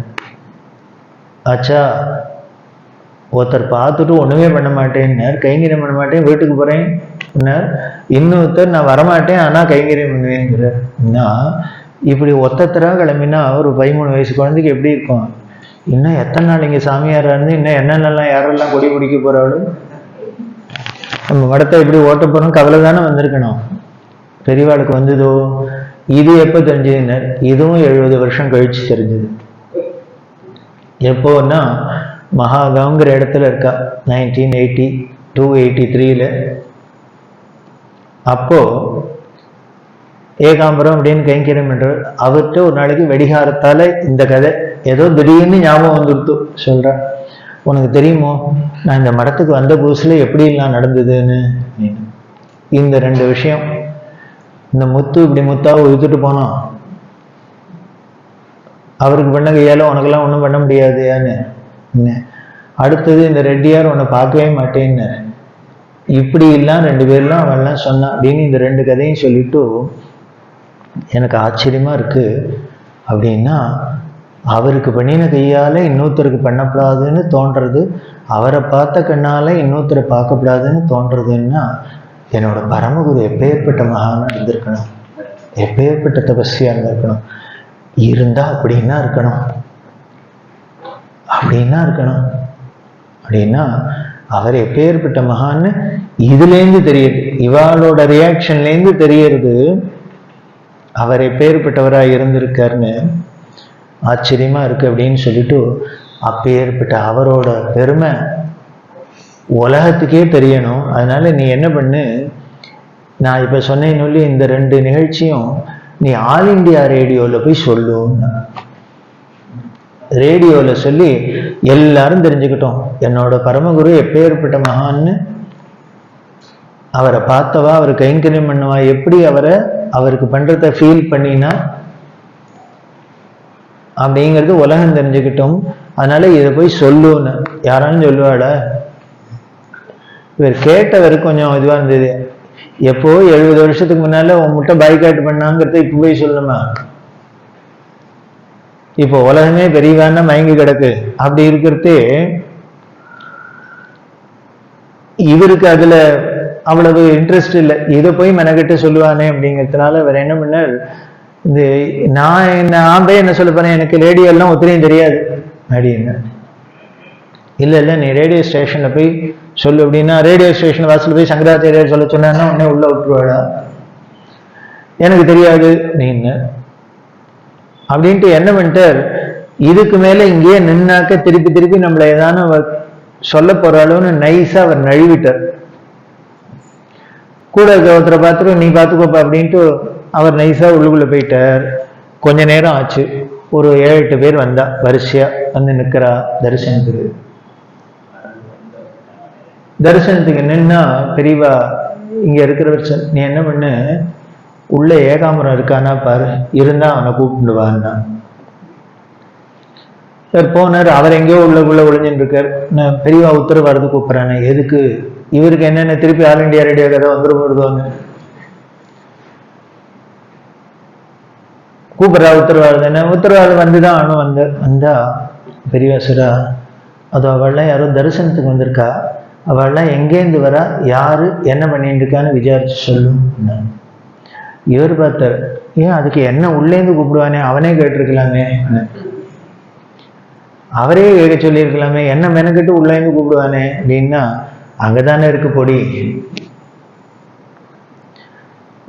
ஆச்சா ஒருத்தர் பார்த்துட்டு ஒன்றுமே பண்ண மாட்டேன்னார், கைங்கரியம் பண்ண மாட்டேன், வீட்டுக்கு போகிறேன்னார். இன்னொருத்தர் நான் வரமாட்டேன் ஆனால் கைங்கரியம் பண்ணுவேங்கிறன்னா, இப்படி ஒத்தத்தராக கிளம்பினா ஒரு 13 வயசு குழந்தைக்கு எப்படி இருக்கும்? இன்னும் எத்தனை நாள் இங்கே சாமியாராக இருந்து இன்னும் என்னென்னலாம் யாரெல்லாம் கொடி பிடிக்க போகிறாலும் நம்ம மடத்தை எப்படி ஓட்ட போகிறோம் கவலை தானே வந்திருக்கணும். பெரியவாளுக்கு வந்ததோ? இது எப்போ தெரிஞ்சதுன்னார், இதுவும் 70 வருஷம் கழிச்சு தெரிஞ்சது. எப்போன்னா மகாகாங்கிற இடத்துல இருக்கா 1982-83. அப்போ ஏகாம்பரம் அப்படின்னு கைங்கரியம் பண்றார். அவர்கிட்ட ஒரு நாளைக்கு வெடிகாரத்தால இந்த கதை ஏதோ திடீர்னு ஞாபகம் வந்துடுத்து. சொல்ற, உனக்கு தெரியுமோ நான் இந்த மடத்துக்கு வந்த புதுசுல எப்படி எல்லாம் நடந்ததுன்னு? இந்த 2 விஷயம், இந்த முத்து இப்படி முத்தாக உழுத்துட்டு போனோம், அவருக்கு பண்ண கையால உனக்கெல்லாம் ஒன்றும் பண்ண முடியாதுன்னு. அடுத்தது இந்த ரெட்டியார் உன்னை பார்க்கவே மாட்டேன்னு, இப்படி எல்லாம் 2 பேர்லாம் அவன்லாம் சொன்னான் அப்படின்னு இந்த 2 கதையும் சொல்லிட்டு எனக்கு ஆச்சரியமா இருக்கு. அப்படின்னா அவருக்கு பண்ணின கையால இன்னொருத்தருக்கு பண்ணப்படாதுன்னு தோன்றது, அவரை பார்த்த கண்ணால இன்னொருத்தரை பார்க்கப்படாதுன்னு தோன்றதுன்னா, என்னோட பரமகுரு எப்பேற்பட்ட மகானா இருந்திருக்கணும், எப்பேற்பட்ட தபஸ்யா இருந்திருக்கணும். இருந்தா அப்படின்னா இருக்கணும், அப்படின்னா இருக்கணும். அப்படின்னா அவர் எப்பேற்பட்ட மகான்னு இதுலேருந்து தெரியுது, இவாளோட ரியாக்ஷன்லேருந்து தெரியறது அவர் எப்பேற்பட்டவராக இருந்திருக்காருன்னு ஆச்சரியமா இருக்கு அப்படின்னு சொல்லிட்டு, அப்பேற்பட்ட அவரோட பெருமை உலகத்துக்கே தெரியணும். அதனால நீ என்ன பண்ணு, நான் இப்ப சொன்னேன்னு சொல்லி இந்த 2 நிகழ்ச்சியும் நீ ஆல் இண்டியா ரேடியோவில் போய் சொல்லுன்னா, ரேடியோவில் சொல்லி எல்லாரும் தெரிஞ்சுக்கிட்டோம் என்னோட பரமகுரு எப்பேற்பட்ட மகான்னு, அவரை பார்த்தவா, அவர் கைங்கரியம் பண்ணுவா, எப்படி அவருக்கு பண்றத ஃபீல் பண்ணினா அப்படிங்கிறது உலகம் தெரிஞ்சுக்கிட்டோம். அதனால இதை போய் சொல்லுன்னு. யாராலும் சொல்லுவாட? இவர் கேட்டவருக்கு கொஞ்சம் இதுவா இருந்தது. எப்போ 70 வருஷத்துக்கு முன்னால உன் முட்டை பாய்காட் பண்ணாங்கிறத இப்ப போய் சொல்லணுமா? இப்போ உலகமே பெரியவான மயங்கி கிடக்கு. அப்படி இருக்கிறதே இவருக்கு அதுல அவ்வளவு இன்ட்ரெஸ்ட் இல்லை. இதை போய் மெனக்கிட்டு சொல்லுவானே அப்படிங்கிறதுனால வேற என்ன பண்ணார், இந்த நான் போய் என்ன சொல்ல போறேன், எனக்கு ரேடியோ எல்லாம் ஒத்திரையும் தெரியாது அப்படின்னு. இல்ல நீ ரேடியோ ஸ்டேஷன்ல போய் சொல்லு அப்படின்னா, ரேடியோ ஸ்டேஷன் வாசல் போய் சங்கராச்சாரியார் சொல்ல சொன்னா உடனே உள்ள விட்டுருவாடா, எனக்கு தெரியாது நீங்க அப்படின்ட்டு என்ன பண்ணிட்டார். இதுக்கு மேல இங்கேயே நின்னாக்க திருப்பி நம்மளை ஏதான சொல்ல போறாளோன்னு நைஸா அவர் நழுவிட்டார். கூட இருக்க ஒருத்தரை பார்த்துட்டு நீ பார்த்துக்கோப்பா அப்படின்ட்டு அவர் நைஸா உள்ளுக்குள்ள போயிட்டார். கொஞ்ச நேரம் ஆச்சு, ஒரு 7-8 பேர் வந்தா வரிசையா வந்து நிக்கிறா தரிசனத்துக்கு நின்னா பெரியவா இங்க இருக்கிறவர் நீ என்ன பண்ணு, உள்ள ஏகாம்பரம் இருக்கானா பாரு, இருந்தா அவனை கூப்பிடுவான்னா. சார் போனார். அவர் எங்கேயோ உள்ளுக்குள்ள ஒளிஞ்சுட்டு இருக்கார். நான் பெரியவா உத்தரவு வரது கூப்பிட்றானே, எதுக்கு? இவருக்கு என்னென்ன திருப்பி ஆல் இண்டியா ரேடியோ கதை வந்துடும் போடுவாங்க. கூப்பிட்றா உத்தரவாதம் என்ன? உத்தரவாதம் வந்துதான் ஆனும் வந்தா பெரியவா சுரா, அது அவள்லாம் யாரோ தரிசனத்துக்கு வந்திருக்கா, அவள்லாம் எங்கேருந்து வரா, யாரு என்ன பண்ணிட்டு இருக்கான்னு விசாரிச்சு சொல்லும். இவர் பார்த்தார், ஏன் அதுக்கு என்ன உள்ளேந்து கூப்பிடுவானே, அவனே கேட்டிருக்கலாமே, அவரே கேட்க சொல்லியிருக்கலாமே, என்ன மெனக்கிட்டு உள்ளேந்து கூப்பிடுவானே அப்படின்னா, அங்கதானே இருக்கு பொடி.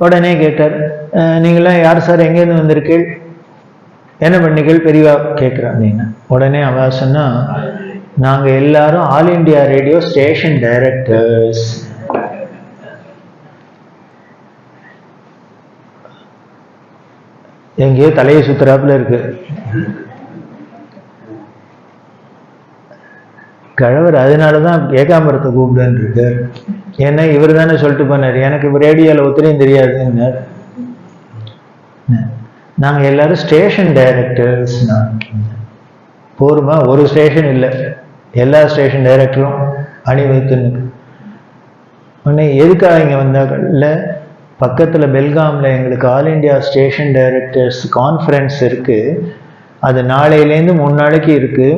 உடனே கேட்டார், நீங்களாம் யார் சார், எங்கேருந்து வந்திருக்கீள், என்ன பண்ணீர்கள் பெரியவா கேட்குறான். உடனே அவ சொன்னா, நாங்க எல்லாரும் all India radio station directors. எங்கேயோ தலையை சுத்துறாப்புல இருக்கு. கழவர் அதனாலதான் ஏகாம்பரத்தை கூப்பிடுன்னு இருக்கார். ஏன்னா இவர் தானே சொல்லிட்டு போனார், எனக்கு ரேடியோல ஒத்திரையும் தெரியாதுன்னு. நாங்க எல்லாரும் ஸ்டேஷன் டைரக்டர்ஸ். போருமா? ஒரு ஸ்டேஷன் இல்லை, எல்லா ஸ்டேஷன் டைரக்டரும் அணிவகுத்துன்னு. உடனே எதுக்காக இங்க வந்தாங்கல்ல, பக்கத்துல பெல்காம்ல எங்களுக்கு all India station directors conference இருக்கு, அது நாளையிலேருந்து 3 நாளைக்கு இருக்கு.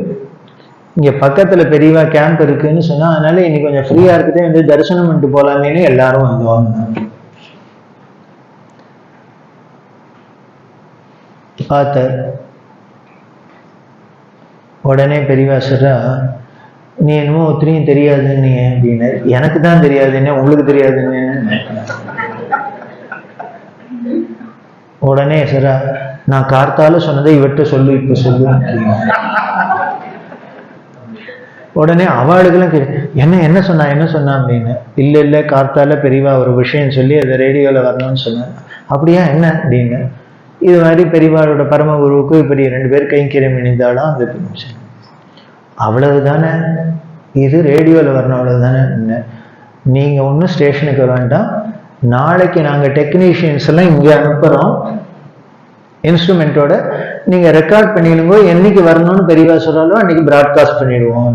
இங்க பக்கத்துல பெரியவா கேம்ப் இருக்குன்னு சொன்னா, அதனால இன்னைக்கு கொஞ்சம் ஃப்ரீயா இருக்குதே வந்து தரிசனம் பண்ணிட்டு போலாமேன்னு எல்லாரும் வந்தோம். பார்த்தார். உடனே பெரியவா சொல்றா, நீ என்னமோ ஒத்திரியும் தெரியாதுன்னு அப்படின்னு. எனக்கு தான் தெரியாதுன்னு, உங்களுக்கு தெரியாதுன்னு. உடனே சொல்றா, நான் கார்த்தால சொன்னதை இவர்கிட்ட சொல்லு, இப்ப சொல்லு. உடனே அவளுக்கெல்லாம் என்ன சொன்னா அப்படின்னு. இல்ல கார்த்தால பெரியவா ஒரு விஷயம் சொல்லி அதை ரேடியோல வரணும்னு சொன்னேன். அப்படியா, என்ன அப்படின்னு. இது மாதிரி பெரியவாளோட பரமகுருவுக்கு இப்படி 2 பேர் கைங்கரியம் இணைந்தாலும் அந்த அவ்வளவுதானே, இது ரேடியோவில் வரணும், அவ்வளவுதானே. நீங்க ஒன்றும் ஸ்டேஷனுக்கு வர வேண்டாம், நாளைக்கு நாங்க டெக்னீஷியன்ஸ் எல்லாம் இங்க அனுப்புறோம் இன்ஸ்ட்ருமெண்ட்டோட, நீங்க ரெக்கார்ட் பண்ணிடுங்க, என்னைக்கு வரணும்னு பெரியவா சொல்றாலும் அன்னைக்கு பிராட்காஸ்ட் பண்ணிடுவோம்.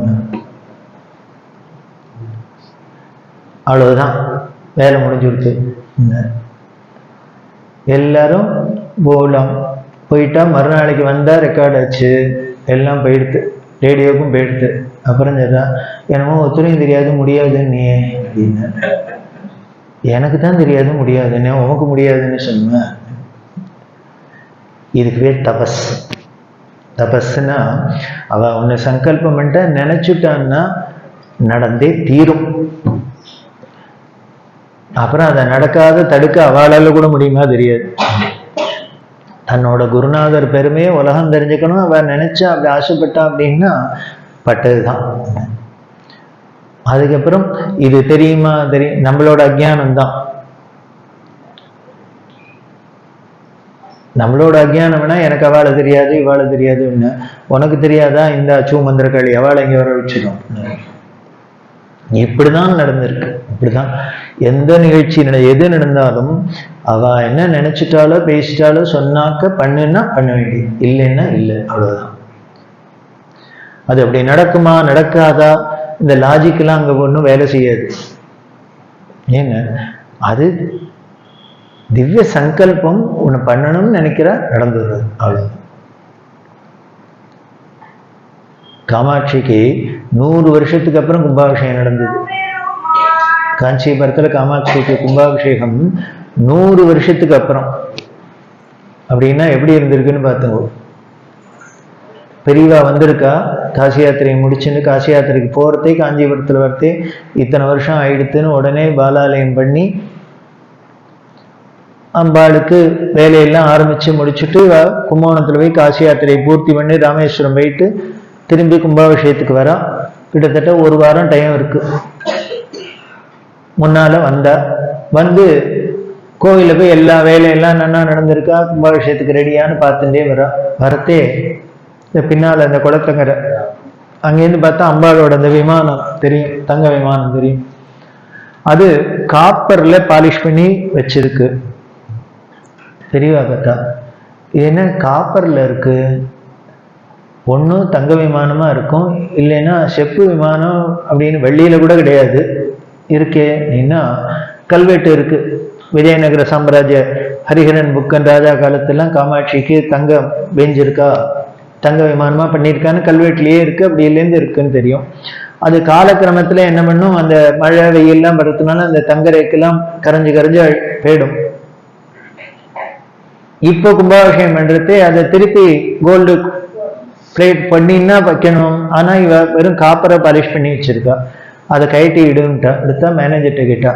அவ்வளவுதான், வேலை முடிஞ்சுடுத்து. எல்லாரும் போகலாம். போயிட்டா மறுநாளைக்கு வந்தா ரெக்கார்ட் ஆச்சு, எல்லாம் போயிடுத்து, ரேடியோவுக்கும் போயிடுத்து. அப்புறம் சொல்றா, என்னமோ ஒத்துழையும் தெரியாது முடியாதுன்னு அப்படின்னு. எனக்கு தான் தெரியாது முடியாதுன்னு, உனக்கு முடியாதுன்னு சொன்னேன். இதுக்கு பேர் தபஸ். தபஸ்னா அவ உன்னை சங்கல்பம் பண்ணிட்ட நினைச்சுட்டான்னா நடந்தே தீரும். அப்புறம் அதை நடக்காத தடுக்க அவளால கூட முடியுமா தெரியாது. தன்னோட குருநாதர் பெருமையை உலகம் தெரிஞ்சுக்கணும் அவ நினைச்சா, அப்படி ஆசைப்பட்டா அப்படின்னா பட்டதுதான். அதுக்கப்புறம் இது தெரியுமா, தெரியும், நம்மளோட அஜ்ஞானம் தான். நம்மளோட அஜ்ஞானம்னா எனக்கு அவளை தெரியாது இவாளை தெரியாதுன்னு. உனக்கு தெரியாதா, இந்த அச்சு மந்திரக்காளி அவளை இங்க வர வச்சிடும். இப்படிதான் நடந்திருக்கு. இப்படிதான் எந்த நிகழ்ச்சி எது நடந்தாலும் அவ என்ன நினைச்சிட்டாலோ பேசிட்டாலோ சொன்னாக்க பண்ணுன்னா பண்ண வேண்டியது, இல்லைன்னா இல்லை, அவ்வளவுதான். அது அப்படி நடக்குமா நடக்காதா, இந்த லாஜிக்கெல்லாம் அங்க ஒன்றும் வேலை செய்யாது. ஏங்க, அது திவ்ய சங்கல்பம் ஒண்ணு பண்ணணும்னு நினைக்கிற நடந்துடுறது, அவ்வளவு. காமாட்சிக்கு 100 வருஷத்துக்கு அப்புறம் கும்பாபிஷேகம் நடந்தது. காஞ்சிபுரத்துல காமாட்சிக்கு கும்பாபிஷேகம் 100 வருஷத்துக்கு அப்புறம். அப்படின்னா எப்படி இருந்திருக்குன்னு பார்த்துங்க. பெரியவா வந்திருக்கா, காசி யாத்திரையை முடிச்சுன்னு காசி யாத்திரைக்கு போறதே, காஞ்சிபுரத்துல வரத்தே இத்தனை வருஷம் ஆயிடுத்துன்னு உடனே பாலாலயம் பண்ணி அம்பாளுக்கு வேலையெல்லாம் ஆரம்பிச்சு முடிச்சுட்டு கும்பகோணத்துல போய் காசி யாத்திரையை பூர்த்தி பண்ணி ராமேஸ்வரம் போயிட்டு திரும்பி கும்பாபிஷேகத்துக்கு வரா. கிட்டத்தட்ட 1 வாரம் டைம் இருக்கு. முன்னால வந்து கோவில போய் எல்லா வேலையெல்லாம் நன்னா நடந்திருக்கா, கும்பாபிஷேகத்துக்கு ரெடியான்னு பார்த்துட்டே வரத்தே இந்த பின்னால அந்த குளத்தங்கரை அங்கேருந்து பார்த்தா அம்பாளோட அந்த விமானம் தெரியும், தங்க விமானம் தெரியும். அது காப்பர்ல பாலிஷ் பண்ணி வச்சிருக்கு. தெரியவா பார்த்தா இது என்ன காப்பர்ல இருக்கு, ஒன்றும் தங்க விமானமா இருக்கும், இல்லைன்னா செப்பு விமானம் அப்படின்னு வெள்ளியில கூட கிடையாது. இருக்கே அப்படின்னா கல்வெட்டு இருக்கு. விஜயநகர சாம்ராஜ்ய ஹரிஹரன் புக்கன் ராஜா காலத்தெல்லாம் காமாட்சிக்கு தங்கம் வெஞ்சிருக்கா, தங்க விமானமா பண்ணியிருக்கான்னு கல்வெட்டுலயே இருக்கு. அப்படி இல்லைன்னு இருக்குன்னு தெரியும். அது காலக்கிரமத்துல என்ன பண்ணும், அந்த மழை வெயில்லாம் வரதுனால அந்த தங்க ரேக்கெல்லாம் கரைஞ்சு போயிடும். இப்போ கும்பாபிஷேகம் பண்றது அதை திருப்பி கோல்டு பிளேட் பண்ணின்னா வைக்கணும். ஆனா இவ வெறும் காப்பரை பாலிஷ் பண்ணி வச்சிருக்கா. அதை கைட்டி இடுன்ட்டா. எடுத்தா மேனேஜர்கிட்ட கேட்டா,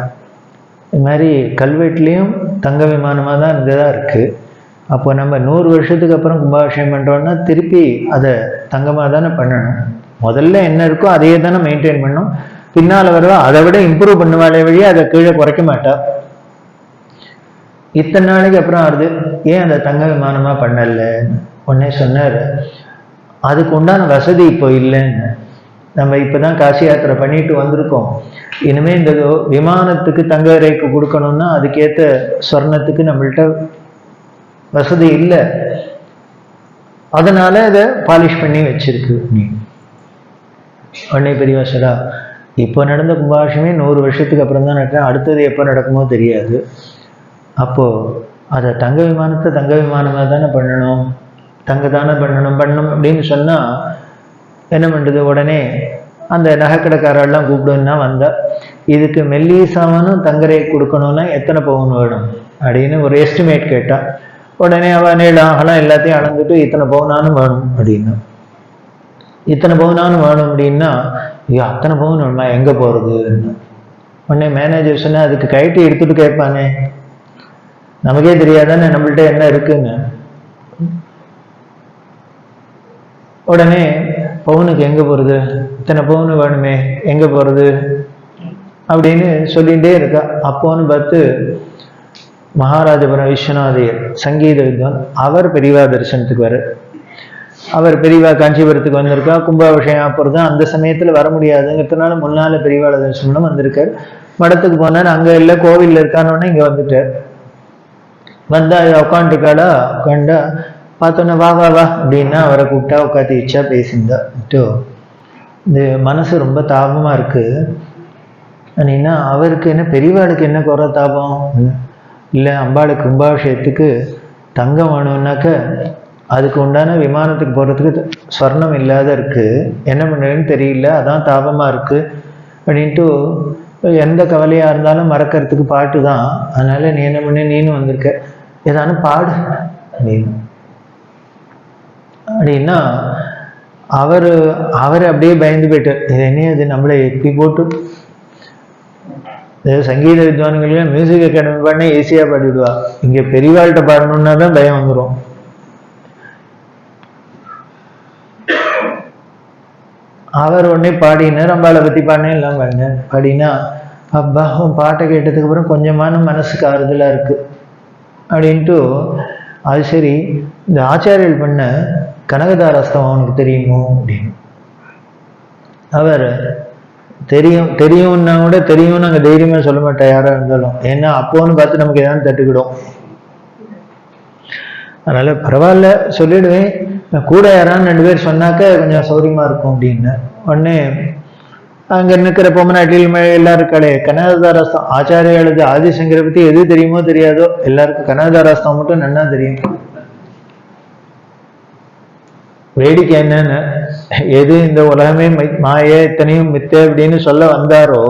இது மாதிரி கல்வெட்டுலயும் தங்க விமானமா தான் இருந்ததா இருக்கு. அப்போ நம்ம 100 வருஷத்துக்கு அப்புறம் கும்பாபிஷேகம் பண்றோம்னா திருப்பி அதை தங்கமா தானே பண்ணணும். முதல்ல என்ன இருக்கோ அதையே தானே மெயின்டைன் பண்ணும். பின்னால வருவா அதை விட இம்ப்ரூவ் பண்ணுவாளே வழியே அதை கீழே குறைக்க மாட்டா. இத்தனை நாளைக்கு அப்புறம் ஆறுது, ஏன் அந்த தங்க விமானமா பண்ணல? உடனே சொன்னார், அதுக்கு உண்டான வசதி இப்போ இல்லைன்னு. நம்ம இப்பதான் காசி யாத்திரை பண்ணிட்டு வந்திருக்கோம். இனிமே இந்த விமானத்துக்கு தங்க ரேக்கு கொடுக்கணும்னா அதுக்கேற்ற சொர்ணத்துக்கு நம்மள்கிட்ட வசதி இல்லை. அதனால அதை பாலிஷ் பண்ணி வச்சிருக்கு. உடனே பெரியவாசரா, இப்போ நடந்த கும்பாபிஷேகமே 100 வருஷத்துக்கு அப்புறம் தான் நடக்கிறேன், அடுத்தது எப்போ நடக்குமோ தெரியாது. அப்போ அதை தங்க விமானத்தை தங்க விமானமாக தானே பண்ணணும், தங்க தானே பண்ணணும் அப்படின்னு சொன்னா என்ன பண்ணுறது, உடனே அந்த நகைக்கடைக்காரெல்லாம் கூப்பிடுன்னா வந்தா, இதுக்கு மெல்லிசாமனும் தங்கரை கொடுக்கணும்னா எத்தனை பவுன் வேணும் அப்படின்னு ஒரு எஸ்டிமேட் கேட்டா. உடனே அவன் நீளாகலாம் எல்லாத்தையும் அளந்துட்டு இத்தனை பவுனானும் வேணும் அப்படின்னா, இத்தனை பவுனானும் வேணும் அப்படின்னா, ஐயோ அத்தனை பவுன் வேணுமா, எங்கே போகிறது? உடனே மேனேஜர் சொன்னா, அதுக்கு கைட்டி எடுத்துட்டு கேட்பானே, நமக்கே தெரியாதானே நம்மள்ட்ட என்ன இருக்குன்னு. உடனே பவுனுக்கு எங்கே போகிறது, இத்தனை பவுன் வேணுமே, எங்கே போகிறது அப்படின்னு சொல்லிகிட்டே இருக்கா. அப்போன்னு பார்த்து மகாராஜபுரம் விஸ்வநாதையர் சங்கீத வித்வான், அவர் பெரியவா தரிசனத்துக்கு வர. அவர் பெரியவா காஞ்சிபுரத்துக்கு வந்திருக்கா. கும்பாபிஷேகம் அப்புறம் தான் அந்த சமயத்தில் வர முடியாதுங்கிறதுனால முன்னால் பெரியவா தரிசனம் வந்திருக்கார். மடத்துக்கு போனார், அங்கே இல்லை கோவிலில் இருக்கானோடனே இங்கே வந்துட்டார். வந்தா உட்காந்துருக்காளா, உட்காண்டா பார்த்தோன்னா வா வா வா அப்படின்னா அவரை கூப்பிட்டா உட்காந்து வச்சா பேசியிருந்தா. இந்த மனசு ரொம்ப தாபமாக இருக்கு அப்படின்னா, அவருக்கு என்ன பெரியவாளுக்கு என்ன குறை தாபம் இல்லை, அம்பாளுக்கு கும்பாபிஷேகத்துக்கு தங்கம் வேணும்னாக்க அதுக்கு உண்டான விமானத்துக்கு போகிறதுக்கு ஸ்வர்ணம் இல்லாத இருக்கு, என்ன பண்ணுறதுன்னு தெரியல, அதான் தாபமாக இருக்கு அப்படின்ட்டு, எந்த கவலையாக இருந்தாலும் மறக்கிறதுக்கு பாட்டு தான், அதனால நீ என்ன பண்ண, நீனும் வந்திருக்க, ஏதானும் பாடு அப்படின்னு. அப்படின்னா அவர் அப்படியே பயந்து போயிட்டார். இது என்ன, அது நம்மளை எப்படி போட்டு சங்கீத வித்வான்களையும் மியூசிக் அகாடமி பாடினா ஈஸியாக பாடிவிடுவா, இங்கே பெரியவாள்கிட்ட பாடணுன்னா தான் பயம் வந்துடும். அவர் உடனே பாடினார், அம்பாளை பற்றி பாடினேன் எல்லாம் பாடினார். பாடினா அப்பா உன் பாட்டை கேட்டதுக்கு அப்புறம் கொஞ்சமான மனசுக்கு ஆறுதலாக இருக்கு அப்படின்ட்டு, அது சரி இந்த ஆச்சாரியர்கள் பண்ண கனகதாராஸ்தவம் அவனுக்கு தெரியுமோ அப்படின்னு. அவர் தெரியும்னா கூட தெரியும்னு நாங்கள் தைரியமாக சொல்ல மாட்டேன் யாராக இருந்தாலும், ஏன்னா அப்போன்னு பார்த்து நமக்கு ஏதாவது தட்டுக்கிடும். அதனால பரவாயில்ல சொல்லிடுவேன், கூட யாரான்னு 2 பேர் சொன்னாக்க கொஞ்சம் சௌரியமாக இருக்கும் அப்படின்னு. உடனே அங்கே நிற்கிற பொம்மநாட்டில் எல்லாரும் இருக்காளே கனகதாராஸ்தம் ஆச்சாரியாளுக்கு ஆதிசங்கரை பற்றி எது தெரியுமோ தெரியாதோ எல்லாருக்கும் கனகதாராஸ்தம் மட்டும் நன்னா தெரியும். வேடிக்கை என்னன்னு, எது இந்த உலகமே மாய இத்தனையும் மித்த அப்படின்னு சொல்ல வந்தாரோ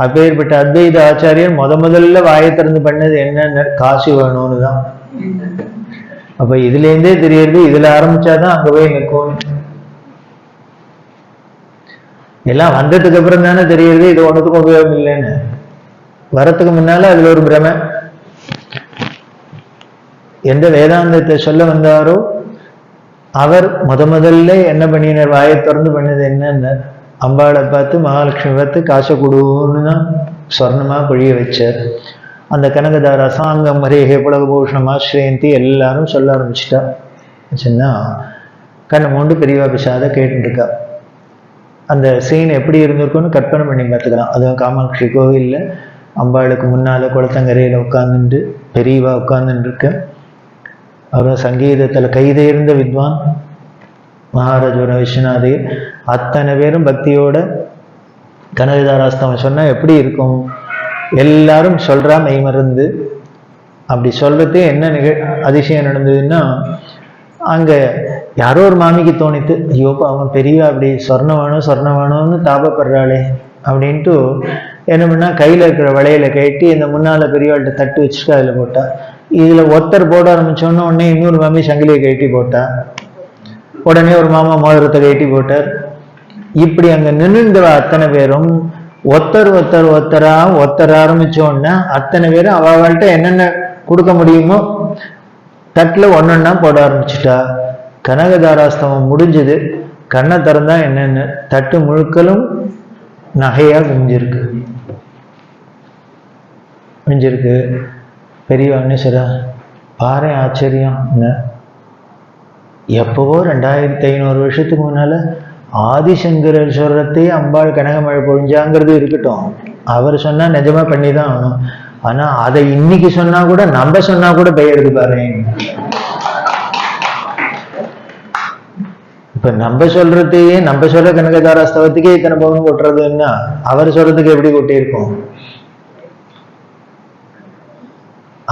அப்பேற்பட்ட அத்வைத ஆச்சாரியர் முதல்ல வாயை திறந்து பண்ணது என்னன்னு, காசு வேணும்னு தான். அப்ப இதுலேருந்தே தெரியறது, இதுல ஆரம்பிச்சாதான் அங்க போய் நிற்கும். எல்லாம் வந்ததுக்கு அப்புறம் தானே தெரியறது இது ஒன்றுத்துக்கும் உபயோகம் இல்லைன்னு. வரத்துக்கு முன்னால அதுல ஒரு பிரமை. எந்த வேதாந்தத்தை சொல்ல வந்தாரோ அவர் முதல்ல என்ன பண்ணினார், வாயை திறந்து பண்ணது என்னன்னு, அம்பாளை பார்த்து மகாலட்சுமி பார்த்து காசை கொடுன்னு தான் சொர்ணமா பொழிய வச்சார். அந்த கனகதாரா சாங்கம் ரேகே புலகபூஷணமா ஸ்ரேந்தி எல்லாரும் சொல்ல ஆரம்பிச்சுட்டா. ஆச்சுன்னா கண்ணை மூண்டு பெரியவா பிசாத கேட்டுருக்கா. அந்த சீன் எப்படி இருந்திருக்குன்னு கற்பனை பண்ணி பார்த்துக்கலாம். அதுவும் காமாட்சி கோவிலில் அம்பாளுக்கு முன்னால் குளத்தங்கரையில் உட்காந்துட்டு பெரியவா உட்காந்துட்டு இருக்க. அவரும் சங்கீதத்தில் கைதேர்ந்த வித்வான் மகாராஜபுரம் விஸ்வநாதையர். அத்தனை பேரும் பக்தியோட கனகதாராஸ்தவம் சொன்னால் எப்படி இருக்கும், எல்லாரும் சொல்கிறா மெய்மருந்து. அப்படி சொல்றது என்ன அதிசயம் நடந்ததுன்னா, அங்கே யாரோ ஒரு மாமிக்கு தோணித்து, ஐயோப்பா அவன் பெரியவா அப்படி சொர்ணம் வேணும்னு தாபப்படுறாளே அப்படின்ட்டு என்ன பண்ணா, கையில் இருக்கிற வளையல கட்டி இந்த முன்னால் பெரியவாள்கிட்ட தட்டு வச்சுட்டு அதில் போட்டா. இதில் ஒருத்தர் போட ஆரம்பித்தோன்னே உடனே இன்னொரு மாமி சங்கிலியை கட்டி போட்டா. உடனே ஒரு மாமா மோதிரத்தை கட்டி போட்டார். இப்படி அங்கே நின்றுந்தவ அத்தனை பேரும் ஒருத்தர் ஆரம்பிச்சோன்னா அத்தனை பேரும் அவள்கிட்ட என்னென்ன கொடுக்க முடியுமோ தட்டில் ஒன்னொன்னா போட ஆரம்பிச்சுட்டா. கனகதாராஸ்தவம் முடிஞ்சது. கண்ணை திறந்தா என்னென்ன தட்டு முழுக்களும் நகையா குஞ்சிருக்கு. பெரியவா அன்னிசரா பாரு ஆச்சரியம், எப்பவோ 2500 வருஷத்துக்கு முன்னால ஆதிசங்கரர் சொல்றதே அம்பாள் கனகமழை பொழிஞ்சாங்கிறது இருக்கட்டும், அவர் சொன்னா நிஜமா பண்ணிதான் ஆகணும். ஆனா அதை இன்னைக்கு சொன்னா கூட நம்ம சொன்னா கூட பெயருக்கு பாரு. இப்ப நம்ம சொல்றதையே நம்ம சொல்ற கனகதாராஸ்தவத்துக்கே இத்தனை பவுன் கொட்டுறதுன்னா அவர் சொல்றதுக்கு எப்படி கொட்டியிருக்கும்?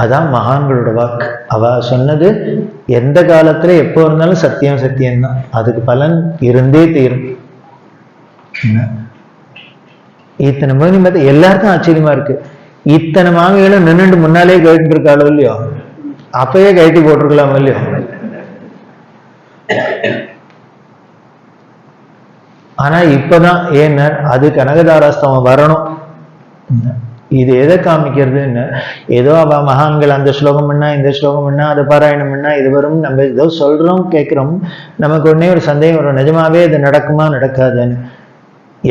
அதான் மகான்களோட வாக்கு. அவ சொன்னது எந்த காலத்துல எப்போ இருந்தாலும் சத்தியம் சத்தியம்தான், அதுக்கு பலன் இருந்தே தீரும். இத்தனை மணி பார்த்து எல்லாருக்கும் ஆச்சரியமா இருக்கு. இத்தனை மாமிகளும் நின்றுட்டு முன்னாலே கேட்டு இருக்காளோ இல்லையோ, அப்பயே கட்டி போட்டிருக்கலாம் இல்லையோ. ஆனா இப்பதான் ஏன்னா அது கனகதாராஸ்தவம் வரணும். இது எதை காமிக்கிறதுன்னு, ஏதோ அவ மகான்கள் அந்த ஸ்லோகம் பண்ணா இந்த ஸ்லோகம் பண்ணா அதை பாராயணம் பண்ணா இது வரும், நம்ம ஏதோ சொல்றோம் கேட்கிறோம், நமக்கு உடனே ஒரு சந்தேகம் வரும், நிஜமாவே இது நடக்குமா நடக்காதுன்னு.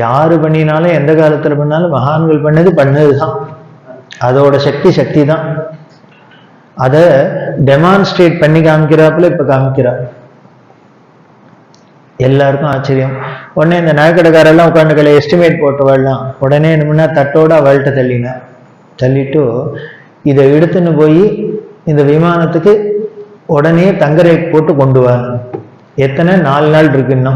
யாரு பண்ணினாலும் எந்த காலத்துல பண்ணாலும் மகான்கள் பண்ணதுதான், அதோட சக்தி தான். அதை டெமான்ஸ்ட்ரேட் பண்ணி காமிக்கிறாப்புல இப்ப காமிக்கிறார். எல்லாருக்கும் ஆச்சரியம். உடனே இந்த நகைக்கடைக்காரெல்லாம் உட்காந்துக்களை எஸ்டிமேட் போட்டவாள்லாம் உடனே என்னமுன்னா தட்டோட அவள்கிட்ட தள்ளிட்டு இதை எடுத்துன்னு போய் இந்த விமானத்துக்கு உடனே தங்கரை போட்டு கொண்டு வா. எத்தனை 4 நாள் இருக்குன்னா,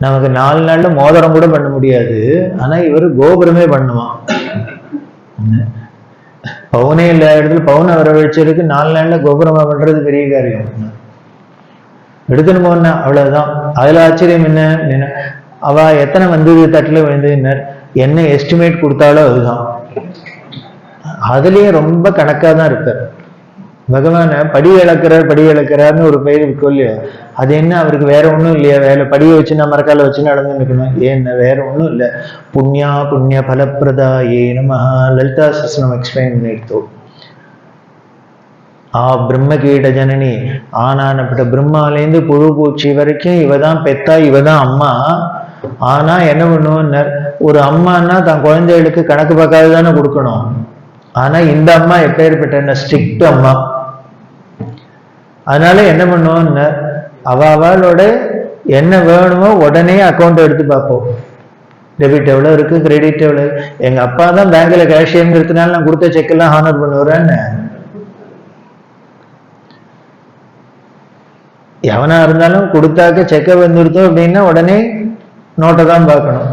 நமக்கு 4 நாள்ல மோதிரம் கூட பண்ண முடியாது, ஆனா இவர் கோபுரமே பண்ணுவான். பவுனே இல்லாத இடத்துல பவுனை வரவழைச்சதுக்கு 4 நாள்ல கோபுரமா பண்றது பெரிய காரியம். எடுத்துன்னு போனா அவ்வளவுதான். அதுல ஆச்சரியம் என்ன, அவ எத்தனை வந்தது தட்டுல வந்து என்ன எஸ்டிமேட் கொடுத்தாலும் அதுதான். அதுலயும் ரொம்ப கணக்கா தான் இருப்பார் பகவான. படி இழக்கிறார்னு ஒரு பெயர் இருக்கும் இல்லையா, அது என்ன அவருக்கு வேற ஒண்ணும் இல்லையா, வேலை படியை வச்சு நான் மரக்கால வச்சு நடந்து நிற்கணும், ஏன்னா வேற ஒண்ணும் இல்லை. புண்ணிய பலப்பிரதா நமஹ லலிதா சஹஸ்ரநாமம் எக்ஸ்பிளைன் பண்ணிட்டோம். பிரம்ம கீட ஜனனி, ஆனானப்பட்ட பிரம்மாலேருந்து புழு பூச்சி வரைக்கும் இவதான் பெத்தா, இவதான் அம்மா. ஆனா என்ன பண்ணுவோன்னு, ஒரு அம்மான்னா தன் குழந்தைகளுக்கு கணக்கு பார்க்காது தானே கொடுக்கணும். ஆனா இந்த அம்மா எப்பேற்பட்ட ஸ்ட்ரிக்ட் அம்மா. அதனால என்ன பண்ணுவோன்னு, அவளோட என்ன வேணுமோ உடனே அக்கௌண்ட் எடுத்து பார்ப்போம். டெபிட் எவ்வளவு இருக்கு, கிரெடிட் எவ்வளவு. எங்க அப்பா தான் பேங்க்ல கேஷியர்ங்கிறதுனால நான் கொடுத்த செக் எல்லாம் ஹானர் பண்ணுவேன்னு. எவனா இருந்தாலும் கொடுத்தாக்க செக்கை வந்துருத்தோம் அப்படின்னா உடனே நோட்டை தான் பார்க்கணும்.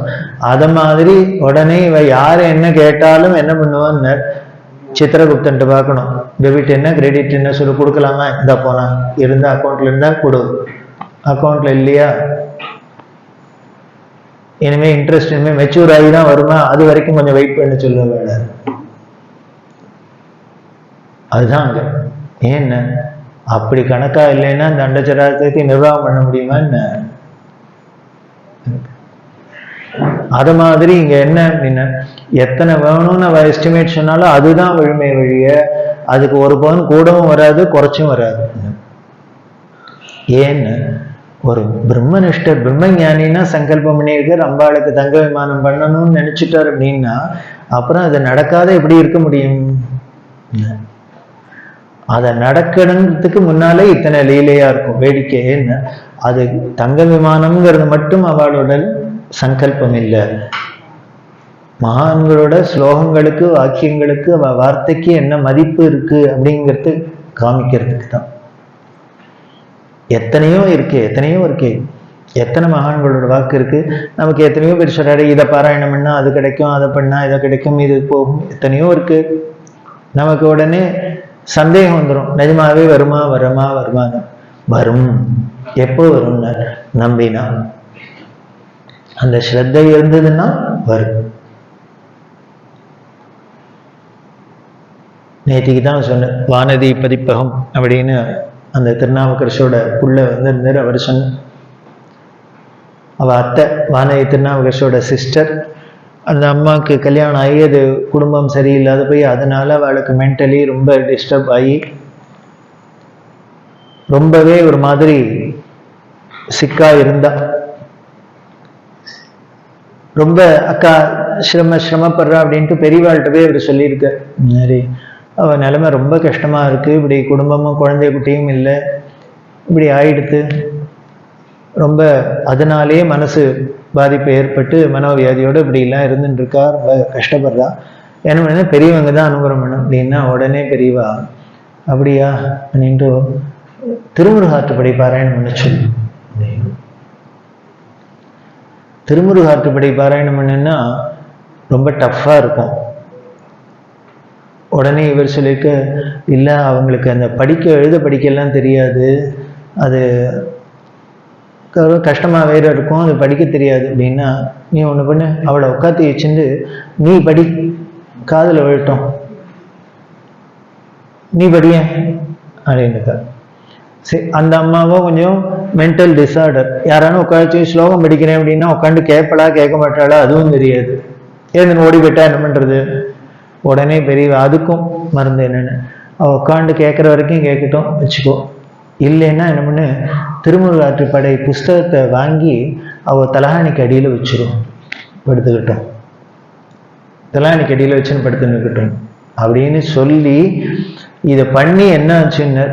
அத மாதிரி உடனே இவ யாரு என்ன கேட்டாலும் என்ன பண்ணுவான்னு சித்திரகுப்தன்ட்டு பார்க்கணும். டெபிட் என்ன கிரெடிட் என்ன சொல்லி கொடுக்கலாமா, இந்த போனா இருந்தா அக்கௌண்ட்ல இருந்தா கொடு, அக்கௌண்ட்ல இல்லையா இனிமே இன்ட்ரெஸ்ட் இனிமே மெச்சூர் ஆகி தான் வருமா, அது வரைக்கும் கொஞ்சம் வெயிட் பண்ண சொல்ல வேண்டாம். அதுதான் அங்க ஏன்னு, அப்படி கணக்கா இல்லைன்னா அந்த அண்டச்சராசத்தை நிர்வாகம் பண்ண முடியுமா என்ன. அது மாதிரி இங்க என்ன அப்படின்னா, எத்தனை வேணும்னு அவ எஸ்டிமேட் சொன்னாலும் அதுதான் விழுமை வழிய, அதுக்கு ஒரு பவுன் கூடவும் வராது குறைச்சும் வராது. ஏன்னு, ஒரு பிரம்மனிஷ்டர் பிரம்மஞானின்னா சங்கல்பம் பண்ணியிருக்கார் அம்பாளுக்கு தங்க விமானம் பண்ணணும்னு நினைச்சிட்டார் அப்படின்னா, அப்புறம் அது நடக்காத எப்படி இருக்க முடியும். அதை நடக்கணுங்கிறதுக்கு முன்னாலே இத்தனை லீலையா இருக்கும். வேடிக்கை என்ன, அது தங்க விமானம்ங்கிறது மட்டும் அவளோட சங்கல்பம் இல்லை, மகான்களோட ஸ்லோகங்களுக்கு வாக்கியங்களுக்கு அவ வார்த்தைக்கு என்ன மதிப்பு இருக்கு அப்படிங்கிறது காமிக்கிறதுக்கு தான். எத்தனையோ இருக்கே, எத்தனை மகான்களோட வாக்கு இருக்கு. நமக்கு எத்தனையோ பேர் சொல்றாரு, இதை பாராயணம் பண்ணா அது கிடைக்கும், அதை பண்ணா இதை கிடைக்கும், இது போகும், எத்தனையோ இருக்கு. நமக்கு உடனே சந்தேகம் வந்துடும், நிஜமாவே வருமானு. வரும். எப்போ வரும்னு நம்பினா, அந்த ஸ்ரத்தை இருந்ததுன்னா வரும். நேற்றுக்கு தான் சொன்ன வானதி பதிப்பகம் அப்படின்னு அந்த திருநாவுக்கரசோட புள்ள வந்து அவர் சொன்ன, அவ அத்தை வானதி திருநாவுக்கரசோட சிஸ்டர். அந்த அம்மாவுக்கு கல்யாணம் ஆகி அது குடும்பம் சரியில்லாத போய் அதனால அவளுக்கு மென்டலி ரொம்ப டிஸ்டர்ப் ஆகி ரொம்பவே ஒரு மாதிரி சிக்கா இருந்தா. ரொம்ப அக்கா சிரமப்படுறா அப்படின்ட்டு பெரியவாழ்கிட்டவே இவர் சொல்லியிருக்க. சரி, அவ நிலைமை ரொம்ப கஷ்டமா இருக்கு, இப்படி குடும்பமும் குழந்தை குட்டியும் இல்லை, இப்படி ஆயிடுத்து, ரொம்ப அதனாலே மனசு பாதிப்பு ஏற்பட்டு மனோவியாதியோடு இப்படி எல்லாம் இருந்துட்டு இருக்கா, ரொம்ப கஷ்டப்படுறா. என்ன பண்ண, பெரியவங்க தான் அனுகிரகம் பண்ணும் அப்படின்னா உடனே பெரியவா அப்படியா அப்படின்ட்டு திருமுருகாற்றுப்படை பாராயணம் பண்ண சொல்லு. திருமுருகாற்றுப்படை பாராயணம் பண்ணுன்னா ரொம்ப டஃப்பா இருக்கும். உடனே இவர் சொல்லியிருக்க, இல்லை அவங்களுக்கு அந்த எழுத படிக்கலாம் தெரியாது, அது கஷ்டமாக வேற இருக்கும், அது படிக்க தெரியாது அப்படின்னா, நீ ஒன்று பண்ணு, அவளை உட்காத்தி வச்சுட்டு நீ படி, காதில் விழட்டும், நீ படிய அப்படின்னுக்கா. சரி, அந்த அம்மாவும் கொஞ்சம் மென்டல் டிஸார்டர், யாரானு உட்காந்து ஸ்லோகம் படிக்கிறேன் அப்படின்னா உட்காந்து கேட்படா கேட்க மாட்டாளா அதுவும் தெரியாது, ஏன்னு ஓடி போயிட்டா என்ன பண்ணுறது. உடனே பெரிய அதுக்கும் மருந்து என்னென்னு, அவள் உட்காந்து கேட்குற வரைக்கும் கேட்கட்டும் வச்சுக்கோ, இல்லைன்னா என்ன பண்ணு, திருமுருகாற்றுப்படை புஸ்தகத்தை வாங்கி அவள் தலகாணிக்கு அடியில் வச்சிரும், படுத்துக்கிட்டோம், தலகாணிக்கு அடியில் வச்சுன்னு படுத்து நிற்கட்டும் அப்படின்னு சொல்லி இதை பண்ணி என்ன ஆச்சுன்னு,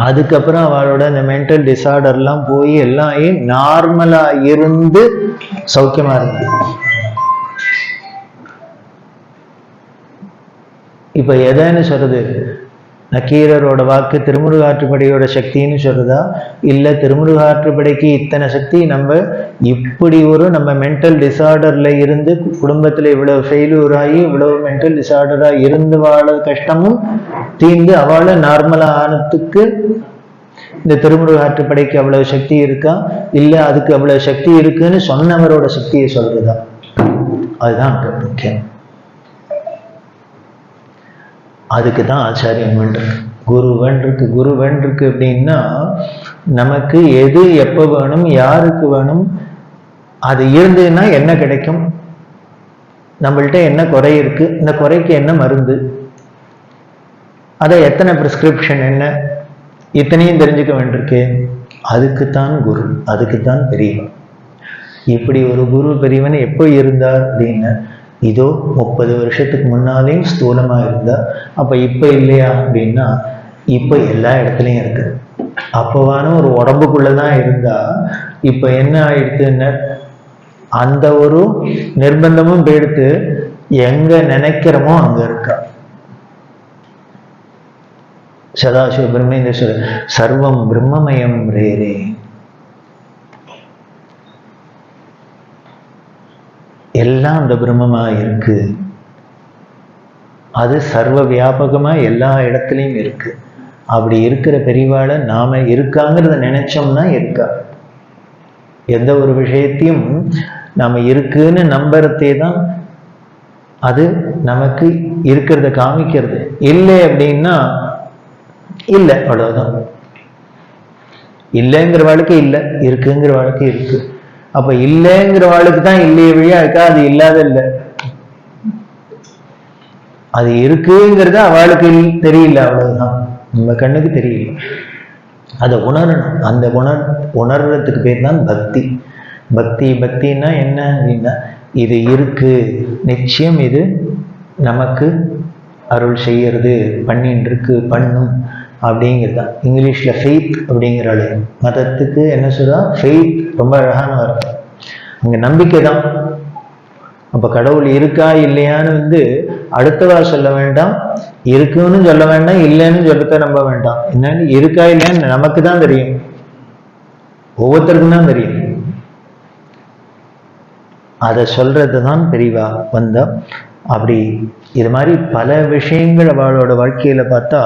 அதுக்கப்புறம் அவளோட இந்த மென்டல் டிஸார்டர்லாம் போய் எல்லாம் நார்மலாக இருந்து சௌக்கியமாக இருந்தது. இப்போ எதைன்னு சொல்றது, நக்கீரரோட வாக்கு திருமுருகாற்றுப்படையோட சக்தின்னு சொல்றதா, இல்லை திருமுருகாற்றுப்படைக்கு இத்தனை சக்தி, நம்ம இப்படி ஒரு நம்ம மென்டல் டிஸார்டர்ல இருந்து குடும்பத்தில் இவ்வளவு ஃபெயிலியூர் ஆகி இவ்வளவு மென்டல் டிஸார்டராக இருந்து வாழ கஷ்டமும் தீர்ந்து அவளை நார்மலாக ஆனதுக்கு இந்த திருமுருகாற்றுப்படைக்கு அவ்வளவு சக்தி இருக்கா, இல்லை அதுக்கு அவ்வளவு சக்தி இருக்குன்னு சொன்னவரோட சக்தியை சொல்றதா, அதுதான் முக்கியம். அதுக்கு தான் ஆச்சாரியன் இருக்கு, குருவன் இருக்கு. குருவன் இருக்கு அப்படின்னா நமக்கு எது எப்போ வேணும், யாருக்கு வேணும், அது இருந்ததுன்னா என்ன கிடைக்கும், நம்மள்கிட்ட என்ன குறை இருக்கு, இந்த குறைக்கு என்ன மருந்து, அதை எத்தனை பிரிஸ்கிரிப்ஷன் என்ன, இத்தனையும் தெரிஞ்சுக்க வேண்டியிருக்கு. அதுக்குத்தான் குரு, அதுக்குத்தான் பெரியவன். இப்படி ஒரு குரு பெரியவன் எப்போ இருந்தார் அப்படின்னா, இதோ 30 வருஷத்துக்கு முன்னாலேயும் ஸ்தூலமா இருந்தா, அப்ப இப்ப இல்லையா அப்படின்னா, இப்ப எல்லா இடத்துலயும் இருக்கு. அப்பவான ஒரு உடம்புக்குள்ளதான் இருந்தா, இப்ப என்ன ஆயிடுத்துன்னு அந்த ஒரு நிர்பந்தமும் போயிடுத்து, எங்க நினைக்கிறோமோ அங்க இருக்கா. சதாசிவ பிரம்மேந்திர சர்வம் பிரம்மமயம் ரேரே, எல்லாம் அந்த பிரம்மமா இருக்கு, அது சர்வ வியாபகமா எல்லா இடத்துலையும் இருக்கு. அப்படி இருக்கிற பெரியவாளை நாம இருக்காங்கிறத நினைச்சோம்னா இருக்கா. எந்த ஒரு விஷயத்தையும் நாம இருக்குன்னு நம்புறதே தான் அது நமக்கு இருக்கிறத காமிக்கிறது. இல்லை அப்படின்னா இல்லை, அவ்வளவுதான். இல்லைங்கிற வாழ்க்கை இல்லை, இருக்குங்கிற வாழ்க்கை இருக்கு. அப்ப இல்லைங்கிற வாழ்க்கை தான் இல்லையே வழியா இருக்கா, அது இல்லாத இல்லை, அது இருக்குங்கிறத அவளுக்கு தெரியல, அவ்வளவுதான், நம்ம கண்ணுக்கு தெரியல. அதை உணரணும். அந்த உணர்றதுக்கு பேர் தான் பக்தி. பக்தி பக்தின்னா என்ன அப்படின்னா, இது இருக்கு, நிச்சயம் இது நமக்கு அருள் செய்யறது, பண்ணின்னு இருக்கு, பண்ணும் அப்படிங்கிறது தான். இங்கிலீஷ்ல ஃபெய்த் அப்படிங்கிறாள். மதத்துக்கு என்ன சொல்றா, ஃபெய்த் ரொம்ப அழகான வார்த்தை. அங்க நம்பிக்கை தான். அப்ப கடவுள் இருக்கா இல்லையான்னு அடுத்தவா சொல்ல வேண்டாம், இருக்குன்னு சொல்ல வேண்டாம், இல்லைன்னு சொல்லத்த நம்ப வேண்டாம். என்னன்னு இருக்கா இல்லையான்னு நமக்கு தான் தெரியும், ஒவ்வொருத்தருக்கும் தான் தெரியும். அதை சொல்றதுதான் பெரியவா வந்தா. அப்படி இது மாதிரி பல விஷயங்கள் அவளோட வாழ்க்கையில பார்த்தா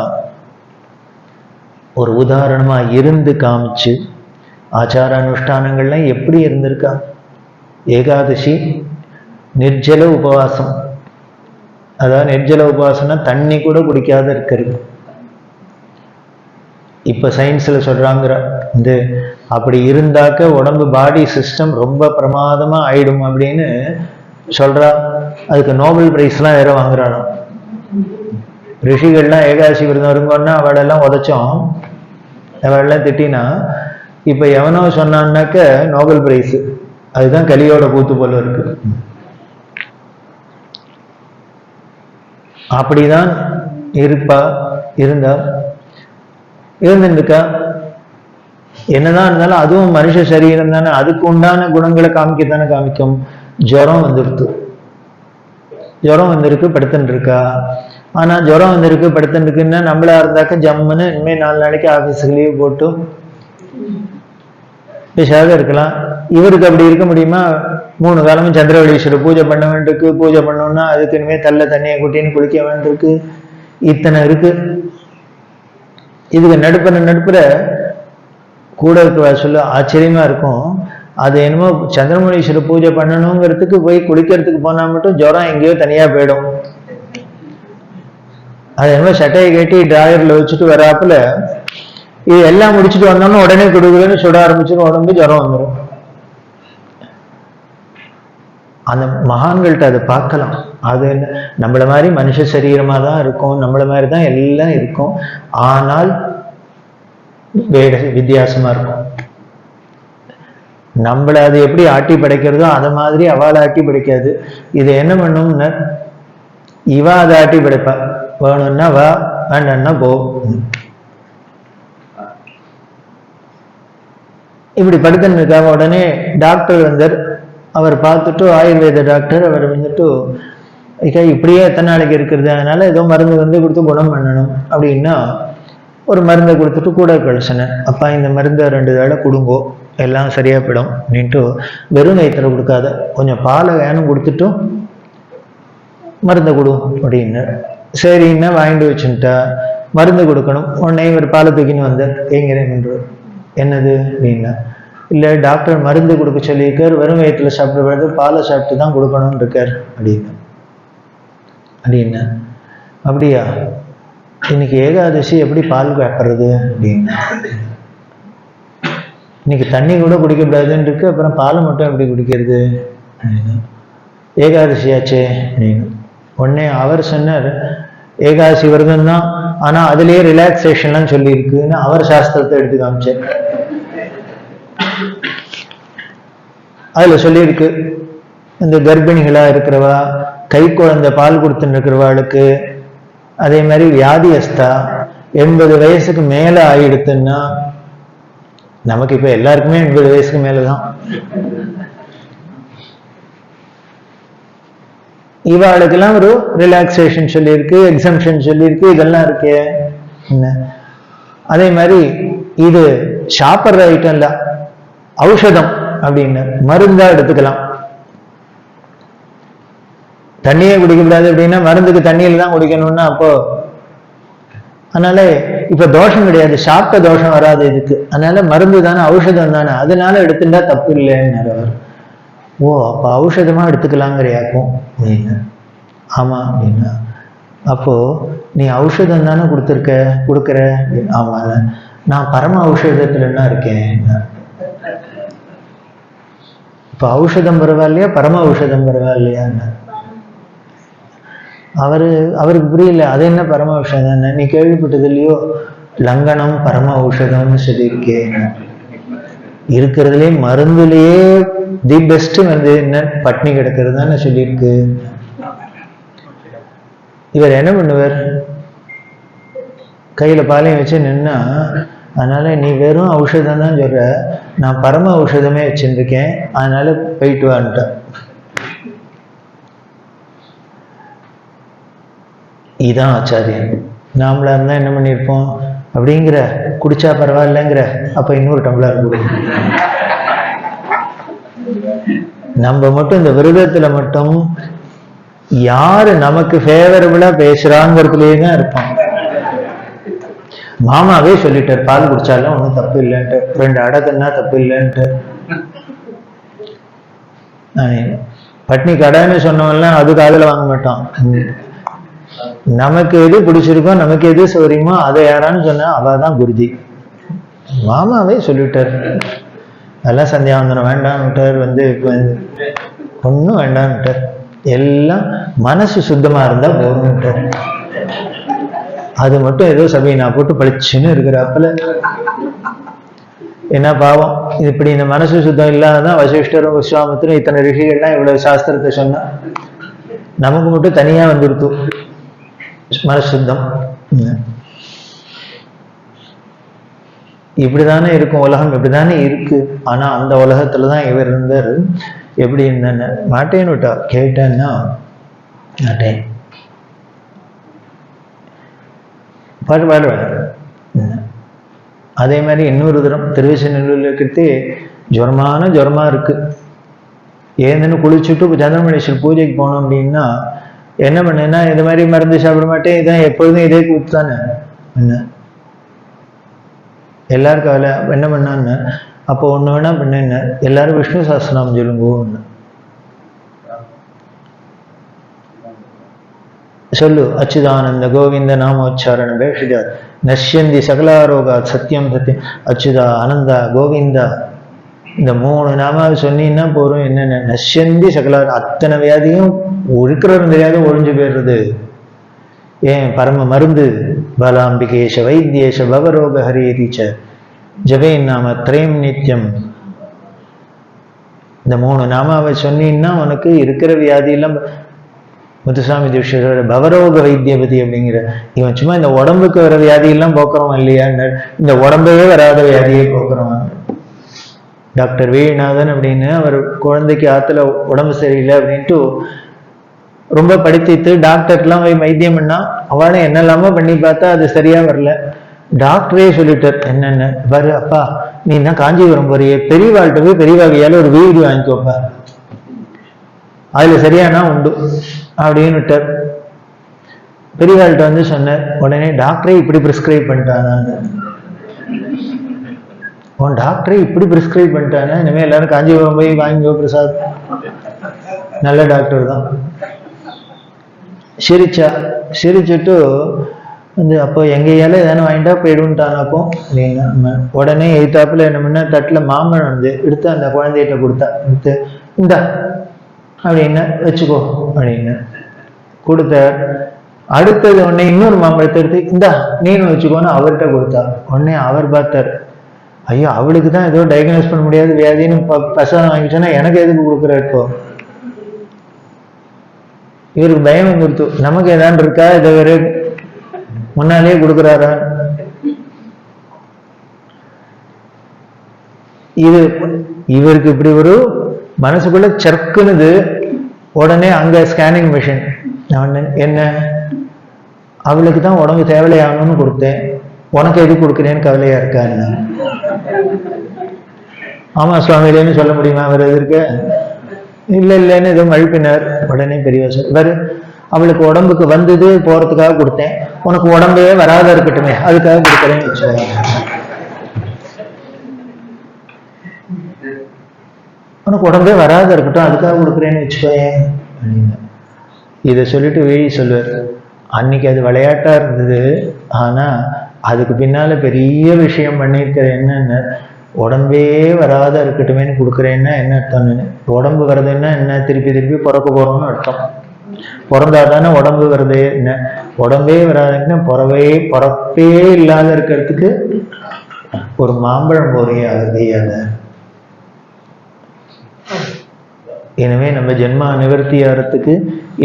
ஒரு உதாரணமா இருந்து காமிச்சு, ஆச்சார அனுஷ்டானங்கள்லாம் எப்படி இருந்திருக்கா. ஏகாதசி நிர்ஜல உபவாசம், அதாவது நிர்ஜல உபவாசம்னா தண்ணி கூட குடிக்காத இருக்கிறது. இப்ப சயின்ஸ்ல சொல்றாங்கிற அப்படி இருந்தாக்க உடம்பு பாடி சிஸ்டம் ரொம்ப பிரமாதமா ஆயிடும் அப்படின்னு சொல்றா. அதுக்கு நோபல் பிரைஸ்லாம் வேற வாங்குறானோ. ரிஷிகள்லாம் ஏகாதசி விரதம் இருங்கோன்னா அவளெல்லாம் உதைச்சோம், அவளெல்லாம் திட்டினா, இப்ப எவனோ சொன்னான்னாக்க நோபல் பிரைஸ். அதுதான் கலியோட கூத்து போல இருக்கு. அப்படிதான் இருப்பா, இருந்தா இருந்துருக்கா. என்னதான் இருந்தாலும் அதுவும் மனுஷ சரீரம் தானே, அதுக்கு உண்டான குணங்களை காமிக்கத்தானே காமிக்கும். ஜுரம் வந்துடுத்து, ஜுரம் வந்திருக்கு படுத்துன்னு இருக்கா. ஆனா ஜுரம் வந்திருக்கு படுத்துன்னு இருக்குன்னா நம்மளா இருந்தாக்க ஜம்முன்னு இனிமே 4 நாளைக்கு ஆபீஸுக்கு லீவ் போட்டு பேசாத இருக்கலாம். இவருக்கு அப்படி இருக்க முடியுமா? 3 காலமும் சந்திரவடீஸ்வரர் பூஜை பண்ண வேண்டியிருக்கு. பூஜை பண்ணோம்னா அதுக்கு இனிமேல் தண்ணியை குட்டின்னு குளிக்க வேண்டியிருக்கு. இத்தனை இருக்கு. இதுக்கு நடுப்புற கூட இருக்க சொல்ல ஆச்சரியமா இருக்கும். அது என்னமோ சந்திரமணீஸ்வரர் பூஜை பண்ணணுங்கிறதுக்கு போய் குளிக்கிறதுக்கு போனா மட்டும் ஜுரம் எங்கேயோ தனியா போயிடும். அது என்னமோ சட்டையை கட்டி டிராயர்ல வச்சுட்டு வராப்புல இது எல்லாம் முடிச்சுட்டு வந்தோம்னா உடனே கொடுக்குறேன்னு சுட ஆரம்பிச்சிடும், உடம்பு ஜுரம் வந்துடும். அந்த மகான்கள்ட்ட அதை பார்க்கலாம். அது நம்மள மாதிரி மனுஷ சரீரமா தான் இருக்கும், நம்மள மாதிரி தான் எல்லாம் இருக்கும். ஆனால் வித்தியாசமா இருக்கும். நம்மள அது எப்படி ஆட்டி படைக்கிறதோ அதை மாதிரி அவளை ஆட்டி படைக்காது. இது என்ன பண்ணும்னா இவ அதை ஆட்டி படைப்பா. வேணும்னா வா, வேண்டாம்னா போ. இப்படி படுத்துன்னு இருக்காம உடனே டாக்டர் வந்தார். அவர் பார்த்துட்டு ஆயுர்வேத டாக்டர், அவர் வந்துட்டு இப்படியே எத்தனை நாளைக்கு இருக்கிறது, அதனால ஏதோ மருந்து கொடுத்து குணம் பண்ணணும் அப்படின்னா ஒரு மருந்தை கொடுத்துட்டு கூட கழிச்சினேன். அப்பா இந்த மருந்தை 2 வேளை கொடுங்கோ, எல்லாம் சரியா போயிடும் அப்படின்ட்டு வெறும் வயிற்றுல கொடுக்காத கொஞ்சம் பாலை வேணும் கொடுத்துட்டும் மருந்தை கொடு அப்படின்னு. சரின்னா வாங்கிட்டு வச்சுட்டா மருந்து கொடுக்கணும். உடனே ஒரு பாலை தூக்கின்னு வந்தார். எங்கிறேன் என்னது அப்படின்னா, இல்லை டாக்டர் மருந்து கொடுக்க சொல்லியிருக்கார், வெறும் வயிற்றுல சாப்பிடுறது பாலை சாப்பிட்டு தான் கொடுக்கணும்னு இருக்கார் அப்படின்னா. அப்படியா, இன்னைக்கு ஏகாதசி எப்படி பால் காட்டுறது அப்படின்னா, இன்னைக்கு தண்ணி கூட குடிக்கக்கூடாதுன்னு இருக்கு, அப்புறம் பாலை மட்டும் எப்படி குடிக்கிறது அப்படின்னா, ஏகாதசியாச்சே அப்படின்னு. உடனே அவர் சொன்னார், ஏகாதசி விரதம் தான், ஆனா அதுலயே ரிலாக்ஸேஷன்லாம் சொல்லியிருக்குன்னு அவர் சாஸ்திரத்தை எடுத்து காமிச்சார். அதுல சொல்லியிருக்கு, இந்த கர்ப்பிணிகளா இருக்கிறவா, கை குழந்தை பால் கொடுத்துன்னு இருக்கிறவாளுக்கு, அதே மாதிரி வியாதியஸ்தா 80 வயசுக்கு மேல ஆயிடுத்துன்னா, நமக்கு இப்ப எல்லாருக்குமே 80 வயசுக்கு மேலதான், இவாளுக்கெல்லாம் ஒரு ரிலாக்ஸேஷன் சொல்லியிருக்கு, எக்ஸம்ஷன் சொல்லியிருக்கு, இதெல்லாம் இருக்கே என்ன. அதே மாதிரி இது சாப்பிட்ற ஐட்டம் இல்ல, ஔஷதம் அப்படின்னு மருந்தா எடுத்துக்கலாம். தண்ணியே குடிக்கக்கூடாது அப்படின்னா மருந்துக்கு தண்ணியில தான் குடிக்கணும்னா அப்போ அதனால இப்ப தோஷம் கிடையாது, சாப்பிட்ட தோஷம் வராது இதுக்கு. அதனால மருந்து தானே, ஔஷதம் தானே, அதனால எடுத்துட்டா தப்பு இல்லைன்னு அவர். ஓ அப்ப ஔஷதமா எடுத்துக்கலாங்கிறியாக்கும் அப்படின்னு. ஆமா அப்படின்னா, அப்போ நீ ஔஷதம் தானே கொடுக்குற. ஆமா, நான் பரம ஔஷதத்துல என்ன இருக்கேன். இப்ப ஔஷதம் பரவாயில்லையா, பரம ஔஷதம் பரவாயில்லையா? அவருக்கு புரியல. அது என்ன பரம ஔஷதம், நீ கேள்விப்பட்டது இல்லையோ, லங்கனம் பரம ஔஷதம்னு சொல்லியிருக்கேன். இருக்கிறதுலே மருந்துலயே தி பெஸ்ட் வந்து என்ன, பட்னி கிடக்கிறதுன்னு சொல்லியிருக்கு. இவர் என்ன பண்ணுவார், கையில பாலையும் வச்சு நின்னா, அதனால நீ வெறும் ஔஷதம் தான் சொல்ற, நான் பரம ஔஷதமே வச்சிருக்கேன், அதனால போயிட்டு வான்ட்ட. இதான் ஆச்சாரியன். நாமளா இருந்தா என்ன பண்ணியிருப்போம், அப்படிங்கிற குடிச்சா பரவாயில்லைங்கிற, அப்ப இன்னொரு டம்ளர் கொடு. நம்ம மட்டும் இந்த விரதத்துல மட்டும் யாரு நமக்கு ஃபேவரபிளா பேசுறாங்கிறதுலயே தான் இருப்பான். மாமாவே சொல்லிட்டார், பால் குடிச்சாலும் ஒன்றும் தப்பு இல்லைன்ட்டு, 2 அடை தின்னா தப்பு இல்லைன்ட்டு. பட்னி கடைன்னு சொன்னவெல்லாம் அது காதுல வாங்க மாட்டான். நமக்கு எது பிடிச்சிருக்கோ, நமக்கு எது சௌரியமோ அதை யாரான்னு சொன்னா அவதான் குருஜி. மாமாவே சொல்லிட்டார், அதெல்லாம் சந்தியாவந்தனம் வேண்டாம்ட்டார், வந்து ஒன்றும் வேண்டாம்ட்டார், எல்லாம் மனசு சுத்தமா இருந்தா போகணும்ட்டார். அது மட்டும் ஏதோ சபையை நான் போட்டு பளிச்சுன்னு இருக்கிறாப்புல. என்ன பாவம், இப்படி இந்த மனசு சுத்தம் இல்லாததான் வசிஷ்டரும் விஸ்வாமித்திரம் இத்தனை ரிஷிகள்லாம் இவ்வளவு சாஸ்திரத்தை சொன்னா, நமக்கு மட்டும் தனியா வந்துடுத்து மனசு சுத்தம். இப்படிதானே இருக்கும் உலகம், இப்படிதானே இருக்கு. ஆனா அந்த உலகத்துலதான் இவர் இருந்தார். எப்படி இருந்தான்னு மாட்டேன்னு விட்டா, கேட்டேன்னா மாட்டேன் பாடு. அதே மாதிரி இன்னொரு தரம் திருவிசநல்லூர்ல இருக்கிறது ஜுரமா இருக்கு. ஏன்னு குளிச்சுட்டு சந்திரமணேஸ்வர் பூஜைக்கு போனோம் அப்படின்னா என்ன பண்ணேன்னா இது மாதிரி மருந்து சாப்பிட மாட்டேன், இதான் எப்பொழுதும் இதே கூத்து தானே என்ன எல்லாருக்கும் வேலை. என்ன பண்ணான்னு அப்போ ஒன்று வேணா பண்ண எல்லாரும் விஷ்ணு சஹஸ்ரநாமம் சொல்லுங்க ஒன்று சொல்லு. அச்சுதானந்த கோவிந்த நாமோச்சாரண பேஷஜ நஷ்யந்தி சகலாரோகா சத்தியம் சத்தியம் அச்சுதா ஆனந்தா கோவிந்தா. இந்த 3 நாமாவை சொன்னீங்கன்னா போறோம். என்னென்ன நஷ்யந்தி சகலா, அத்தனை வியாதியும் இருக்கிறது தெரியாத ஒழிஞ்சு போயிடுறது. ஏன் பரம மருந்து பலாம்பிகேஷ வைத்தியேஷ பவரோக ஹரேதிச்ச ஜபே நாம திரயம் நித்தியம். இந்த 3 நாமாவை சொன்னீங்கன்னா உனக்கு இருக்கிற வியாதியெல்லாம். முத்துசாமி தீட்சிதரோட பவரோக வைத்தியபதி அப்படிங்கிற இவன் சும்மா இந்த உடம்புக்கு வர வியாதியெல்லாம் போக்குறவன் இல்லையா, இந்த உடம்பவே வராத வியாதியை போக்குறவன். டாக்டர் வேணாதன் அப்படின்னு அவர் குழந்தைக்கு ஆத்துல உடம்பு சரியில்லை அப்படின்ட்டு ரொம்ப படித்து டாக்டர்லாம் போய் வைத்தியம் பண்ணா அவளும் என்னெல்லாமோ பண்ணி பார்த்தா அது சரியா வரல. டாக்டரே சொல்லிட்டார் என்னென்ன பாரு அப்பா நீ தான் காஞ்சிபுரம் போறியே பெரியவாள்கிட்ட போய் பெரியவா கையால ஒரு வீடு வாங்கிக்கோப்பா, அதுல சரியானா உண்டு அப்படின்னு விட்டார். பெரியவாள்கிட்ட வந்து சொன்னார். உடனே டாக்டரே இப்படி பிரிஸ்கிரைப் பண்ணிட்டானா, உன் டாக்டரே இப்படி பிரிஸ்கிரைப் பண்ணிட்டானா, இனிமேல் எல்லாரும் காஞ்சிபுரம் போய் வாங்கிக்கோ பிரசாத், நல்ல டாக்டர் தான். சிரிச்சுட்டு வந்து அப்போ எங்கேயால ஏதானு வாங்கிட்டா போயிடுன்ட்டானாப்போ அப்படின்னு உடனே எய்தாப்புல என்ன பண்ண தட்டுல மாம்பழம் வந்து எடுத்து அந்த குழந்தைகிட்ட கொடுத்தா. எடுத்து இந்தா அப்படின்னு வச்சுக்கோ அப்படின்னு கொடுத்த. அடுத்தது உடனே இன்னொரு மாம்பழத்தை எடுத்து இந்தா நீனும் வச்சுக்கோன்னு அவர்கிட்ட கொடுத்தா. உடனே அவர் பார்த்தார், ஐயோ அவளுக்கு தான் ஏதோ டயக்னோஸ் பண்ண முடியாத வியாதின்னு பிரசாதம் வாங்கிச்சோன்னா எனக்கு எதுக்கு கொடுக்குற இப்போ. இவருக்கு பயம் வந்துருத்து, நமக்கு ஏதான் இருக்கா இதை வேற முன்னாலே கொடுக்குறாரா. இது இவருக்கு இப்படி ஒரு மனசுக்குள்ள சர்க்குனுது. உடனே அங்க ஸ்கேனிங் மிஷின் என்ன அவளுக்கு தான் உடம்பு தேவையாகணும்னு கொடுத்தேன், உனக்கு எது கொடுக்குறேன்னு கவலையா இருக்கா என்ன. ஆமா சுவாமியிலேன்னு சொல்ல முடியுமா அவர் எதற்கு இல்லைன்னு ஏதோ மழுப்பினார். உடனே பெரியவா சார் வேறு அவளுக்கு உடம்புக்கு வந்தது போறதுக்காக கொடுத்தேன், உனக்கு உடம்பே வராத இருக்கட்டுமே அதுக்காக கொடுக்குறேன்னு வச்சுக்கோங்க. உனக்கு உடம்பே வராத இருக்கட்டும் அதுக்காக கொடுக்குறேன்னு வச்சுக்கோயேன் அப்படின்னு இதை சொல்லிட்டு வேழி சொல்லுவார். அன்னைக்கு அது விளையாட்டா இருந்தது, ஆனா அதுக்கு பின்னால பெரிய விஷயம் பண்ணியிருக்கிற என்னன்னு உடம்பே வராத இருக்கட்டுமேன்னு கொடுக்குறேன்னா என்ன அர்த்தம்னு. உடம்பு வருதுன்னா என்ன, திருப்பி திருப்பி பிறக்க போறோம்னு அர்த்தம். பிறந்தாதானே உடம்பு வருது. என்ன உடம்பே வராதுன்னா பிறப்பே இல்லாத இருக்கிறதுக்கு ஒரு மாம்பழம் போறியே கையால. இனிமே நம்ம ஜென்மா நிவர்த்தி ஆகிறதுக்கு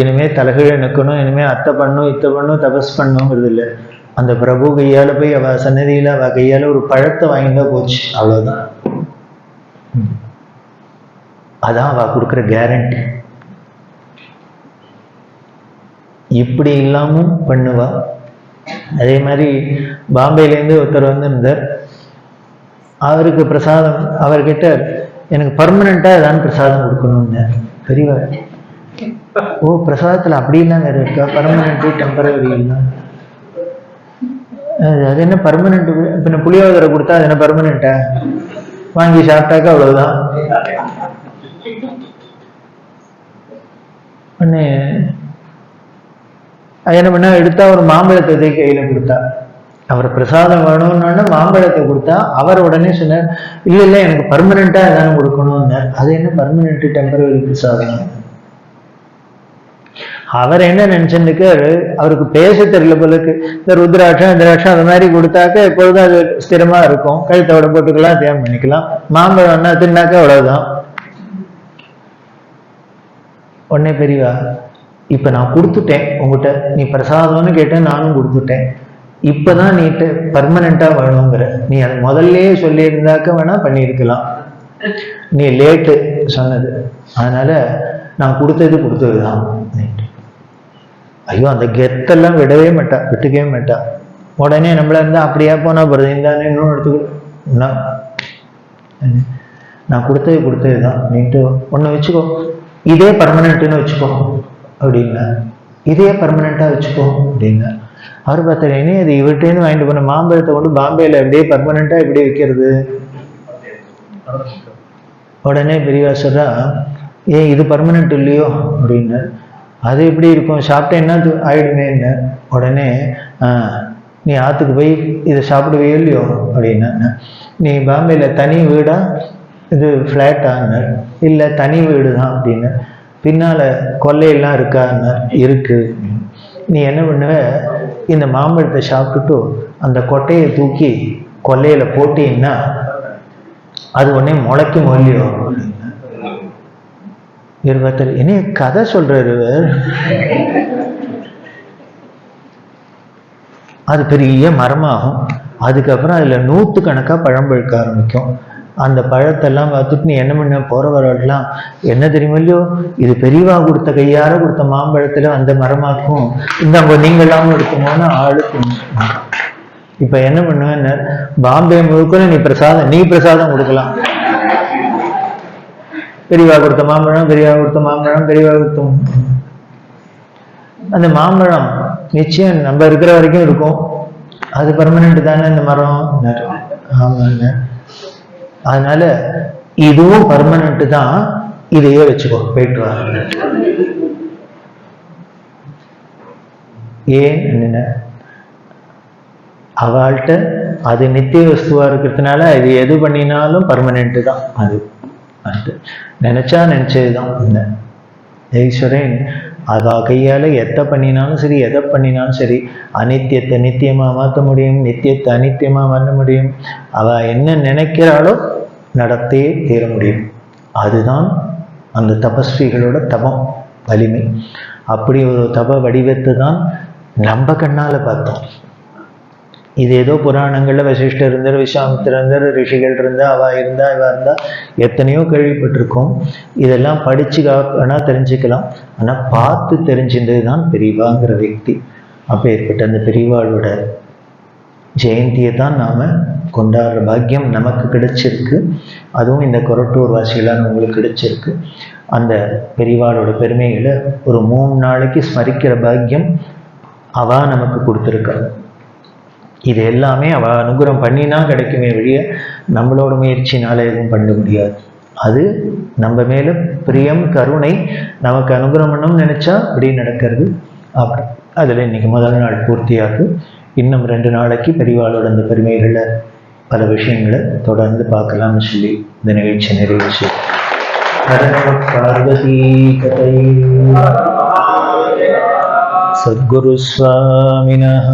இனிமே தலைகீழ நிற்கணும், இனிமே அத்தை பண்ணும் இத்தை பண்ணும் தபஸ் பண்ணுங்கிறது இல்லை. அந்த பிரபு கையால போய் அவ சன்னதியில அவ கையால ஒரு பழத்தை வாங்கிட்டா போச்சு, அவ்வளவுதான். அதான் அவ கொடுக்குற கேரண்டி. இப்படி இல்லாமும் பண்ணுவா. அதே மாதிரி பாம்பேலேருந்து ஒருத்தர் வந்திருந்தார். அவருக்கு பிரசாதம் அவர்கிட்ட எனக்கு பர்மனண்டா ஏதாவது பிரசாதம் கொடுக்கணும்னு. பெரியவா ஓ பிரசாதத்துல அப்படிலாம் வேற இருக்கா, பர்மனண்ட் டெம்பரரி எல்லாம் அது என்ன பர்மனண்ட். பின்ன புளியோதரை கொடுத்தா அது என்ன பர்மனண்டா, வாங்கி சாப்பிட்டாக்கா அவ்வளவுதான். என்ன பண்ணா எடுத்தா ஒரு மாம்பழத்தை கையில கொடுத்தா. அவர் பிரசாதம் வேணும்னு மாம்பழத்தை கொடுத்தா. அவர் உடனே சொன்னார், இல்ல எனக்கு பர்மனண்டா ஏதாவது கொடுக்கணும்னு. அது என்ன பர்மனண்ட் டெம்பரரி பிரசாதம். அவர் என்ன நினைச்சுருக்கு, அவருக்கு பேச தெரியல போலுக்கு. இந்த ருத்ராட்சம் இந்திராட்சம் அது மாதிரி கொடுத்தாக்க எப்பொழுதும் அது ஸ்திரமா இருக்கும், கழுத்தோட போட்டுக்கலாம் தேவை பண்ணிக்கலாம். மாம்பழம்னா தின்னாக்க அவ்வளவுதான். உடனே பெரியவா இப்ப நான் கொடுத்துட்டேன் உங்ககிட்ட, நீ பிரசாதம்னு கேட்டேன் நானும் கொடுத்துட்டேன், இப்பதான் நீ பர்மனண்டா வேணுங்கிற. நீ அதை முதல்ல சொல்லியிருந்தாக்க வேணா பண்ணியிருக்கலாம், நீ லேட்டு சொன்னது, அதனால நான் கொடுத்ததுதான். ஐயோ அந்த கெத்தெல்லாம் விடவே மாட்டா, விட்டுக்கவே மாட்டா. உடனே நம்மள இருந்தா அப்படியா போனா போறது, இந்த இன்னும் எடுத்துக்கணும். நான் கொடுத்தது தான் அப்படின்ட்டு ஒன்று வச்சுக்கோ, இதே பர்மனெண்ட்டுன்னு வச்சுக்கோ அப்படின்னா, இதே பர்மனெண்ட்டாக வச்சுக்கோ அப்படின்னா. அவர் பார்த்தாரு, அது இவர்கிட்டேருந்து வாங்கிட்டு போன மாம்பழத்தை கொண்டு பாம்பேயில் அப்படியே பர்மனெண்ட்டாக எப்படி வைக்கிறது? உடனே பெரியவா சொல்றா, ஏன் இது பர்மனெண்ட் இல்லையோ அப்படின்னு. அது எப்படி இருக்கும், சாப்பிட்டா என்ன ஆயிடுமே என்ன. உடனே நீ ஆற்றுக்கு போய் இதை சாப்பிடுவே இல்லையோ அப்படின்னா. நீ பாம்பேயில் தனி வீடா இது ஃப்ளாட்டான்னு? இல்லை தனி வீடு தான் அப்படின்னு. பின்னால் கொல்லையெல்லாம் இருக்கான்னு? இருக்கு. நீ என்ன பண்ணுவ, இந்த மாம்பழத்தை சாப்பிட்டுட்டு அந்த கொட்டையை தூக்கி கொல்லையில் போட்டீங்கன்னா அது உடனே முளைக்கும் இல்லையோ அப்படின்னு. இவர் என்ன கதை சொல்றாரு இவர். அது பெரிய மரமாகும், அதுக்கப்புறம் அதுல 100 பழம் பழுக்க ஆரம்பிக்கும். அந்த பழத்தெல்லாம் பார்த்துட்டு நீ என்ன பண்ண, போற வரலாம் என்ன தெரியுமா இல்லையோ, இது பெரியவா கொடுத்த கையார கொடுத்த மாம்பழத்துல அந்த மரமாக்கும், இந்த நீங்களாம் எடுக்குமோன்னு ஆளுக்கு. இப்ப என்ன பண்ணுவேன், பாம்பே முழுக்க நீ பிரசாதம் கொடுக்கலாம். பெரியவா கொடுத்த மாம்பழம், பெரியவா கொடுத்த மாம்பழம், பெரியவா கொடுத்த அந்த மாம்பழம் நிச்சயம் நம்ம இருக்கிற வரைக்கும் இருக்கும். அது பர்மனெண்ட் தானே இந்த மரம். ஆமாங்க. அதனால இதுவும் பர்மனெண்ட் தான், இதையே வச்சுக்கோ, போயிட்டு வா. ஏன் என்ன, அவள்கிட்ட அது நித்திய வஸ்துவா இருக்கிறதுனால இது எது பண்ணினாலும் பர்மனெண்ட் தான். அது நினைச்சா நினைச்சதுதான். ஈஸ்வரன் அவ கையால எதை பண்ணினாலும் சரி, எதை பண்ணினாலும் சரி, அனித்தியத்தை நித்தியமா மாற்ற முடியும், நித்தியத்தை அனித்தியமா பண்ண முடியும். அவ என்ன நினைக்கிறாளோ நடத்தே தீர முடியும். அதுதான் அந்த தபஸ்விகளோட தபம் வலிமை. அப்படி ஒரு தப வடிவத்தை தான் நம்ம கண்ணால பார்த்தோம். இது ஏதோ புராணங்கள்ல வசிஷ்டர் இருந்தார், விஸ்வாமித்திரர் இருந்தார், ரிஷிகள் இருந்தா, அவ இருந்தா, இவா இருந்தா, எத்தனையோ கேள்விப்பட்டிருக்கோம். இதெல்லாம் படிச்சு வேணா தெரிஞ்சுக்கலாம். ஆனா பார்த்து தெரிஞ்சின்றது தான் பெரியவாங்கிற వ్యక్తి. அப்போ ஏற்பட்ட அந்த பெரியவாளோட ஜெயந்தியை தான் நாம கொண்டாடுற பாக்கியம் நமக்கு கிடைச்சிருக்கு. அதுவும் இந்த கொரட்டூர் வாசிகளான உங்களுக்கு கிடைச்சிருக்கு. அந்த பெரியவாளோட பெருமைகளை ஒரு 3 நாளைக்கு ஸ்மரிக்கிற பாக்கியம் அவ நமக்கு கொடுத்துருக்கா. இது எல்லாமே அவ அனுகிரகம் பண்ணினா கிடைக்குமே வழிய நம்மளோட முயற்சினால எதுவும் பண்ண முடியாது. அது நம்ம மேல பிரியம் கருணை, நமக்கு அனுகிரகம் பண்ணணும்னு நினைச்சா அப்படி நடக்கிறது. அப்படி அதுல இன்னைக்கு முதல் நாள் பூர்த்தியாகும். இன்னும் 2 நாளைக்கு பெரியவாளோட அந்த பெருமைகளை பல விஷயங்களை தொடர்ந்து பார்க்கலாம்னு சொல்லி இந்த நிகழ்ச்சி நிறைவு செய்யும். பார்வதி கதை சத்குரு சுவாமினஹ.